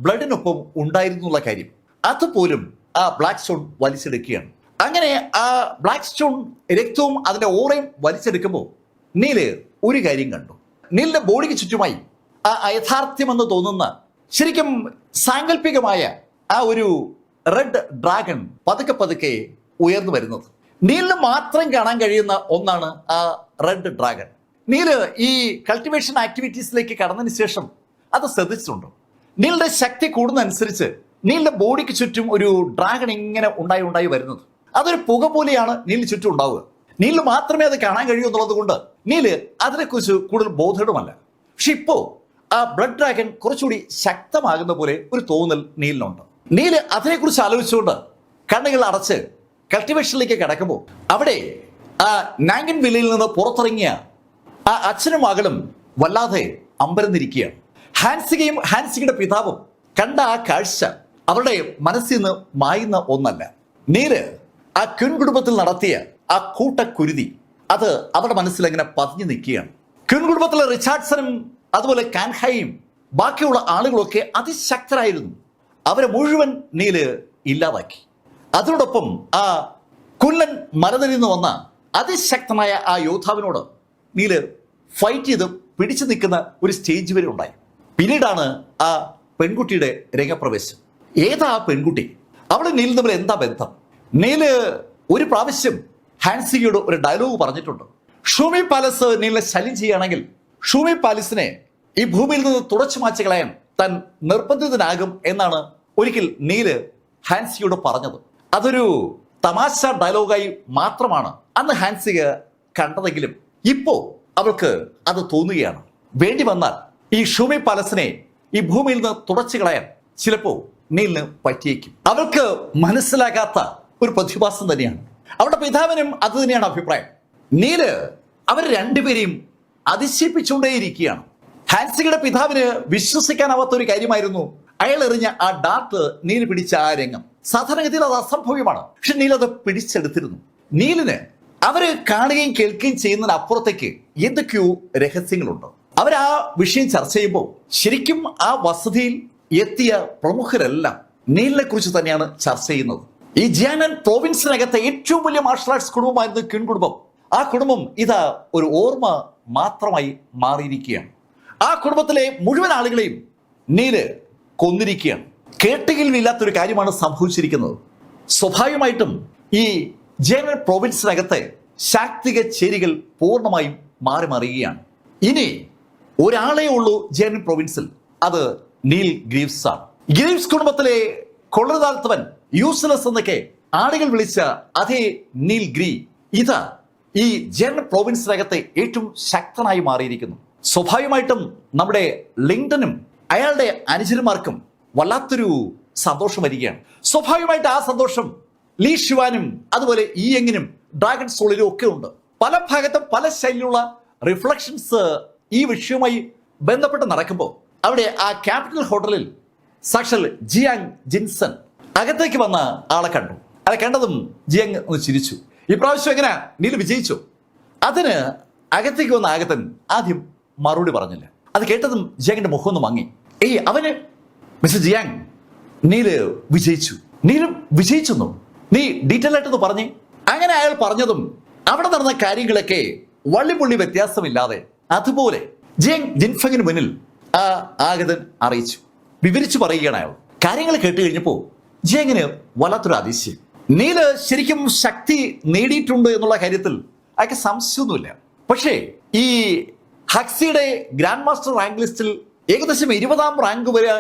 ബ്ലഡിനൊപ്പം ഉണ്ടായിരുന്നുള്ള കാര്യം അതുപോലും ആ ബ്ലാക്ക് സ്റ്റോൺ വലിച്ചെടുക്കുകയാണ്. അങ്ങനെ ആ ബ്ലാക്ക് സ്റ്റോൺ രക്തവും അതിന്റെ ഓറയും വലിച്ചെടുക്കുമ്പോൾ നീല് ഒരു കാര്യം കണ്ടു. നീലിന്റെ ബോഡിക്ക് ചുറ്റുമായി ആ യഥാർത്ഥ്യമെന്ന് തോന്നുന്ന ശരിക്കും സാങ്കല്പികമായ ആ ഒരു റെഡ് ഡ്രാഗൺ പതുക്കെ ഉയർന്നു വരുന്നത്. നീലിന് മാത്രം കാണാൻ കഴിയുന്ന ഒന്നാണ് ആ റെഡ് ഡ്രാഗൺ. നീല് ഈ കൾട്ടിവേഷൻ ആക്ടിവിറ്റീസിലേക്ക് കടന്നതിന് ശേഷം അത് ശ്രദ്ധിച്ചിട്ടുണ്ട്. നീലിന്റെ ശക്തി കൂടുന്നതനുസരിച്ച് നീലിന്റെ ബോഡിക്ക് ചുറ്റും ഒരു ഡ്രാഗൺ ഇങ്ങനെ ഉണ്ടായി വരുന്നത്. അതൊരു പുക പോലെയാണ് നീലിന് ചുറ്റും ഉണ്ടാവുക. നീലിന് മാത്രമേ അത് കാണാൻ കഴിയൂ എന്നുള്ളത് കൊണ്ട് നീല് അതിനെക്കുറിച്ച് കൂടുതൽ ബോധവുമല്ല. പക്ഷെ ഇപ്പോ ആ ബ്ലഡ് ഡ്രാഗൺ കുറച്ചുകൂടി ശക്തമാകുന്ന പോലെ ഒരു തോന്നൽ നീലിനുണ്ട്. നീല് അതിനെക്കുറിച്ച് ആലോചിച്ചുകൊണ്ട് കണ്ണുകൾ അടച്ച് കൾട്ടിവേഷനിലേക്ക് കിടക്കുമ്പോൾ അവിടെ ആ നാങ്കിൻ വില്ലയിൽ നിന്ന് പുറത്തിറങ്ങിയ ആ അച്ഛനും മകളും വല്ലാതെ അമ്പരന്നിരിക്കുകയാണ്. ഹാൻസികയുടെ പിതാവും കണ്ട ആ കാഴ്ച അവരുടെ മനസ്സിൽ നിന്ന് മായുന്ന ഒന്നല്ല. നീല് ആ ക്യൂൻ കുടുംബത്തിൽ നടത്തിയ ആ കൂട്ടക്കുരുതി അത് അവരുടെ മനസ്സിൽ അങ്ങനെ പതിഞ്ഞു നിൽക്കുകയാണ്. ക്യൂൻ കുടുംബത്തിലെ റിച്ചാർഡ്സണും അതുപോലെ കാൻഹായും ബാക്കിയുള്ള ആളുകളൊക്കെ അതിശക്തരായിരുന്നു. അവരെ മുഴുവൻ നീല് ഇല്ലാതാക്കി. അതിനോടൊപ്പം ആ കുല്ലൻ മരതലിൽ നിന്ന് വന്ന അതിശക്തമായ ആ യോദ്ധാവിനോട് നീല് ഫൈറ്റ് ചെയ്ത് പിടിച്ചു നിൽക്കുന്ന ഒരു സ്റ്റേജ് വരെ ഉണ്ടായി. പിന്നീടാണ് ആ പെൺകുട്ടിയുടെ രംഗപ്രവേശം. ഏതാ ആ പെൺകുട്ടി? അവള് നീൽ തമ്മിൽ എന്താ ബന്ധം? നീല് ഒരു പ്രാവശ്യം ഹാൻസിയോട് ഒരു ഡയലോഗ് പറഞ്ഞിട്ടുണ്ട്. ഷൂമി പാലസ് നീലിനെ ശല്യം ചെയ്യുകയാണെങ്കിൽ ഷൂമി പാലസിനെ ഈ ഭൂമിയിൽ നിന്ന് തുടച്ചു മാറ്റി കളയാൻ താൻ നിർബന്ധിതനാകും എന്നാണ് ഒരിക്കൽ നീല് ഹാൻസിയോട് പറഞ്ഞത്. അതൊരു തമാശ ഡയലോഗായി മാത്രമാണ് അന്ന് ഹാൻസിക കണ്ടതെങ്കിലും ഇപ്പോ അവൾക്ക് അത് തോന്നുകയാണ്. വേണ്ടി വന്നാൽ ഈ ഷൂമി പാലസിനെ ഈ ഭൂമിയിൽ നിന്ന് തുടച്ചു കളയാൻ ചിലപ്പോ നീലിന് പറ്റിയേക്കും. അവൾക്ക് മനസ്സിലാകാത്ത ഒരു പ്രതിഭാസം തന്നെയാണ്. അവരുടെ പിതാവിനും അത് തന്നെയാണ് അഭിപ്രായം. നീല് അവർ രണ്ടുപേരെയും അതിശയിപ്പിച്ചുകൊണ്ടേയിരിക്കുകയാണ്. ഹാൻസിയുടെ പിതാവിന് വിശ്വസിക്കാനാവാത്ത ഒരു കാര്യമായിരുന്നു അയാൾ എറിഞ്ഞ ആ ഡാർട്ട് നീല് പിടിച്ച ആ രംഗം. സാധാരണഗതിയിൽ അത് അസംഭവ്യമാണ്. പക്ഷെ നീൽ അത് പിടിച്ചെടുത്തിരുന്നു. നീലിന് അവര് കാണുകയും കേൾക്കുകയും ചെയ്യുന്നതിന് അപ്പുറത്തേക്ക് എന്തൊക്കെയോ രഹസ്യങ്ങളുണ്ട്. അവർ ആ വിഷയം ചർച്ച ചെയ്യുമ്പോൾ ശരിക്കും ആ വസതിയിൽ എത്തിയ പ്രമുഖരെല്ലാം നീലിനെ കുറിച്ച് തന്നെയാണ് ചർച്ച ചെയ്യുന്നത്. ഈ ജിയാനൻ പ്രോവിൻസിനകത്തെ ഏറ്റവും വലിയ മാർഷൽ ആർട്സ് കുടുംബമായിരുന്നു ക്വിൻ കുടുംബം. ആ കുടുംബം ഇതാ ഒരു ഓർമ്മ മാത്രമായി മാറിയിരിക്കുകയാണ്. ആ കുടുംബത്തിലെ മുഴുവൻ ആളുകളെയും നീല് കൊന്നിരിക്കുകയാണ്. കേട്ടുകേൾവില്ലാത്തൊരു കാര്യമാണ് സംഭവിച്ചിരിക്കുന്നത്. സ്വാഭാവികമായിട്ടും ഈ ജിയാനൻ പ്രോവിൻസിനകത്തെ ശാക്തിക ചേരികൾ പൂർണ്ണമായും മാറി മറിയുകയാണ്. ഇനി ഒരാളെ ഉള്ളൂ ജിയാനൻ പ്രോവിൻസിൽ, അത് നീൽ ഗ്രീവ്സ് ആണ്. ഗ്രീവ്സ് കുടുംബത്തിലെ കൊള്ളരുതാത്തവൻ, യൂസ്ലെസ് എന്നൊക്കെ ആളുകൾ വിളിച്ച അതേ നീൽ ഗ്രീ ഇതാ ഈ ജിയാനൻ പ്രോവിൻസിനകത്തെ ഏറ്റവും ശക്തനായി മാറിയിരിക്കുന്നു. സ്വാഭാവികമായിട്ടും നമ്മുടെ ലിങ്ടനും അയാളുടെ അനുചരന്മാർക്കും വല്ലാത്തൊരു സന്തോഷം വരികയാണ്. സ്വാഭാവികമായിട്ട് ആ സന്തോഷം ലീ ഷുവാനും അതുപോലെ ഈ യങ്ങിനും ഡ്രാഗൺ സോളിലും ഒക്കെ ഉണ്ട്. പല ഭാഗത്തും പല ശൈലിയിലുള്ള റിഫ്ലക്ഷൻസ് ഈ വിഷയവുമായി ബന്ധപ്പെട്ട് നടക്കുമ്പോൾ അവിടെ ആ ക്യാപിറ്റൽ ഹോട്ടലിൽ സാക്ഷൽ ജിയാങ് ജിൻസൺ അകത്തേക്ക് വന്ന ആളെ കണ്ടു. അയാളെ കണ്ടതും ജിയാങ് ഒന്ന് ചിരിച്ചു. ഈ പ്രാവശ്യം എങ്ങനെ നീൽ വിജയിച്ചു? അതിന് അകത്തേക്ക് വന്ന ആഗതൻ ആദ്യം മറുപടി പറഞ്ഞില്ല. അത് കേട്ടതും ജിയാങ്ങിന്റെ മുഖം ഒന്ന് മങ്ങി. അവന് മിസ്റ്റർ ജിയാങ്, നീല് വിജയിച്ചു. നീലും വിജയിച്ചെന്നു നീ ഡീറ്റെയിൽ ആയിട്ടൊന്ന് പറഞ്ഞേ. അങ്ങനെ അയാൾ പറഞ്ഞതും അവിടെ നടന്ന കാര്യങ്ങളൊക്കെ വള്ളിപുള്ളി വ്യത്യാസമില്ലാതെ അതുപോലെ ജിയാങ് ജിൻഫങ്ങിന് മുന്നിൽ ആ ആഗതൻ അറിയിച്ചു, വിവരിച്ചു പറയുകയാണ് അയാൾ. കാര്യങ്ങൾ കേട്ട് കഴിഞ്ഞപ്പോൾ ജിയാങ്ങിന് വല്ലാത്തൊരു അതിശയം. നീല് ശരിക്കും ശക്തി നേടിയിട്ടുണ്ട് എന്നുള്ള കാര്യത്തിൽ അയാൾക്ക് സംശയമൊന്നുമില്ല. പക്ഷേ ഈ ഹക്സിയുടെ ഗ്രാൻഡ് മാസ്റ്റർ റാങ്ക് ലിസ്റ്റിൽ ഏകദേശം 20ാം റാങ്ക് വരെ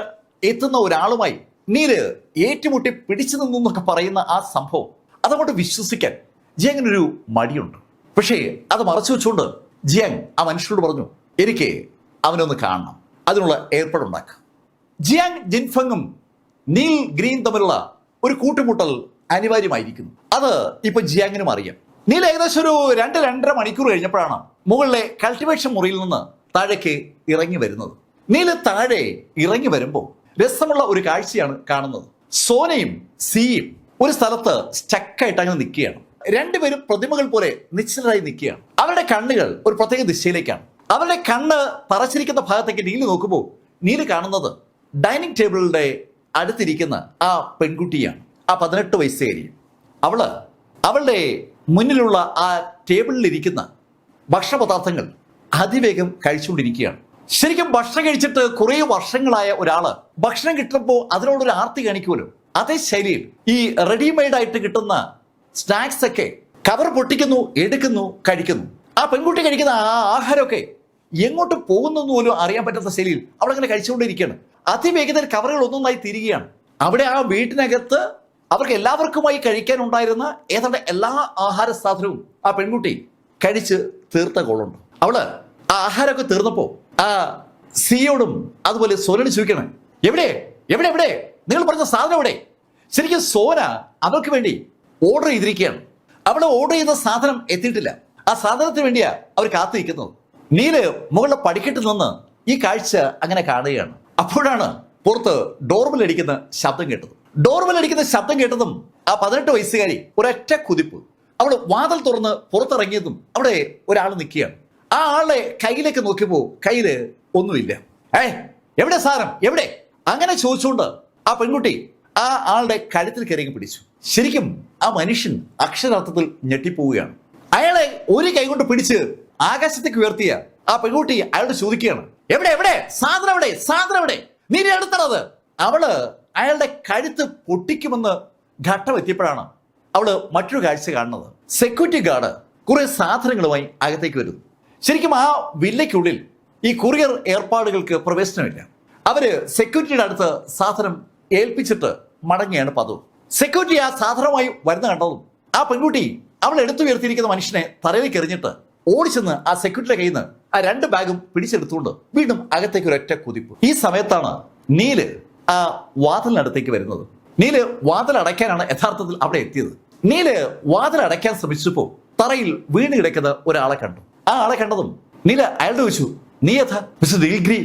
എത്തുന്ന ഒരാളുമായി നീല് ഏറ്റുമുട്ടി പിടിച്ചു നിന്നു എന്നൊക്കെ പറയുന്ന ആ സംഭവം അതങ്ങോട്ട് വിശ്വസിക്കാൻ ജിയാങ്ങിനൊരു മടിയുണ്ട്. പക്ഷേ അത് മറച്ചു വെച്ചുകൊണ്ട് ജിയാങ് ആ മനുഷ്യനോട് പറഞ്ഞു, എനിക്ക് അവനൊന്ന് കാണണം, അതിനുള്ള ഏർപ്പാടുണ്ടാക്കുക. ജിയാങ് ജിൻഫങ്ങും നീൽ ഗ്രീൻ തമ്മിലുള്ള ഒരു കൂട്ടുമുട്ടൽ അനിവാര്യമായിരിക്കുന്നു. അത് ഇപ്പൊ ജിയാങ്ങിനും അറിയാം. നീൽ ഏകദേശം ഒരു 2-2.5 മണിക്കൂർ കഴിഞ്ഞപ്പോഴാണ് മുകളിലെ കൾട്ടിവേഷൻ മുറിയിൽ നിന്ന് താഴേക്ക് ഇറങ്ങി വരുന്നത്. നീല് താഴെ ഇറങ്ങി വരുമ്പോൾ രസമുള്ള ഒരു കാഴ്ചയാണ് കാണുന്നത്. സോനയും സിയും ഒരു സ്ഥലത്ത് സ്റ്റക്കായിട്ട് അങ്ങനെ നിൽക്കുകയാണ്. രണ്ടുപേരും പ്രതിമകൾ പോലെ നിശ്ചലരായി നിൽക്കുകയാണ്. അവരുടെ കണ്ണുകൾ ഒരു പ്രത്യേക ദിശയിലേക്കാണ്. അവരുടെ കണ്ണ് തറച്ചിരിക്കുന്ന ഭാഗത്തേക്ക് നീല് നോക്കുമ്പോൾ നീല് കാണുന്നത് ഡൈനിങ് ടേബിളിന്റെ അടുത്തിരിക്കുന്ന ആ പെൺകുട്ടിയാണ്, ആ 18 വയസ്സുകാരി. അവളുടെ മുന്നിലുള്ള ആ ടേബിളിലിരിക്കുന്ന ഭക്ഷണപദാർത്ഥങ്ങൾ അതിവേഗം കഴിച്ചുകൊണ്ടിരിക്കുകയാണ്. ശരിക്കും ഭക്ഷണം കഴിച്ചിട്ട് കുറേ വർഷങ്ങളായ ഒരാള് ഭക്ഷണം കിട്ടുമ്പോൾ അതിനോടൊരു ആർത്തി കാണിക്കുമല്ലോ, അതേ ശൈലിയിൽ ഈ റെഡിമെയ്ഡ് ആയിട്ട് കിട്ടുന്ന സ്നാക്സ് ഒക്കെ കവർ പൊട്ടിക്കുന്നു, എടുക്കുന്നു, കഴിക്കുന്നു. ആ പെൺകുട്ടി കഴിക്കുന്ന ആ ആഹാരമൊക്കെ എങ്ങോട്ട് പോകുന്നു പോലും അറിയാൻ പറ്റാത്ത ശൈലിയിൽ അവളങ്ങനെ കഴിച്ചുകൊണ്ടിരിക്കുകയാണ്. അതിവേഗത്തിൽ കവറുകൾ ഒന്നൊന്നായി തീരുകയാണ്. അവിടെ ആ വീട്ടിനകത്ത് അവർക്ക് എല്ലാവർക്കുമായി കഴിക്കാനുണ്ടായിരുന്ന ഏതാണ്ട് എല്ലാ ആഹാര സാധനവും ആ പെൺകുട്ടി കഴിച്ച് തീർത്ത കോളുണ്ട്. അവള് ആ ആഹാരമൊക്കെ തീർന്നപ്പോ ആ സിയോടും അതുപോലെ സോനയോട് ചോദിക്കണം, എവിടെ എവിടെ എവിടെ നിങ്ങൾ പറഞ്ഞ സാധനം എവിടെ? ശരിക്കും സോന അവർക്ക് വേണ്ടി ഓർഡർ ചെയ്തിരിക്കുകയാണ്. അവിടെ ഓർഡർ ചെയ്ത സാധനം എത്തിയിട്ടില്ല. ആ സാധനത്തിന് വേണ്ടിയാ അവർ കാത്തിരിക്കുന്നത്. നീല് മുകളുടെ പടിക്കെട്ടിൽ നിന്ന് ഈ കാഴ്ച അങ്ങനെ കാണുകയാണ്. അപ്പോഴാണ് പുറത്ത് ഡോർബെൽ അടിക്കുന്ന ശബ്ദം കേട്ടത്. ഡോർബെൽ അടിക്കുന്ന ശബ്ദം കേട്ടതും ആ 18 വയസ്സുകാരി ഒരൊറ്റ കുതിപ്പ് അവൾ വാതിൽ തുറന്ന് പുറത്തിറങ്ങിയതും അവിടെ ഒരാൾ നിൽക്കുകയാണ്. ആ ആളുടെ കയ്യിലേക്ക് നോക്കിയപ്പോ കയ്യില് ഒന്നുമില്ല. എവിടെ സാധനം എവിടെ? അങ്ങനെ ചോദിച്ചുകൊണ്ട് ആ പെൺകുട്ടി ആ ആളുടെ കഴുത്തിൽ കയറി പിടിച്ചു. ശരിക്കും ആ മനുഷ്യൻ അക്ഷരാർത്ഥത്തിൽ ഞെട്ടിപ്പോവുകയാണ്. അയാളെ ഒരു കൈ കൊണ്ട് പിടിച്ച് ആകാശത്തേക്ക് ഉയർത്തിയ ആ പെൺകുട്ടി അയാളോട് ചോദിക്കുകയാണ്, എവിടെ എവിടെ സാധനം എവിടെ? സാധനം എവിടെ? നീ എടുത്തത്? അവള് അയാളുടെ കഴുത്ത് പൊട്ടിക്കുമെന്ന് ഘട്ടം എത്തിയപ്പോഴാണ് അവള് മറ്റൊരു കാഴ്ച കാണുന്നത്. സെക്യൂരിറ്റി ഗാർഡ് കുറെ സാധനങ്ങളുമായി അകത്തേക്ക് വരുന്നു. ശരിക്കും ആ വില്ലയ്ക്കുള്ളിൽ ഈ കൊറിയർ ഏർപ്പാടുകൾക്ക് പ്രവേശനമില്ല. അവര് സെക്യൂരിറ്റിയുടെ അടുത്ത് സാധനം ഏൽപ്പിച്ചിട്ട് മടങ്ങിയാണ് പതിവ്. സെക്യൂരിറ്റി ആ സാധനമായി വരുന്ന കണ്ടതും ആ പെൺകുട്ടി അവൾ എടുത്തു ഉയർത്തിയിരിക്കുന്ന മനുഷ്യനെ തലയിലേക്ക് എറിഞ്ഞിട്ട് ഓടിച്ചെന്ന് ആ സെക്യൂരിറ്റിയുടെ കയ്യിൽ നിന്ന് ആ 2 ബാഗും പിടിച്ചെടുത്തുകൊണ്ട് വീണ്ടും അകത്തേക്ക് ഒരൊറ്റ കുതിപ്പ്. ഈ സമയത്താണ് നീല് ആ വാതിലിനടുത്തേക്ക് വരുന്നത്. നീല് വാതിൽ അടയ്ക്കാനാണ് യഥാർത്ഥത്തിൽ അവിടെ എത്തിയത്. നീല് വാതിൽ അടയ്ക്കാൻ ശ്രമിച്ചപ്പോൾ തറയിൽ വീണ് കിടക്കുന്ന ഒരാളെ കണ്ടു. ആ ആളെ കണ്ടതും നീല് അയാളുടെ ചോദിച്ചു, നീ യഥാ മിസ്റ്റർ ദിൽഗ്രി,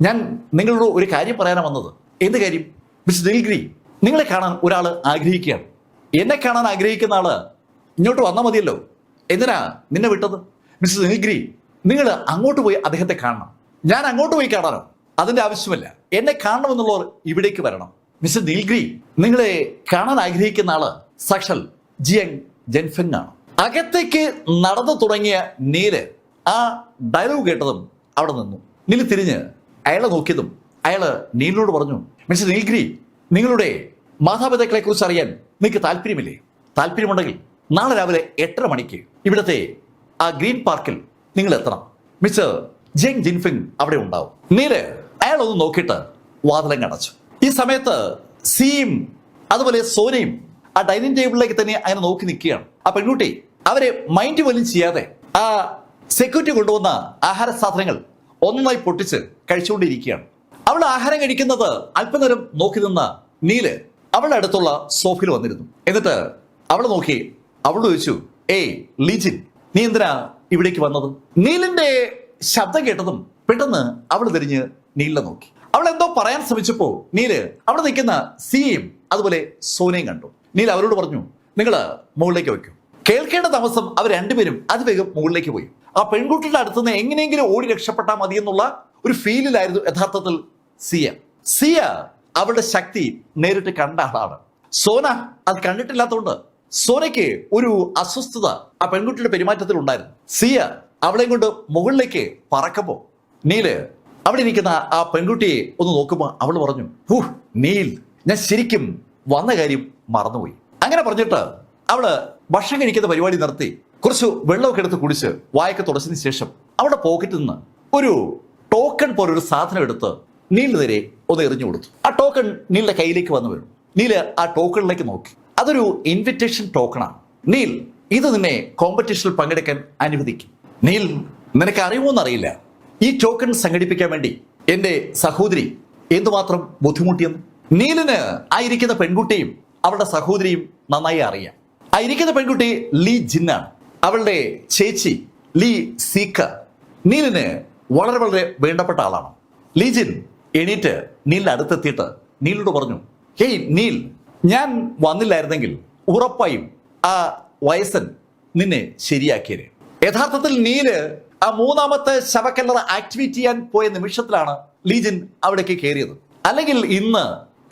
ഞാൻ നിങ്ങളോട് ഒരു കാര്യം പറയാനാണ് വന്നത്. എന്ത് കാര്യം? മിസ്റ്റർ ദിൽഗ്രി, നിങ്ങളെ കാണാൻ ഒരാൾ ആഗ്രഹിക്കുകയാണ്. എന്നെ കാണാൻ ആഗ്രഹിക്കുന്ന ആള് ഇങ്ങോട്ട് വന്നാൽ മതിയല്ലോ, എന്തിനാ നിന്നെ വിട്ടത്? മിസ്റ്റർ ദിൽഗ്രി, നിങ്ങൾ അങ്ങോട്ട് പോയി അദ്ദേഹത്തെ കാണണം. ഞാൻ അങ്ങോട്ട് പോയി കാണാനോ? അതിന്റെ ആവശ്യമില്ല. എന്നെ കാണണമെന്നുള്ളവർ ഇവിടേക്ക് വരണം. മിസ്റ്റർ ദിൽഗ്രി, നിങ്ങളെ കാണാൻ ആഗ്രഹിക്കുന്ന ആള് സാക്ഷാൽ ജിയങ് ജെൻഫെങ് ആണ്. അകത്തേക്ക് നടന്നു തുടങ്ങിയ നീല് ആ ഡയലോഗ് കേട്ടതും അവിടെ നിന്നു. നീല് തിരിഞ്ഞ് അയാളെ നോക്കിയതും അയാള് നീലിനോട് പറഞ്ഞു, മിസ്റ്റർ ദിൽഗ്രി, നിങ്ങളുടെ മാതാപിതാക്കളെ കുറിച്ച് അറിയാൻ നിങ്ങൾക്ക് താല്പര്യമില്ലേ? താല്പര്യമുണ്ടെങ്കിൽ നാളെ രാവിലെ 8:30 മണിക്ക് ഇവിടുത്തെ ആ ഗ്രീൻ പാർക്കിൽ നിങ്ങൾ എത്തണം. മിസ്റ്റർ ജിയങ് ജിൻഫിങ് അവിടെ ഉണ്ടാവും. നീല് അയാളൊന്ന് നോക്കിയിട്ട് വാതിലങ്ങ് അടച്ചു. ഈ സമയത്ത് സിയും അതുപോലെ സോനയും ആ ഡൈനിങ് ടേബിളിലേക്ക് തന്നെ അങ്ങനെ നോക്കി നിൽക്കുകയാണ്. ആ പെൺകുട്ടി അവരെ മൈൻഡ് പോലും ചെയ്യാതെ ആ സെക്യൂരിറ്റി കൊണ്ടുവന്ന ആഹാര സാധനങ്ങൾ ഒന്നായി പൊട്ടിച്ച് കഴിച്ചുകൊണ്ടിരിക്കുകയാണ്. അവൾ ആഹാരം കഴിക്കുന്നത് അല്പനേരം നോക്കി നിന്ന നീല് അവളുടെ അടുത്തുള്ള സോഫയിൽ വന്നിരുന്നു. എന്നിട്ട് അവളെ നോക്കി അവളോട് ചോദിച്ചു, ഏയ് ലീജിൻ, നീ എന്തിനാ ഇവിടേക്ക് വന്നത്? നീലിന്റെ ശബ്ദം കേട്ടതും പെട്ടെന്ന് അവൾ തിരിഞ്ഞ് നീലിനെ നോക്കി. അവൾ എന്തോ പറയാൻ ശ്രമിച്ചപ്പോ നീല് അവിടെ നിൽക്കുന്ന സിയും അതുപോലെ സോനയും കണ്ടു. നീൽ അവരോട് പറഞ്ഞു, നിങ്ങൾ മുകളിലേക്ക് വയ്ക്കൂ. കേൾക്കേണ്ട താമസം അവർ രണ്ടുപേരും അതിവേഗം മുകളിലേക്ക് പോയി. ആ പെൺകുട്ടിയുടെ അടുത്തുനിന്ന് എങ്ങനെയെങ്കിലും ഓടി രക്ഷപ്പെട്ടാൽ മതി എന്നുള്ള ഒരു ഫീലിലായിരുന്നു യഥാർത്ഥത്തിൽ സിയ അവളുടെ ശക്തി നേരിട്ട് കണ്ട ആളാണ്. സോന അത് കണ്ടിട്ടില്ലാത്തതുകൊണ്ട് സോനയ്ക്ക് ഒരു അസ്വസ്ഥത ആ പെൺകുട്ടിയുടെ പെരുമാറ്റത്തിൽ ഉണ്ടായിരുന്നു. സിയ അവളെയും കൊണ്ട് മുകളിലേക്ക് പറക്കുമ്പോ നീല് അവിടെ ഇരിക്കുന്ന ആ പെൺകുട്ടിയെ ഒന്ന് നോക്കുമ്പോൾ അവൾ പറഞ്ഞു, നീൽ, ഞാൻ ശരിക്കും വന്ന കാര്യം മറന്നുപോയി. അങ്ങനെ പറഞ്ഞിട്ട് അവള് ഭക്ഷണം കഴിക്കുന്ന പരിപാടി നിർത്തി കുറച്ച് വെള്ളമൊക്കെ എടുത്ത് കുടിച്ച് വായൊക്കെ തുടച്ചതിന് ശേഷം അവളുടെ പോക്കറ്റിൽ നിന്ന് ഒരു ടോക്കൺ പോലൊരു സാധനം എടുത്ത് നീലിന് നേരെ ഒന്ന് എറിഞ്ഞു കൊടുത്തു. ആ ടോക്കൺ നീലിന്റെ കയ്യിലേക്ക് വന്നു വീണു. നീല് ആ ടോക്കണിലേക്ക് നോക്കി. അതൊരു ഇൻവിറ്റേഷൻ ടോക്കണാണ്. നീൽ, ഇത് നിന്നെ കോമ്പറ്റീഷനിൽ പങ്കെടുക്കാൻ അനുവദിക്കും. നീൽ, നിനക്ക് അറിയുമോന്നറിയില്ല, ഈ ടോക്കൺ സംഘടിപ്പിക്കാൻ വേണ്ടി എന്റെ സഹോദരി എന്തുമാത്രം ബുദ്ധിമുട്ടിയെന്ന്. നീലിന് ആയിരിക്കുന്ന പെൺകുട്ടിയും അവളുടെ സഹോദരിയും നന്നായി അറിയാം. ആയിരിക്കുന്ന പെൺകുട്ടി ലീ ജിന്നാണ്. അവളുടെ ചേച്ചി ലീ സീക്ക നീലിന് വളരെ വളരെ വേണ്ടപ്പെട്ട ആളാണ്. ലീ ജിൻ എണീറ്റ് നീലിന്റെ അടുത്തെത്തിയിട്ട് നീലിനോട് പറഞ്ഞു, ഹേയ് നീൽ, ഞാൻ വന്നില്ലായിരുന്നെങ്കിൽ ഉറപ്പായും ആ വയസ്സൻ നിന്നെ ശരിയാക്കിയത്. യഥാർത്ഥത്തിൽ നീല് ആ 3ാമത്തെ ശവക്കല്ലറ ആക്ടിവേറ്റ് ചെയ്യാൻ പോയ നിമിഷത്തിലാണ് ലീജിൻ അവിടേക്ക് കയറിയത്. അല്ലെങ്കിൽ ഇന്ന്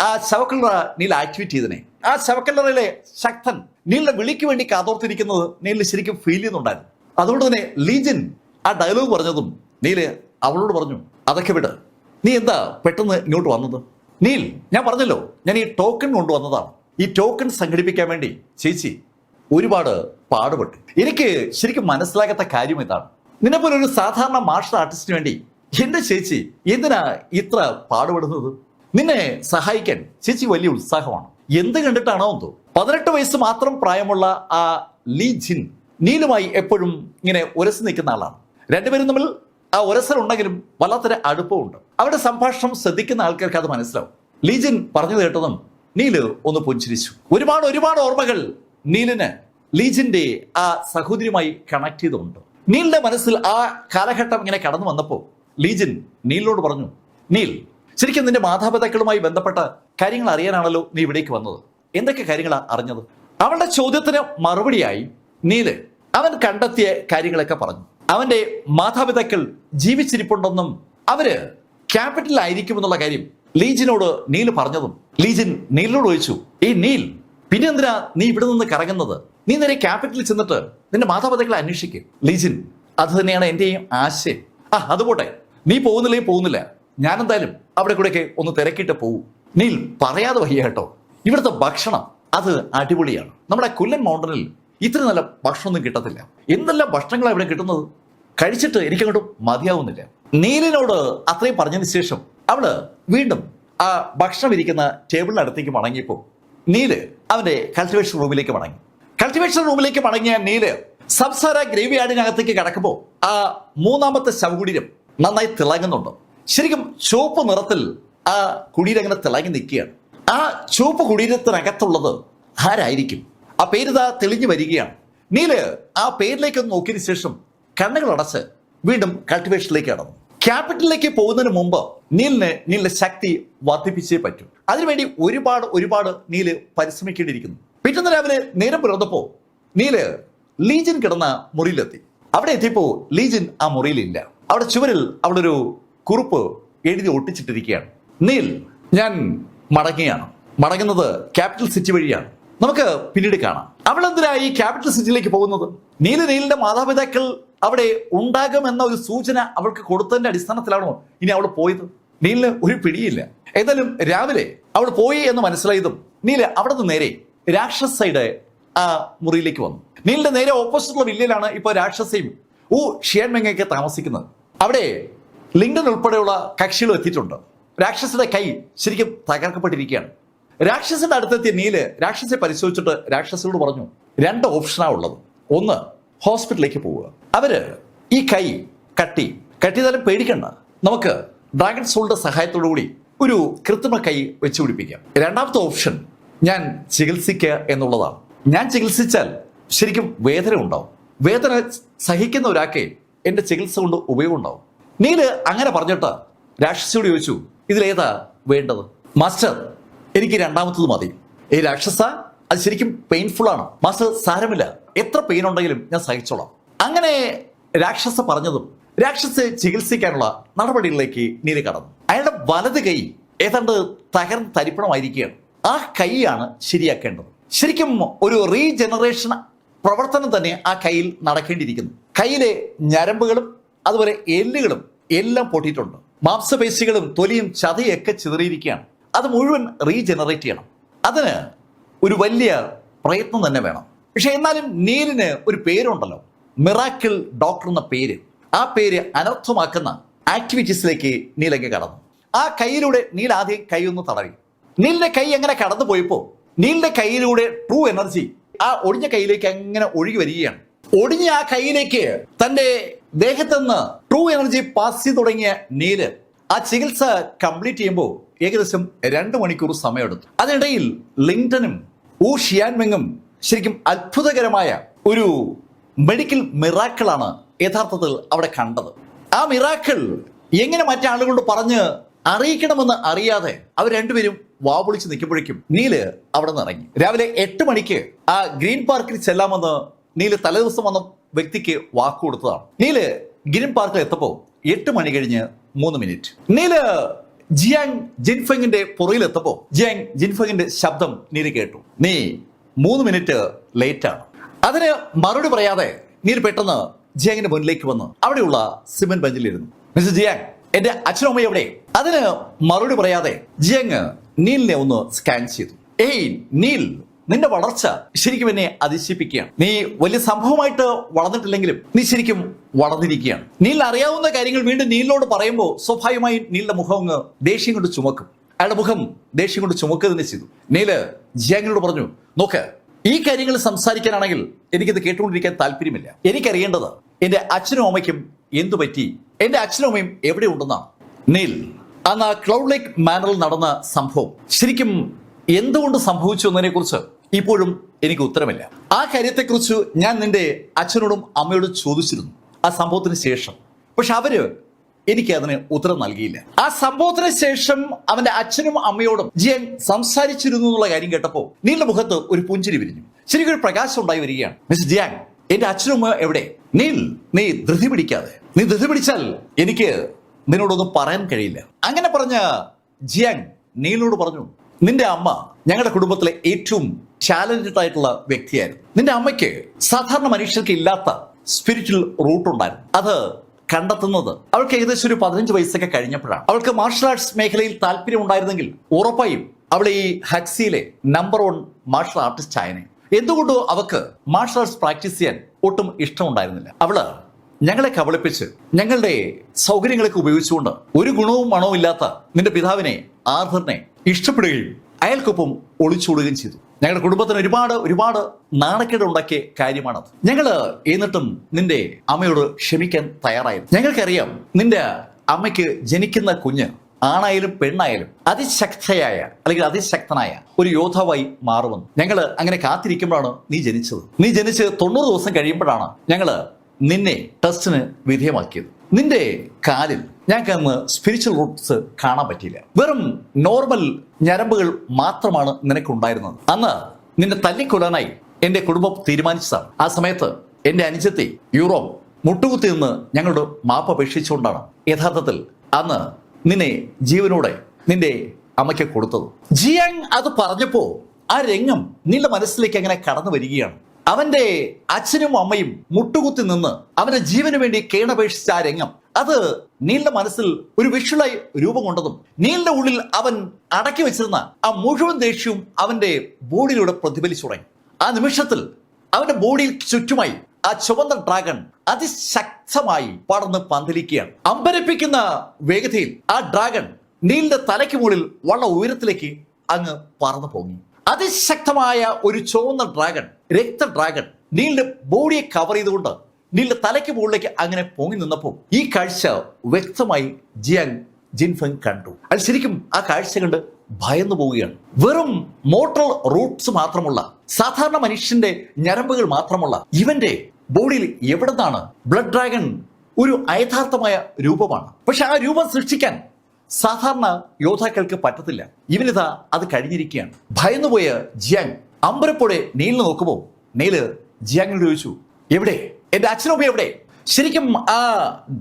ആ ശവക്കല്ലറ നീൽ ആക്ടിവേറ്റ് ചെയ്തനെ. ആ ശവക്കല്ലറയിലെ ശക്തൻ നീലിന്റെ വിളിക്ക് വേണ്ടി കാതോർത്തിരിക്കുന്നത് നീലിന് ശരിക്കും ഫീൽ ചെയ്യുന്നുണ്ടായിരുന്നു. അതുകൊണ്ട് തന്നെ ലീജിൻ ആ ഡയലോഗ് പറഞ്ഞതും നീല് അവളോട് പറഞ്ഞു, അതൊക്കെ വിട്, നീ എന്താ പെട്ടെന്ന് ഇങ്ങോട്ട് വന്നത്? നീൽ, ഞാൻ പറഞ്ഞല്ലോ, ഞാൻ ഈ ടോക്കൺ കൊണ്ടുവന്നതാണ്. ഈ ടോക്കൺ സംഘടിപ്പിക്കാൻ വേണ്ടി ചേച്ചി ഒരുപാട് പാടുപെട്ടു. എനിക്ക് ശരിക്കും മനസ്സിലാകാത്ത കാര്യം ഇതാണ്, നിന്നെപ്പോലെ ഒരു സാധാരണ മാർഷൽ ആർട്ടിസ്റ്റിന് വേണ്ടി എന്റെ ചേച്ചി എന്തിനാ ഇത്ര പാടുപെടുന്നത്? നിന്നെ സഹായിക്കാൻ ചേച്ചി വലിയ ഉത്സാഹമാണ്. എന്ത് കണ്ടിട്ടാണോ എന്തോ 18 വയസ്സ് മാത്രം പ്രായമുള്ള ആ ലീ ജിൻ നീലുമായി എപ്പോഴും ഇങ്ങനെ ഉരച്ചു നിൽക്കുന്ന ആളാണ്. രണ്ടുപേരും തമ്മിൽ ആ ഉരസലുണ്ടെങ്കിലും വല്ലാത്തൊരു അടുപ്പമുണ്ട്. അവരുടെ സംഭാഷണം ശ്രദ്ധിക്കുന്ന ആൾക്കാർക്ക് അത് മനസ്സിലാവും. ലീജിൻ പറഞ്ഞു കേട്ടതും നീല് ഒന്ന് പുഞ്ചിരിച്ചു. ഒരുപാട് ഓർമ്മകൾ നീലിന് ലീജിന്റെ ആ സഹോദരിയുമായി കണക്ട് ചെയ്തുകൊണ്ട് നീലിന്റെ മനസ്സിൽ ആ കാലഘട്ടം ഇങ്ങനെ കടന്നു വന്നപ്പോൾ ലീജിൻ നീലിനോട് പറഞ്ഞു, നീൽ, ശരിക്കും നിന്റെ മാതാപിതാക്കളുമായി ബന്ധപ്പെട്ട കാര്യങ്ങൾ അറിയാനാണല്ലോ നീ ഇവിടേക്ക് വന്നത്. എന്തൊക്കെ കാര്യങ്ങളാണ് അറിഞ്ഞത്? അവളുടെ ചോദ്യത്തിന് മറുപടിയായി നീല് അവൻ കണ്ടെത്തിയ കാര്യങ്ങളൊക്കെ പറഞ്ഞു. അവന്റെ മാതാപിതാക്കൾ ജീവിച്ചിരിപ്പുണ്ടെന്നും അവര് ക്യാപിറ്റലായിരിക്കുമെന്നുള്ള കാര്യം ലീജിനോട് നീല് പറഞ്ഞതും ലീജിൻ നീലിനോട് ചോദിച്ചു, ഈ നീൽ, പിന്നെ എന്തിനാ നീ ഇവിടെ നിന്ന് കറങ്ങുന്നത്? നീ നേരെ ക്യാപിറ്റലിൽ ചെന്നിട്ട് നിന്റെ മാതാപിതാക്കളെ അന്വേഷിക്കും. ലീജിൻ, അത് തന്നെയാണ് എന്റെയും ആശയം. അതുപോട്ടെ, നീ പോകുന്നില്ല, ഞാനെന്തായാലും അവിടെ കൂടെയൊക്കെ ഒന്ന് തിരക്കിയിട്ട് പോവും. നീൽ, പറയാതെ വയ്യ കേട്ടോ, ഇവിടുത്തെ ഭക്ഷണം അത് അടിപൊളിയാണ്. നമ്മുടെ കുല്ലൻ മൗണ്ടനിൽ ഇത്ര നല്ല ഭക്ഷണമൊന്നും കിട്ടത്തില്ല. എന്തെല്ലാം ഭക്ഷണങ്ങളാണ് ഇവിടെ കിട്ടുന്നത്. കഴിച്ചിട്ട് എനിക്കങ്ങോട്ട് മതിയാവുന്നില്ല. നീലിനോട് അത്രയും പറഞ്ഞതിന് ശേഷം അവള് വീണ്ടും ആ ഭക്ഷണം ഇരിക്കുന്ന ടേബിളിനടുത്തേക്ക് മടങ്ങിയപ്പോൾ നീല് അവന്റെ കൾട്ടിവേഷൻ റൂമിലേക്ക് മടങ്ങി. കൾട്ടിവേഷൻ റൂമിലേക്ക് മടങ്ങിയ നീല് സംസാര ഗ്രേവി യാർഡിനകത്തേക്ക് കടക്കുമ്പോൾ ആ മൂന്നാമത്തെ ശവകുടീരം നന്നായി തിളങ്ങുന്നുണ്ട്. ശരിക്കും ചുവപ്പ് നിറത്തിൽ ആ കുടീരം അങ്ങനെ തിളങ്ങി നിൽക്കുകയാണ്. ആ ചുവപ്പ് കുടീരത്തിനകത്തുള്ളത് ആരായിരിക്കും? ആ പേരിതാ തെളിഞ്ഞു വരികയാണ്. നീല് ആ പേരിലേക്ക് ഒന്ന് നോക്കിയതിനു ശേഷം കണ്ണുകൾ അടച്ച് വീണ്ടും കൾട്ടിവേഷനിലേക്ക് കടന്നു. ക്യാപിറ്റലിലേക്ക് പോകുന്നതിന് മുമ്പ് നീലിന്റെ ശക്തി വർദ്ധിപ്പിച്ചേ പറ്റൂ. അതിനുവേണ്ടി ഒരുപാട് നീല് പരിശ്രമിക്കേണ്ടിയിരിക്കുന്നു. പിറ്റേന്ന് രാവിലെ നേരം പുലർന്നപ്പോ നീല് ലീജൻ കിടന്ന മുറിയിലെത്തി. അവിടെ എത്തിയപ്പോ ലീജൻ ആ മുറിയിലില്ല. അവിടെ ചുവരിൽ അവളൊരു കുറിപ്പ് എഴുതി ഒട്ടിച്ചിട്ടിരിക്കുകയാണ്. നീൽ, ഞാൻ മടങ്ങുന്നത് ക്യാപിറ്റൽ സിറ്റി വഴിയാണ്. നമുക്ക് പിന്നീട് കാണാം. അവൾ എന്തിനാ ഈ ക്യാപിറ്റൽ സിറ്റിയിലേക്ക് പോകുന്നത്? നീലിന്റെ മാതാപിതാക്കൾ അവിടെ ഉണ്ടാകുമെന്ന ഒരു സൂചന അവൾക്ക് കൊടുത്തതിന്റെ അടിസ്ഥാനത്തിലാണോ ഇനി അവൾ പോയത്? നീലിന് ഒരു പിടിയില്ല. ഏതായാലും രാവിലെ അവൾ പോയി എന്ന് മനസ്സിലായതും നീല് അവിടെ നിന്ന് നേരെ രാക്ഷസയുടെ ആ മുറിയിലേക്ക് വന്നു. നീലിന്റെ നേരെ ഓപ്പോസിറ്റുള്ള വില്ലയിലാണ് ഇപ്പോൾ രാക്ഷസയും ഷിയാൻമെങ്ങൊക്കെ താമസിക്കുന്നത്. അവിടെ ലിങ്ഡൻ ഉൾപ്പെടെയുള്ള കക്ഷികൾ എത്തിയിട്ടുണ്ട്. രാക്ഷസയുടെ കൈ ശരിക്കും തകർക്കപ്പെട്ടിരിക്കുകയാണ്. രാക്ഷസന്റെ അടുത്തെത്തിയ നീല് രാക്ഷസയെ പരിശോധിച്ചിട്ട് രാക്ഷസയോട് പറഞ്ഞു, 2 ഓപ്ഷനാണ് ഉള്ളത്. ഒന്ന്, ഹോസ്പിറ്റലിലേക്ക് പോവുക. അവര് ഈ കൈ കട്ടിയതാലും പേടിക്കണ്ട, നമുക്ക് ഡ്രാഗൺ സോളിന്റെ സഹായത്തോടു കൂടി ഒരു കൃത്രിമ കൈ വെച്ച് പിടിപ്പിക്കാം. രണ്ടാമത്തെ ഓപ്ഷൻ, ഞാൻ ചികിത്സിക്കുക എന്നുള്ളതാണ്. ഞാൻ ചികിത്സിച്ചാൽ ശരിക്കും വേദന ഉണ്ടാവും. വേദന സഹിക്കുന്ന ഒരാൾക്ക് എന്റെ ചികിത്സ കൊണ്ട് ഉപയോഗം ഉണ്ടാവും. നീല് അങ്ങനെ പറഞ്ഞിട്ട് രാക്ഷസിയോട് ചോദിച്ചു, ഇതിലേതാ വേണ്ടത്? മാസ്റ്റർ, എനിക്ക് രണ്ടാമത്തത് മതി. ഈ രാക്ഷസ, അത് ശരിക്കും പെയിൻഫുൾ ആണ്. മാസ്റ്റർ, സാരമില്ല, എത്ര പെയിൻ ഉണ്ടെങ്കിലും ഞാൻ സഹിച്ചോളാം. അങ്ങനെ രാക്ഷസ പറഞ്ഞതും രാക്ഷസയെ ചികിത്സിക്കാനുള്ള നടപടികളിലേക്ക് നീല് കടന്നു. അയാളുടെ വലത് കൈ ഏതാണ്ട് തകർന്ന് തരിപ്പണമായിരിക്കുകയാണ്. ആ കൈയാണ് ശരിയാക്കേണ്ടത്. ശരിക്കും ഒരു റീജനറേഷൻ പ്രവർത്തനം തന്നെ ആ കയ്യിൽ നടക്കേണ്ടിയിരിക്കുന്നു. കയ്യിലെ ഞരമ്പുകളും അതുപോലെ എല്ലുകളും എല്ലാം പൊട്ടിയിട്ടുണ്ട്. മാംസപേശികളും തൊലിയും ചതയൊക്കെ ചിതറിയിരിക്കുകയാണ്. അത് മുഴുവൻ റീജനറേറ്റ് ചെയ്യണം. അതിന് ഒരു വലിയ പ്രയത്നം തന്നെ വേണം. പക്ഷെ എന്നാലും നീലിന് ഒരു പേരുണ്ടല്ലോ, മിറാക്കിൾ ഡോക്ടർ എന്ന പേര്. ആ പേര് അനർത്ഥമാക്കുന്ന ആക്ടിവിറ്റീസിലേക്ക് നീലങ്ങ് കടന്നു. ആ കൈയിലൂടെ നീൽ ആദ്യം കൈ ഒന്ന് തടവി. നീലിന്റെ കൈ എങ്ങനെ കടന്നു പോയപ്പോ നീലിന്റെ കൈയിലൂടെ ട്രൂ എനർജി ആ ഒടിഞ്ഞ കൈയിലേക്ക് അങ്ങനെ ഒഴുകി വരികയാണ്. ഒടിഞ്ഞ ആ കൈയിലേക്ക് തന്റെ ദേഹത്ത് നിന്ന് ട്രൂ എനർജി പാസ് ചെയ്ത് തുടങ്ങിയ നീല് ആ ചികിത്സ കംപ്ലീറ്റ് ചെയ്യുമ്പോൾ ഏകദേശം 2 മണിക്കൂർ സമയമെടുത്തു. അതിനിടയിൽ ലിങ്ഡനും ഷിയാൻമെങ്ങും ശരിക്കും അത്ഭുതകരമായ ഒരു മെഡിക്കൽ മിറാക്കിളാണ് യഥാർത്ഥത്തിൽ അവിടെ കണ്ടത്. ആ മിറാക്കിൾ എങ്ങനെ മറ്റാളുകളോട് പറഞ്ഞ് അറിയിക്കണമെന്ന് അറിയാതെ അവർ രണ്ടുപേരും വാപൊളിച്ച് നിൽക്കുമ്പോഴേക്കും നീല് അവിടെ നിന്ന് ഇറങ്ങി. രാവിലെ 8 മണിക്ക് ആ ഗ്രീൻ പാർക്കിൽ ചെല്ലാമെന്ന് നീല് തലേദിവസം വന്ന വ്യക്തിക്ക് വാക്ക് കൊടുത്തതാണ്. നീല് ഗ്രീൻ പാർക്കിൽ എത്തപ്പോ 8 മണി കഴിഞ്ഞ് 3 മിനിറ്റ്. നീല് ജിയാങ് ജിൻഫെങ്ങിന്റെ പുറയിൽ എത്തപ്പോ ജിയാങ് ജിൻഫെങ്ങിന്റെ ശബ്ദം നീല് കേട്ടു. നീ 3 മിനിറ്റ് ലേറ്റ് ആണ്. അതിന് മറുപടി പറയാതെ നീല് പെട്ടെന്ന് ജിയാങ്ങിന്റെ മുന്നിലേക്ക് വന്ന് അവിടെയുള്ള സിമന്റ് ബെഞ്ചിലിരുന്നു. മിസ്റ്റർ ജിയാങ്, എന്റെ അച്ഛനും അമ്മയും എവിടെ? അതിന് മറുപടി പറയാതെ ജിയാങ് നീലിനെ ഒന്ന് സ്കാൻ ചെയ്തു. ഏയ് നീൽ, നിന്റെ വളർച്ച ശരിക്കും എന്നെ അതിശയിപ്പിക്കുകയാണ്. നീ വലിയ സംഭവമായിട്ട് വളർന്നിട്ടില്ലെങ്കിലും നീ ശരിക്കും വളർന്നിരിക്കുകയാണ്. നീൽ അറിയാവുന്ന കാര്യങ്ങൾ വീണ്ടും നീലിനോട് പറയുമ്പോൾ സ്വാഭാവികമായും നീലിന്റെ മുഖം അങ്ങ് ദേഷ്യം കൊണ്ട് ചുമക്കും. അയാളുടെ മുഖം ദേഷ്യം കൊണ്ട് ചുമക്കുക തന്നെ ചെയ്തു. നീല് ജിയാങ്ങിനോട് പറഞ്ഞു, നോക്ക്, ഈ കാര്യങ്ങൾ സംസാരിക്കാനാണെങ്കിൽ എനിക്കിത് കേട്ടുകൊണ്ടിരിക്കാൻ താല്പര്യമില്ല. എനിക്കറിയേണ്ടത് എന്റെ അച്ഛനും അമ്മയ്ക്കും എന്തു പറ്റി, എന്റെ അച്ഛനും അമ്മയും എവിടെ ഉണ്ടെന്നാണ്. നീൽ, അന്ന് ക്ലൗഡ് ലേക്ക് മാനറിൽ നടന്ന സംഭവം ശരിക്കും എന്തുകൊണ്ട് സംഭവിച്ചു എന്നതിനെ കുറിച്ച് ഇപ്പോഴും എനിക്ക് ഉത്തരമില്ല. ആ കാര്യത്തെക്കുറിച്ച് ഞാൻ നിന്റെ അച്ഛനോടും അമ്മയോടും ചോദിച്ചിരുന്നു ആ സംഭവത്തിന് ശേഷം. പക്ഷെ അവര് എനിക്ക് അതിന് ഉത്തരം നൽകിയില്ല. ആ സംഭവത്തിന് ശേഷം അവന്റെ അച്ഛനും അമ്മയോടും ജിയാൻ സംസാരിച്ചിരുന്നു എന്നുള്ള കാര്യം കേട്ടപ്പോ നീലിന്റെ മുഖത്ത് ഒരു പുഞ്ചിരി വിരിഞ്ഞു. ശരിക്കും ഒരു പ്രകാശം ഉണ്ടായി വരികയാണ്. മിസ്റ്റർ ജിയാൻ, എന്റെ അച്ഛനും അമ്മ എവിടെ? നീൽ, നീ ധൃതി പിടിക്കാതെ. നീ ധൃതി പിടിച്ചാൽ എനിക്ക് നിന്നോടൊന്നും പറയാൻ കഴിയില്ല. അങ്ങനെ പറഞ്ഞ ജിയാൻ നീലിനോട് പറഞ്ഞു, നിന്റെ അമ്മ ഞങ്ങളുടെ കുടുംബത്തിലെ ഏറ്റവും ടാലന്റഡ് ആയിട്ടുള്ള വ്യക്തിയായിരുന്നു. നിന്റെ അമ്മയ്ക്ക് സാധാരണ മനുഷ്യർക്ക് ഇല്ലാത്ത സ്പിരിച്വൽ റൂട്ട് ഉണ്ടായിരുന്നു. അത് കണ്ടെത്തുന്നത് അവൾക്ക് ഏകദേശം ഒരു 15 വയസ്സൊക്കെ കഴിഞ്ഞപ്പോഴാണ്. അവൾക്ക് മാർഷൽ ആർട്സ് മേഖലയിൽ താല്പര്യം ഉണ്ടായിരുന്നെങ്കിൽ ഉറപ്പായും അവൾ ഈ ഹക്സിയിലെ നമ്പർ 1 മാർഷൽ ആർട്ടിസ്റ്റ് ആയനെ. എന്തുകൊണ്ടോ അവക്ക് മാർഷൽ ആർട്സ് പ്രാക്ടീസ് ചെയ്യാൻ ഒട്ടും ഇഷ്ടമുണ്ടായിരുന്നില്ല. അവള് ഞങ്ങളെ കബളിപ്പിച്ച് ഞങ്ങളുടെ സൗകര്യങ്ങളൊക്കെ ഉപയോഗിച്ചുകൊണ്ട് ഒരു ഗുണവും മണവും ഇല്ലാത്ത നിന്റെ പിതാവിനെ ആർഥറിനെ ഇഷ്ടപ്പെടുകയും അയാൾക്കൊപ്പം ഒളിച്ചോടുകയും ചെയ്തു. ഞങ്ങളുടെ കുടുംബത്തിന് ഒരുപാട് നാണക്കേട് ഉണ്ടാക്കിയ കാര്യമാണത്. ഞങ്ങള് എന്നിട്ടും നിന്റെ അമ്മയോട് ക്ഷമിക്കാൻ തയ്യാറായിരുന്നു. ഞങ്ങൾക്കറിയാം നിന്റെ അമ്മയ്ക്ക് ജനിക്കുന്ന കുഞ്ഞ് ആണായാലും പെണ്ണായാലും അതിശക്തയായ അല്ലെങ്കിൽ അതിശക്തനായ ഒരു യോദ്ധാവായി മാറുമെന്ന്. ഞങ്ങൾ അങ്ങനെ കാത്തിരിക്കുമ്പോഴാണ് നീ ജനിച്ചത്. നീ ജനിച്ച് 90 ദിവസം കഴിയുമ്പോഴാണ് ഞങ്ങള് നിന്നെ ടെസ്റ്റിന് വിധേയമാക്കിയത്. നിന്റെ കാലിൽ ഞങ്ങൾക്ക് അന്ന് സ്പിരിച്വൽ റൂട്ട്സ് കാണാൻ പറ്റിയില്ല. വെറും നോർമൽ ഞരമ്പുകൾ മാത്രമാണ് നിനക്കുണ്ടായിരുന്നത്. അന്ന് നിന്നെ തല്ലിക്കൊല്ലാനായി എന്റെ കുടുംബം തീരുമാനിച്ചതാണ്. ആ സമയത്ത് എന്റെ അനുജത്തി യൂറോം മുട്ടുകുത്തി നിന്ന് ഞങ്ങളോട് മാപ്പ് അപേക്ഷിച്ചുകൊണ്ടാണ് യഥാർത്ഥത്തിൽ അന്ന് നിന്നെ ജീവനോടെ നിന്റെ അമ്മയ്ക്ക് കൊടുത്തത്. ജിയാങ് അത് പറഞ്ഞപ്പോ ആ രംഗം നിന്റെ മനസ്സിലേക്ക് അങ്ങനെ കടന്നു വരികയാണ്. അവന്റെ അച്ഛനും അമ്മയും മുട്ടുകുത്തി നിന്ന് അവന്റെ ജീവന് വേണ്ടി കേണപേക്ഷിച്ച ആ രംഗം അത് നീലിന്റെ മനസ്സിൽ ഒരു വിഷ്വലായി രൂപം കൊണ്ടതും നീലിന്റെ ഉള്ളിൽ അവൻ അടക്കി വെച്ചിരുന്ന ആ മുഴുവൻ ദേഷ്യവും അവന്റെ ബോഡിയിലൂടെ പ്രതിഫലിച്ചു തുടങ്ങി. ആ നിമിഷത്തിൽ അവന്റെ ബോഡിയിൽ ചുറ്റുമായി ആ ചുവന്ന ഡ്രാഗൺ അതിശക്തമായി പടർന്ന് പന്തലിക്കുകയാണ്. അമ്പരപ്പിക്കുന്ന വേഗതയിൽ ആ ഡ്രാഗൺ നീലിന്റെ തലയ്ക്ക് മുകളിൽ വളരെ ഉയരത്തിലേക്ക് അങ്ങ് പറന്നു പോങ്ങി. അതിശക്തമായ ഒരു ചുവന്ന ഡ്രാഗൺ, രക്ത ഡ്രാഗൺ നീലിന്റെ ബോഡിയെ കവർ ചെയ്തുകൊണ്ട് നീലിന്റെ തലയ്ക്ക് മുകളിലേക്ക് അങ്ങനെ പൊങ്ങി നിന്നപ്പോൾ ഈ കാഴ്ച വ്യക്തമായി ജിയാങ് ജിൻഫെങ് കണ്ടു. അത് ശരിക്കും ആ കാഴ്ച കണ്ട് ഭയന്നു പോവുകയാണ്. വെറും മോട്ടോർ റൂട്ട്സ് മാത്രമുള്ള സാധാരണ മനുഷ്യന്റെ ഞരമ്പുകൾ മാത്രമുള്ള ഇവന്റെ ബോഡിയിൽ എവിടെ നിന്നാണ് ബ്ലഡ് ഡ്രാഗൺ? ഒരു അയഥാർത്ഥമായ രൂപമാണ്. പക്ഷെ ആ രൂപം സൃഷ്ടിക്കാൻ സാധാരണ യോദ്ധാക്കൾക്ക് പറ്റത്തില്ല. ഇവനിതാ അത് കഴിഞ്ഞിരിക്കുകയാണ്. ഭയന്നുപോയ ജിയാങ് അമ്പരപ്പോടെ നീലിനെ നോക്കുമ്പോൾ നീല് ജിയാങ്ങിനോട് ചോദിച്ചു, എവിടെ എന്റെ അച്ഛനമ്മ എവിടെ? ശരിക്കും ആ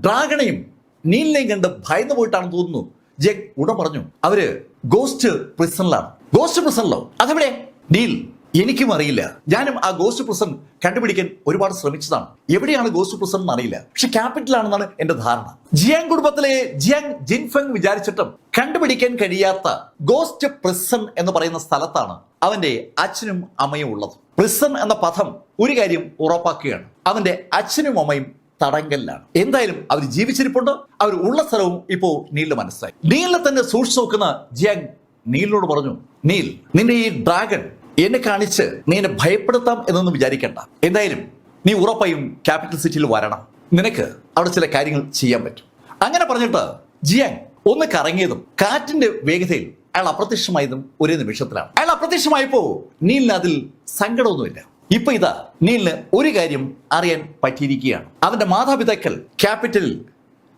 ഡ്രാഗണെയും നീലിനെയും കണ്ട് ഭയന്നു പോയിട്ടാണെന്ന് തോന്നുന്നു. ജിയാങ് ഉടൻ പറഞ്ഞു, അവര് ഗോസ്റ്റ് പ്രിസണിലാണ്. ഗോസ്റ്റ് പ്രിസണിലോ? അതെവിടെ? നീൽ, എനിക്കും അറിയില്ല. ഞാനും ആ ഗോസ്റ്റ് പ്രിസൺ കണ്ടുപിടിക്കാൻ ഒരുപാട് ശ്രമിച്ചതാണ്. എവിടെയാണ് ഗോസ്റ്റ് പ്രിസൺ എന്ന് അറിയില്ല. പക്ഷെ ക്യാപിറ്റലാണെന്നാണ് എന്റെ ധാരണ. ജിയാങ് കുടുംബത്തിലെ ജിയാങ് ജിൻഫെങ് വിചാരിച്ചിട്ടും കണ്ടുപിടിക്കാൻ കഴിയാത്ത ഗോസ്റ്റ് പ്രിസൺ എന്ന് പറയുന്ന സ്ഥലത്താണ് അവന്റെ അച്ഛനും അമ്മയും ഉള്ളത്. പ്രിസൺ എന്ന പദം ഒരു കാര്യം ഉറപ്പാക്കുകയാണ്, അവന്റെ അച്ഛനും അമ്മയും തടങ്കലിലാണ്. എന്തായാലും അവർ ജീവിച്ചിരിപ്പുണ്ട്. അവർ ഉള്ള സ്ഥലവും ഇപ്പോ നീലിന് മനസ്സിലായി. നീലിനെ തന്നെ സൂക്ഷിച്ചു നോക്കുന്ന ജിയാങ് നീലിനോട് പറഞ്ഞു, നീൽ, നിന്റെ ഈ ഡ്രാഗൺ എന്നെ കാണിച്ച് നീ എന്നെ ഭയപ്പെടുത്താം എന്നൊന്നും വിചാരിക്കണ്ട. എന്തായാലും നീ ഉറപ്പായും ക്യാപിറ്റൽ സിറ്റിയിൽ വരണം. നിനക്ക് അവിടെ ചില കാര്യങ്ങൾ ചെയ്യാൻ പറ്റും. അങ്ങനെ പറഞ്ഞിട്ട് ജിയാങ് ഒന്ന് കറങ്ങിയതും കാറ്റിന്റെ വേഗതയിൽ അയാൾ അപ്രത്യക്ഷമായതും ഒരേ നിമിഷത്തിലാണ്. അയാൾ അപ്രത്യക്ഷമായപ്പോ നീലിന് അതിൽ സങ്കടമൊന്നുമില്ല. ഇപ്പൊ ഇതാ നീലിന് ഒരു കാര്യം അറിയാൻ പറ്റിയിരിക്കുകയാണ്. അവന്റെ മാതാപിതാക്കൾ ക്യാപിറ്റലിൽ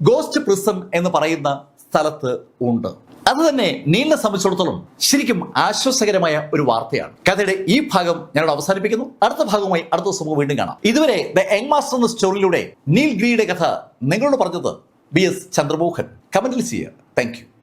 ഗോസ്റ്റ് പ്രിസൺ എന്ന് പറയുന്ന സ്ഥലത്ത് ഉണ്ട്. അത് തന്നെ നീലിനെ സംബന്ധിച്ചിടത്തോളം ശരിക്കും ആശ്വാസകരമായ ഒരു വാർത്തയാണ്. കഥയുടെ ഈ ഭാഗം ഞങ്ങൾ അവസാനിപ്പിക്കുന്നു. അടുത്ത ഭാഗവുമായി അടുത്ത ദിവസം വീണ്ടും കാണാം. ഇതുവരെ ദ യങ് മാസ്റ്റർ എന്ന സ്റ്റോറിയിലൂടെ നീൽ ഗ്രീയുടെ കഥ നിങ്ങളോട് പറഞ്ഞത് BS ചന്ദ്രമോഹൻ. കമന്റിൽ ചെയ്യുക. Thank you.